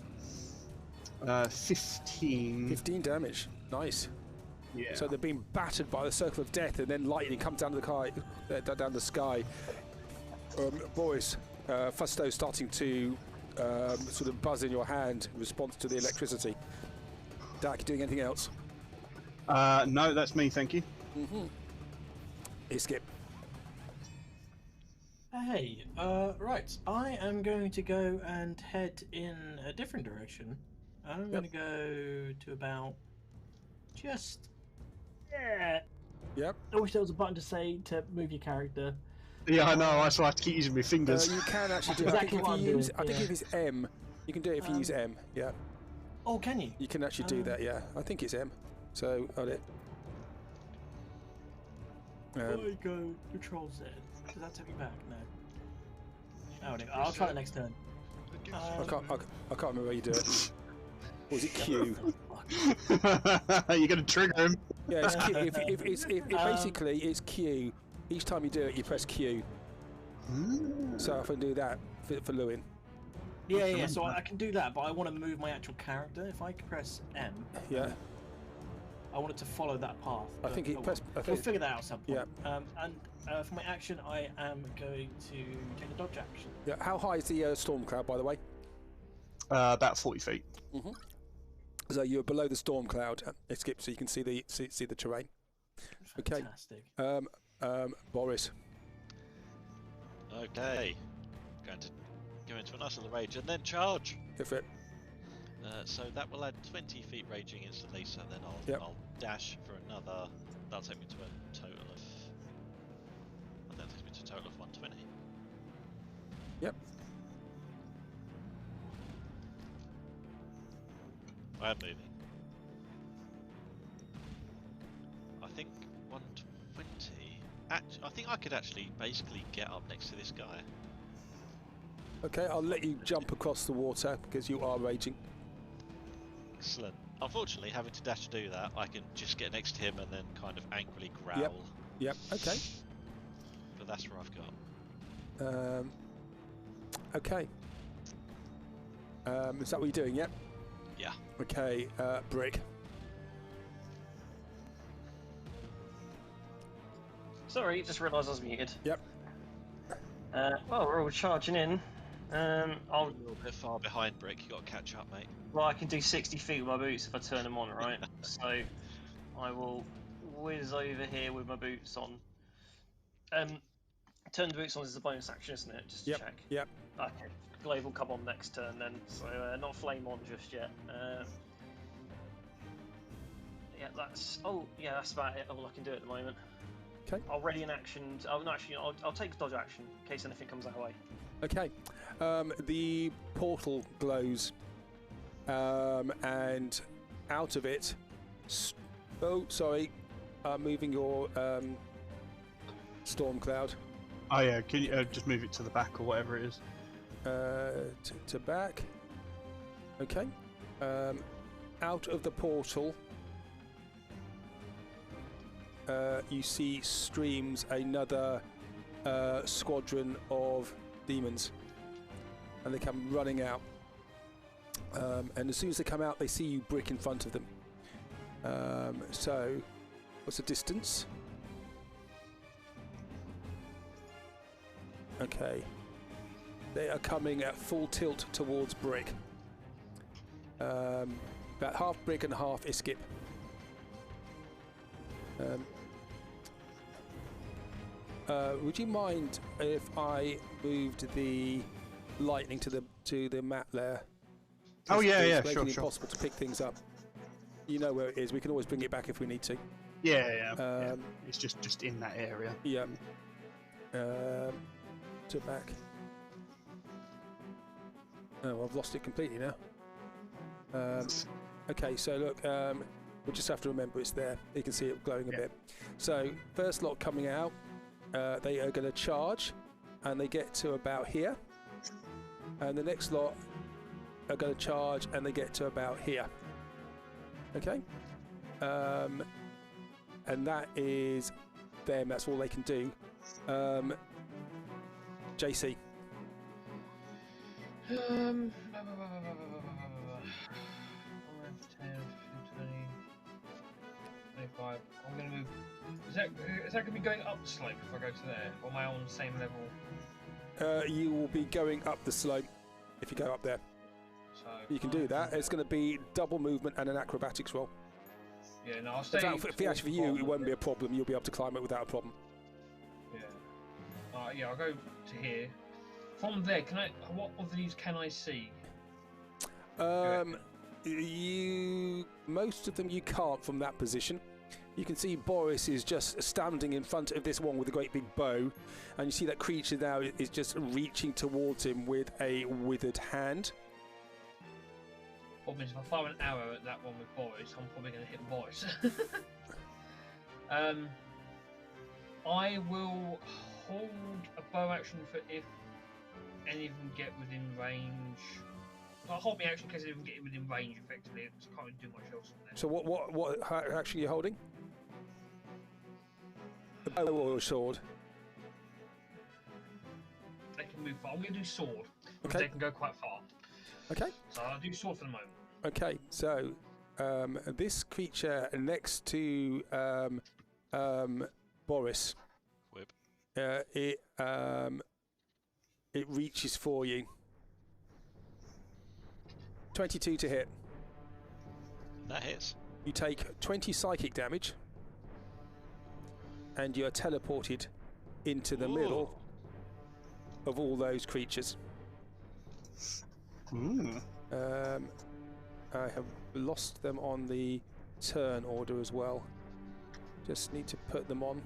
15. 15 damage. Nice. Yeah. So they're being battered by the circle of death, and then lightning comes down down the sky. Boris, Fusto starting to sort of buzz in your hand in response to the electricity. Dak, you doing anything else? No, that's me. Thank you. Hey, Skip. Hey, right. I am going to go and head in a different direction. I'm going to go to about just. Yep. I wish there was a button to say to move your character. Yeah, I know. That's why I have to keep using my fingers. You can actually do Exactly it. what I'm doing, I think if it's M, you can do it if you use M. Yeah. Oh, can you? You can actually do that. Yeah. I think it's M. So on it. I go Control Z. Does that take me back? No. Oh, no. I'll try it next turn. I can't remember how you do it. Or is it Q? You're going to trigger him. Yeah, it's Q. Basically it's Q. Each time you do it, you press Q. So I can do that for Lewin. Yeah. So I can do that, but I want to move my actual character. If I press M. Yeah. I want it to follow that path. I think it press. We'll figure that out at some point. Yeah. And for my action, I am going to take a dodge action. Yeah. How high is the storm cloud, by the way? About 40 feet. So you're below the storm cloud, Skip, so you can see the terrain. Fantastic. Okay. Boris. Okay. Going to go into a nice little rage and then charge. Go for it. So that will add 20 feet raging instantly, so then I'll dash for another. That'll take me to a total of. That takes me to a total of 120. Yep. I am moving. I think 120. I think I could actually basically get up next to this guy. Okay, I'll let you jump across the water because you are raging. Excellent. Unfortunately, having to dash to do that, I can just get next to him and then kind of angrily growl. Yep. Okay. But that's where I've got. Okay. Is that what you're doing? Yep. Yeah. Okay, Brick. Sorry, just realised I was muted. Yep. Well, we're all charging in. I'll a little bit far behind, Brick. You got to catch up, mate. Well, I can do 60 feet with my boots if I turn them on, right? So I will whiz over here with my boots on. Turn the boots on is a bonus action, isn't it? Just to check. Yep. Okay. Glaive will come on next turn then, so not flame on just yet. That's about it. All I can do at the moment. Okay. I'll ready an action. I'll take dodge action in case anything comes our way. Okay. The portal glows, and out of it. Moving your storm cloud. Oh yeah, can you just move it to the back or whatever it is? to back. Okay. Out of the portal, you see streams another squadron of demons, and they come running out. And as soon as they come out, they see you brick in front of them. So, what's the distance? Okay. They are coming at full tilt towards brick. About half brick and half Iskip. Would you mind if I moved the lightning to the map there? Oh yeah, it's sure, making it sure. impossible to pick things up. You know where it is. We can always bring it back if we need to. Yeah. It's just in that area. Yeah. To back. Oh, I've lost it completely now. Okay, so look, we'll just have to remember it's there. You can see it glowing a bit. So, first lot coming out, they are going to charge, and they get to about here. And the next lot are going to charge, and they get to about here. Okay? And that is them. That's all they can do. JC. 10, 20, 25. I'm going to move. Is that going to be going up the slope if I go to there? Or am I on the same level? You will be going up the slope if you go up there. So You can do that. It's going to be double movement and an acrobatics roll. Yeah, no, I'll stay. For you, it won't be a problem. You'll be able to climb it without a problem. Yeah. Yeah, I'll go to here. From there, can I? What of these can I see? Most of them you can't from that position. You can see Boris is just standing in front of this one with a great big bow, and you see that creature now is just reaching towards him with a withered hand. Problem is, if I fire an arrow at that one with Boris, I'm probably going to hit Boris. I will hold a bow action for if any of them get within range. I'll hold my action in case any of them get within range effectively. I can't really do much else on there. So what action are you holding? The bow or a sword? They can move far. I'm going to do sword because Okay. they can go quite far. Okay. So I'll do sword for the moment. Okay. So this creature next to Boris, Whip. it reaches for you. 22 to hit. That hits. You take 20 psychic damage, and you are teleported into the middle of all those creatures. I have lost them on the turn order as well. Just need to put them on.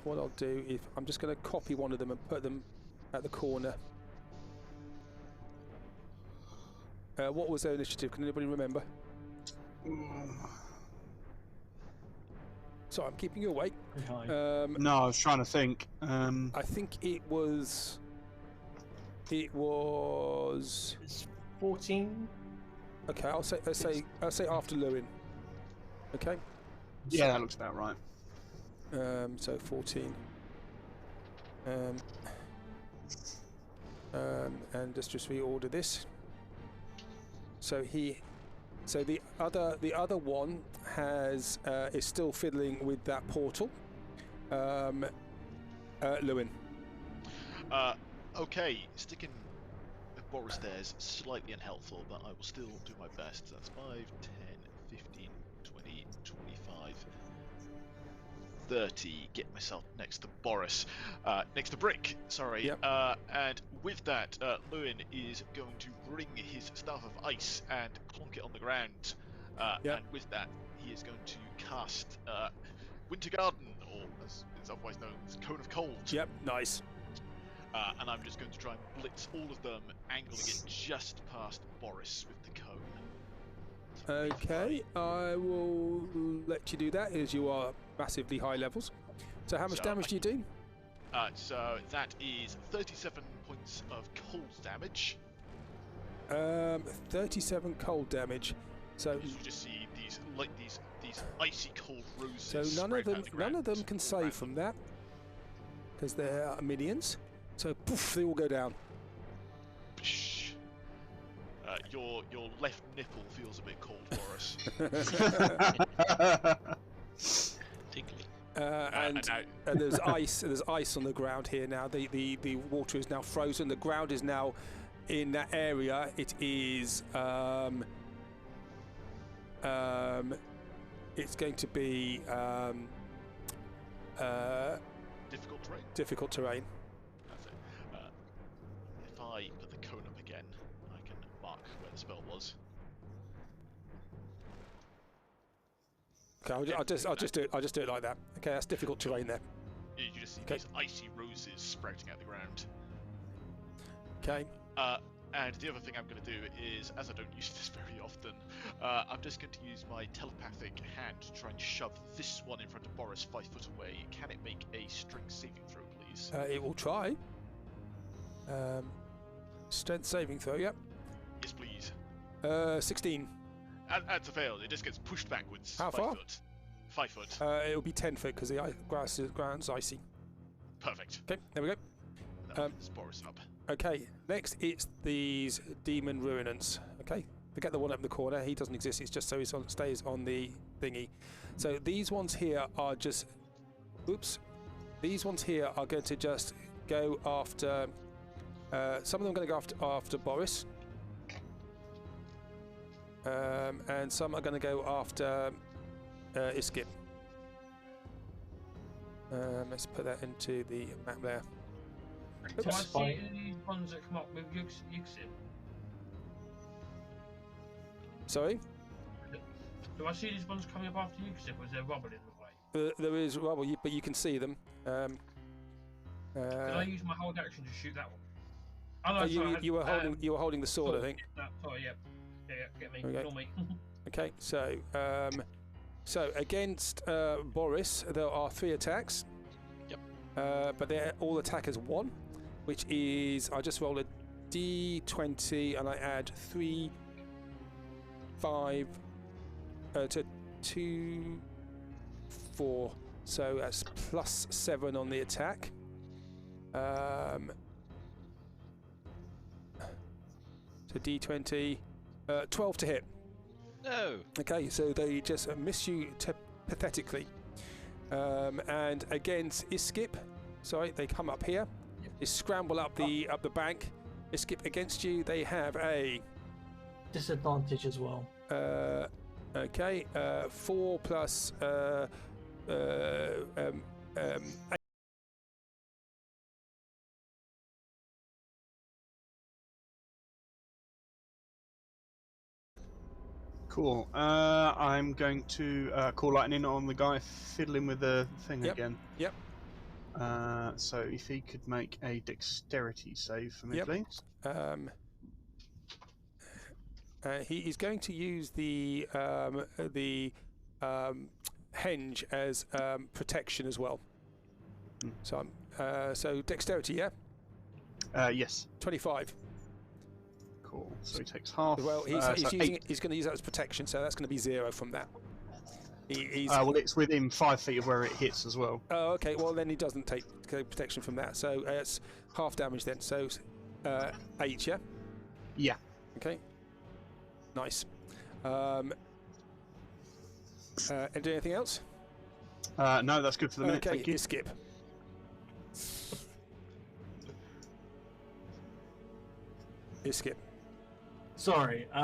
What I'll do is I'm just going to copy one of them and put them at the corner. What was their initiative? Can anybody remember? Sorry, I'm keeping you awake. No, I was trying to think. I think it was. It's 14. Okay, I'll say after Lewin. Okay. Yeah, that looks about right. So 14. And just reorder this. So the other one is still fiddling with that portal. Lewin. Okay, sticking with Boris there is slightly unhelpful, but I will still do my best. That's 5, 10, 15, 20, 25, 30. Get myself next to Boris. Next to Brick, sorry. Yep. And with that, Lewin is going to bring his Staff of Ice and clonk it on the ground. Yep. And with that, he is going to cast Winter Garden, or as it's otherwise known as Cone of Cold. Yep, nice. And I'm just going to try and blitz all of them, angling it just past Boris with the cone. Okay, I will let you do that as you are massively high levels. So how much damage do you do? So that is 37 points of cold damage. 37 cold damage. So you just see these icy cold roses. So none of them can save from that because they're minions. So poof, they all go down. Your left nipple feels a bit cold for us. And there's ice. There's ice on the ground here now. The water is now frozen. The ground is now in that area. It is it's going to be difficult terrain. Difficult terrain. That's it. If I put the cone up again, I can mark where the spell was. Okay, I'll just do it. I'll just do it like that. Okay, that's difficult terrain there. You just see these icy roses sprouting out the ground. Okay. And the other thing I'm going to do is, as I don't use this very often, I'm just going to use my telepathic hand to try and shove this one in front of Boris 5 foot away. Can it make a strength saving throw, please? It will try. Strength saving throw, yep. Yes, please. 16. That's a fail. It just gets pushed backwards. How far? 5 foot. It will be 10 foot because the ground's icy. Perfect. Okay, there we go. That's Boris up. Okay, next it's these demon ruinants. Okay, forget the one up in the corner. He doesn't exist. It's just so he stays on the thingy. So these ones here are just. Oops. These ones here are going to just go after. Some of them are going to go after Boris. And some are going to go after Iskip. Let's put that into the map there. Do I see these ones that come up with Yixin? Sorry? Do I see these ones coming up after Yixin, or is there rubble in the way? There is rubble, but you can see them. Can I use my hold action to shoot that one? Oh, no, you were holding the sword, I think. Sorry, yeah, get me. Okay. Ignore me. Okay, so against Boris, there are 3 attacks. Yep. But they're all attack as 1, which is I just roll a d20 and I add 3, 5 to 2, 4. So that's plus 7 on the attack. So d20, 12 to hit. No. Okay, so they just miss you pathetically. And against Iskip, sorry, they come up here. They scramble up the bank. Iskip against you. They have a disadvantage as well. Okay, 4 plus 8. Cool. I'm going to call lightning on the guy fiddling with the thing again. Yep. So if he could make a dexterity save for me, please. He is going to use the henge as protection as well. So dexterity, yeah. Yes. 25. Cool. So he takes half. Well, he's going to use that as protection, so that's going to be 0 from that. Well, it's within 5 feet of where it hits as well. Oh, okay. Well, then he doesn't take protection from that. So it's half damage then. So 8, yeah. Yeah. Okay. Nice. And do anything else? No, that's good for the minute. Okay, thank you. Skip. Skip. Sorry. We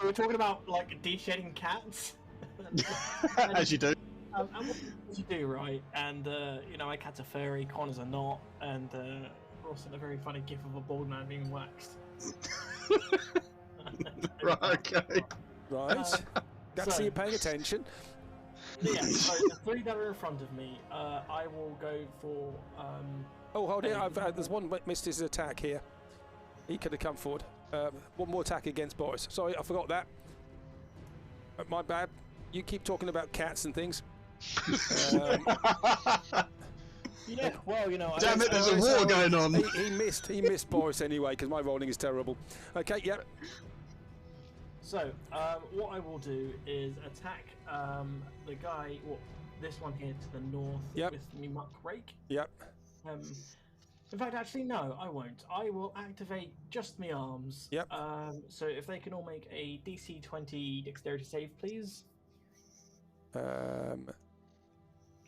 were talking about like de-shedding cats. As you do. And what you do, right? And my cat's a furry, Connor's a not, and Ross sent a very funny gif of a bald man being waxed. Right. Okay. Right. Got to see you paying attention. Yeah. So the 3 that are in front of me, I will go for. Oh, hold it! There's one missed his attack here. He could have come forward. One more attack against Boris. Sorry, I forgot that. My bad. You keep talking about cats and things. Yeah, well, you know. Damn it! There's a war going on. He missed Boris anyway because my rolling is terrible. Okay, yep. So, what I will do is attack the guy, well, this one here to the north with me muck rake. Yep. In fact, actually, no, I won't. I will activate just my arms. Yep. So if they can all make a DC 20 dexterity save, please.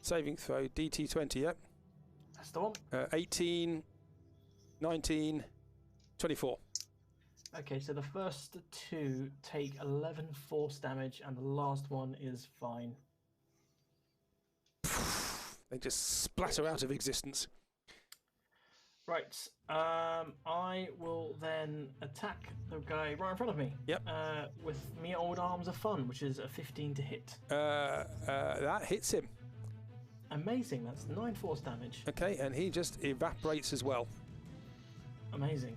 Saving throw, DT 20, yep. That's the one. 18, 19, 24. Okay, so the first two take 11 force damage, and the last one is fine. They just splatter out of existence. Right, I will then attack the guy right in front of me. Yep. With me old arms of fun, which is a 15 to hit. That hits him. Amazing, that's 9 force damage. Okay, and he just evaporates as well. Amazing.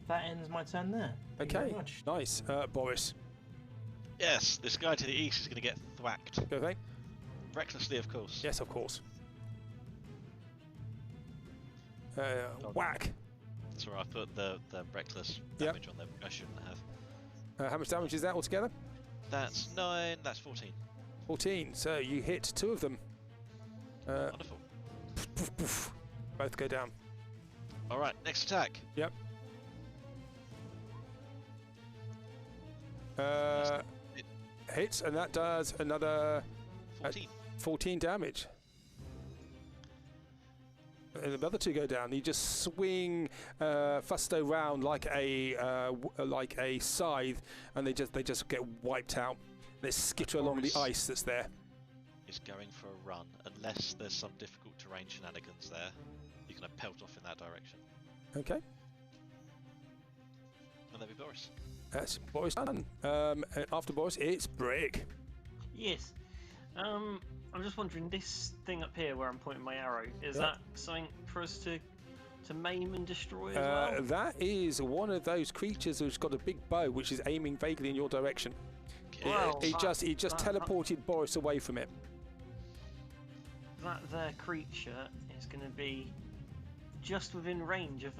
That ends my turn there. Thank you very much. Nice. Boris. Yes, this guy to the east is going to get thwacked. Okay. Recklessly, of course. Yes, of course. Whack. That's where I put the reckless damage on there. I shouldn't have. How much damage is that altogether? That's 9, that's 14. 14, so you hit 2 of them. Wonderful. Poof, poof. Both go down. Alright, next attack. Yep. Hits, and that does another 14 damage. And the other 2 go down. You just swing Fusto round like a scythe, and they just get wiped out. They skitter along the ice that's there. Is going for a run, unless there's some difficult terrain shenanigans there. You're going to pelt off in that direction. Okay. And there'll be Boris. That's Boris done. After Boris, it's Brig. Yes. I'm just wondering, this thing up here where I'm pointing my arrow, is that something for us to maim and destroy as well? That is one of those creatures who's got a big bow, which is aiming vaguely in your direction. Well, he just teleported Boris away from it. That there creature is going to be just within range of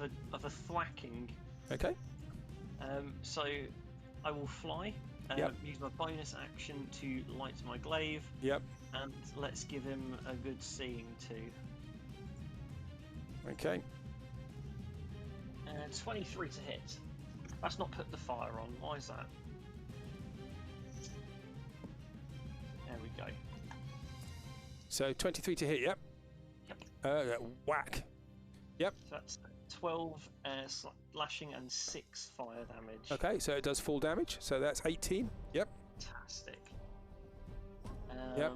a thwacking. Okay. So I will fly. Use my bonus action to light my glaive. Yep. And let's give him a good seeing too. Okay. 23 to hit. That's not put the fire on. Why is that? There we go. So 23 to hit, yep. Yep. Whack. Yep. So that's 12 slashing and 6 fire damage. Okay, so it does full damage. So that's 18. Yep. Fantastic. Yep.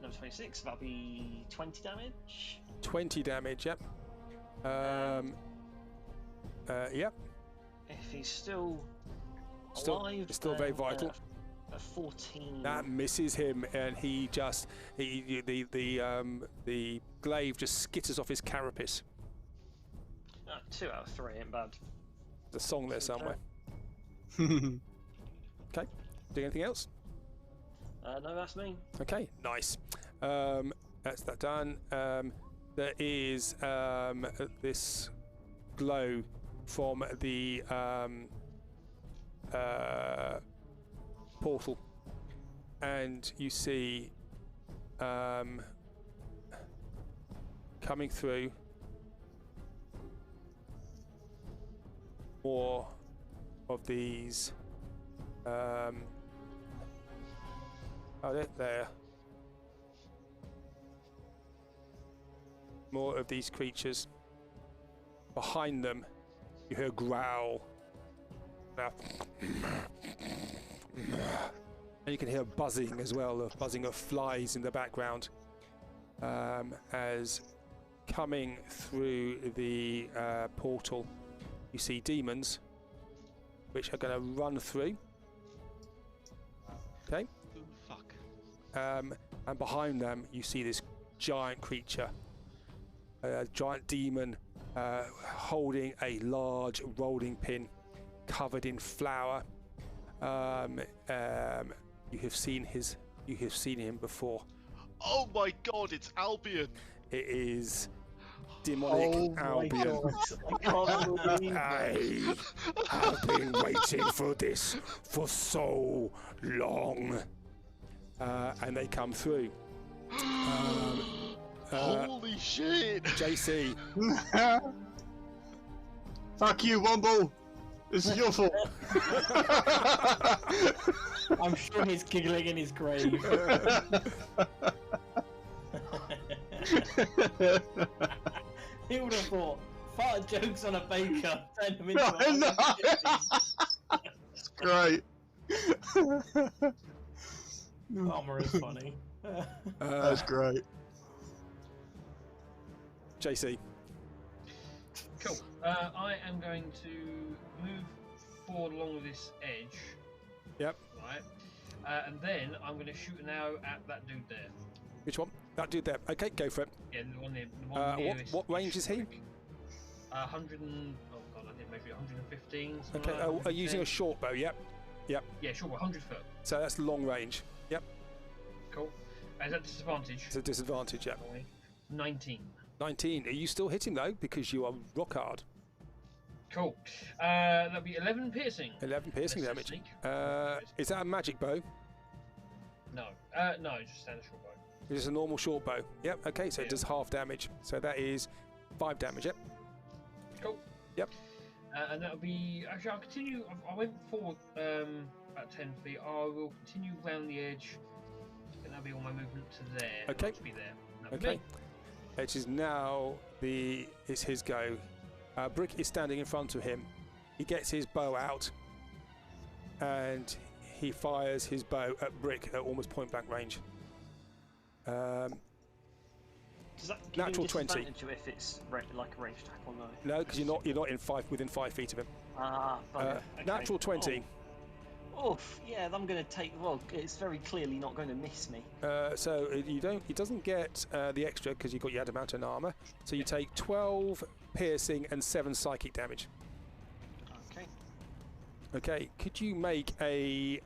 Number 26, that'll be 20 damage. 20 damage, yep. Yep. If he's still alive, still very vital. A 14. That misses him, and the glaive just skitters off his carapace. 2 out of 3 ain't bad. There's a song there somewhere. Okay. Doing anything else? No, that's me. Okay, nice. That's that done. There is this glow from the portal, and you see coming through more of these. There. More of these creatures. Behind them, you hear a growl. And you can hear buzzing as well, the buzzing of flies in the background. As coming through the portal, you see demons, which are going to run through. Okay. Fuck. And behind them, you see this giant creature, a giant demon, holding a large rolling pin, covered in flour. You have seen him before. Oh my God! It's Albion. It is demonic Albion. I can't believe I have been waiting for this for so long. And they come through. Holy shit! JC. Fuck you, Womble! This is your fault. I'm sure he's giggling in his grave. He would have thought, fart jokes on a baker, turn him into a It's great. Armour is funny. That's great. JC. Cool. I am going to move forward along this edge. Yep. Right. And then I'm going to shoot an arrow at that dude there. Which one? That dude there. Okay, go for it. Yeah, the one near. The one nearest what range is he? 100 and... Oh god, I didn't measure it. 115. Okay, Like that, using a short bow, yep. Yep. Yeah, sure, 100 foot. So that's long range. Yep. Cool. Is that disadvantage? It's a disadvantage, yep. 19. 19. Are you still hitting though? Because you are rock hard. Cool. That'll be 11 piercing. 11 piercing Let's damage. sneak. Is that a magic bow? No. No, just standard short bow. It's a normal short bow. Yep. Okay, so Yeah. it does half damage. So that is 5 damage. Yep. Cool. Yep. And that'll be... Actually, I'll continue... I went forward about 10 feet. I will continue round the edge. And that'll be all my movement to there. Okay. I'll just be there. That'll be Okay. me. It is now it's his go. Brick is standing in front of him. He gets his bow out and he fires his bow at Brick at almost point blank range. Does that give Natural you 20. disadvantage if it's like a ranged attack or no? No, because you're not within 5 feet of him. Ah, bugger. Okay. Natural 20. Oh, yeah, I'm going to take. Well, it's very clearly not going to miss me. So you don't. He doesn't get the extra because you've got your adamantine armor. So you take 12 piercing and 7 psychic damage. Okay. Okay. Could you make a?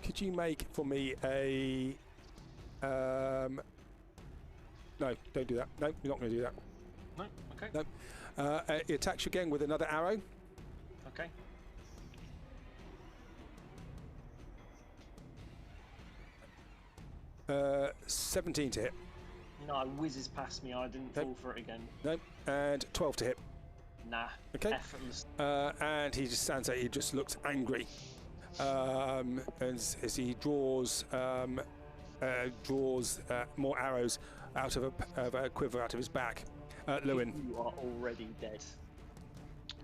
Could you make for me a? No, don't do that. No, you're not going to do that. No. Okay. No. He attacks you again with another arrow. Okay. 17 to hit. No, it whizzes past me. I didn't fall for it again. No, and 12 to hit. Nah. Okay. Effortless. And he just stands there. He just looks angry, and as he draws more arrows out of a quiver out of his back. Lewin. You are already dead.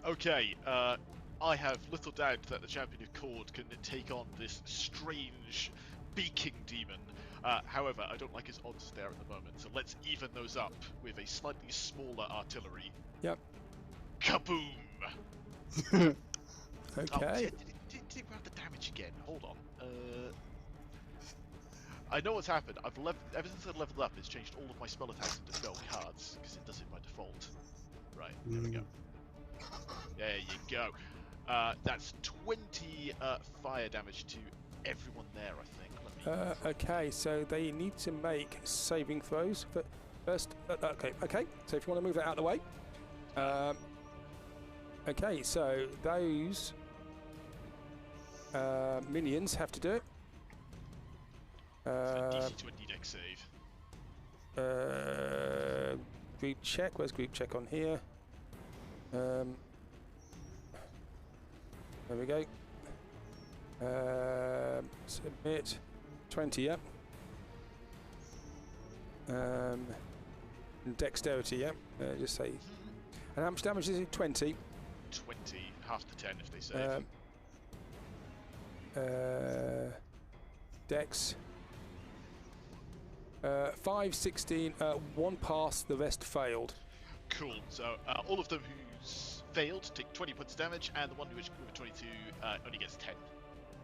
Okay, I have little doubt that the Champion of Cord can take on this strange beaking demon. However, I don't like his odds there at the moment, so let's even those up with a slightly smaller artillery. Yep. Kaboom! Okay. Oh, did it grab the damage again? Hold on. I know what's happened. Ever since I leveled up, it's changed all of my spell attacks into spell cards, because it does it by default. Right, there we go. There you go. That's 20 fire damage to everyone there, I think. Okay, so they need to make saving throws first. Okay. So if you want to move that out of the way. Okay, so those minions have to do it. DC 20 dex save. Group check. Where's group check on here? There we go. Submit. 20, yep. Dexterity, yep. Just say. And how much damage is it? 20. 20, half to 10 if they save. Dex. 5, 16, 1 passed, the rest failed. Cool, so all of them who's failed take 20 points of damage, and the one who is with 22 only gets 10.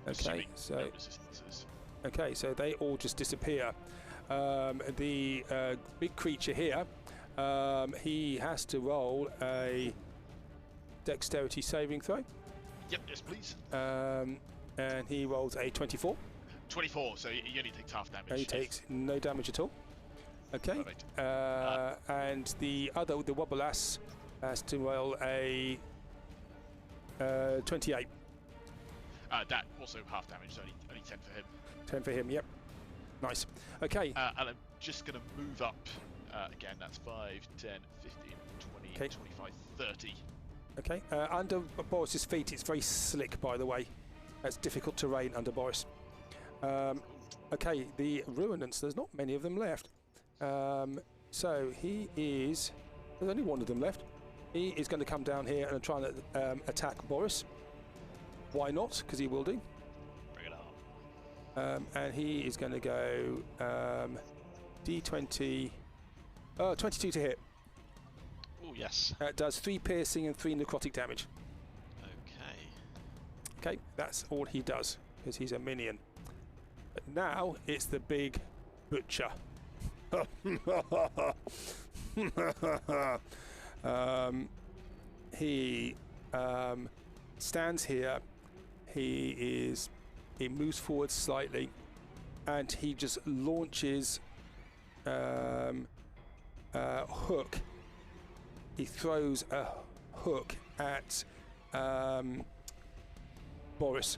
Okay, so. No resistances. Okay, so they all just disappear. The big creature here, he has to roll a dexterity saving throw. Yep, yes please. And he rolls a 24. 24, so he only takes half damage. He takes no damage at all. Okay. Perfect. And the Wobbleass has to roll a 28. That also half damage, so only 10 for him. 10 for him, yep. Nice. Okay. And I'm just going to move up. Again, that's 5, 10, 15, 20, Okay. 25, 30. Okay. Under Boris's feet, it's very slick, by the way. It's difficult terrain under Boris. Okay, the Ruinants, there's not many of them left. So he is... There's only one of them left. He is going to come down here and try and attack Boris. Why not? Because he will do. Bring it on. And he is going to go D20... 22 to hit. Oh, yes. Does 3 piercing and 3 necrotic damage. Okay. Okay, that's all he does, because he's a minion. But now it's the big butcher. He stands here. He moves forward slightly, and he just launches hook. He throws a hook at Boris.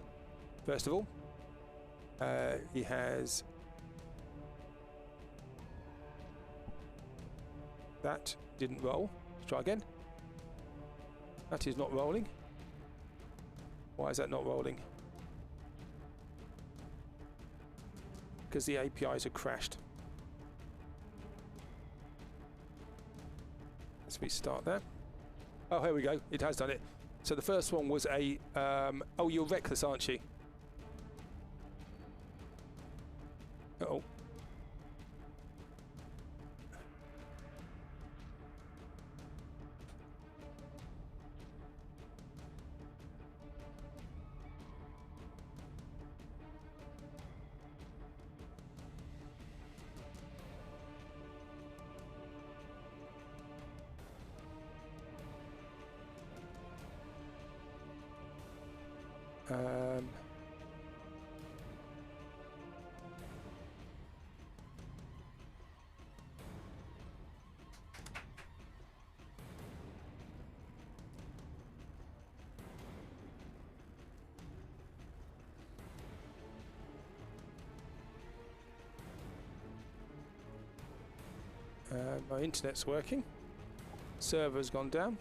First of all, he has that didn't roll. Let's try again. That is not rolling. Why is that not rolling? Because the APIs are crashed. Let's restart that. Oh, here we go. It has done it. So the first one was a... oh, you're reckless, aren't you? Uh-oh. My internet's working. Server's gone down.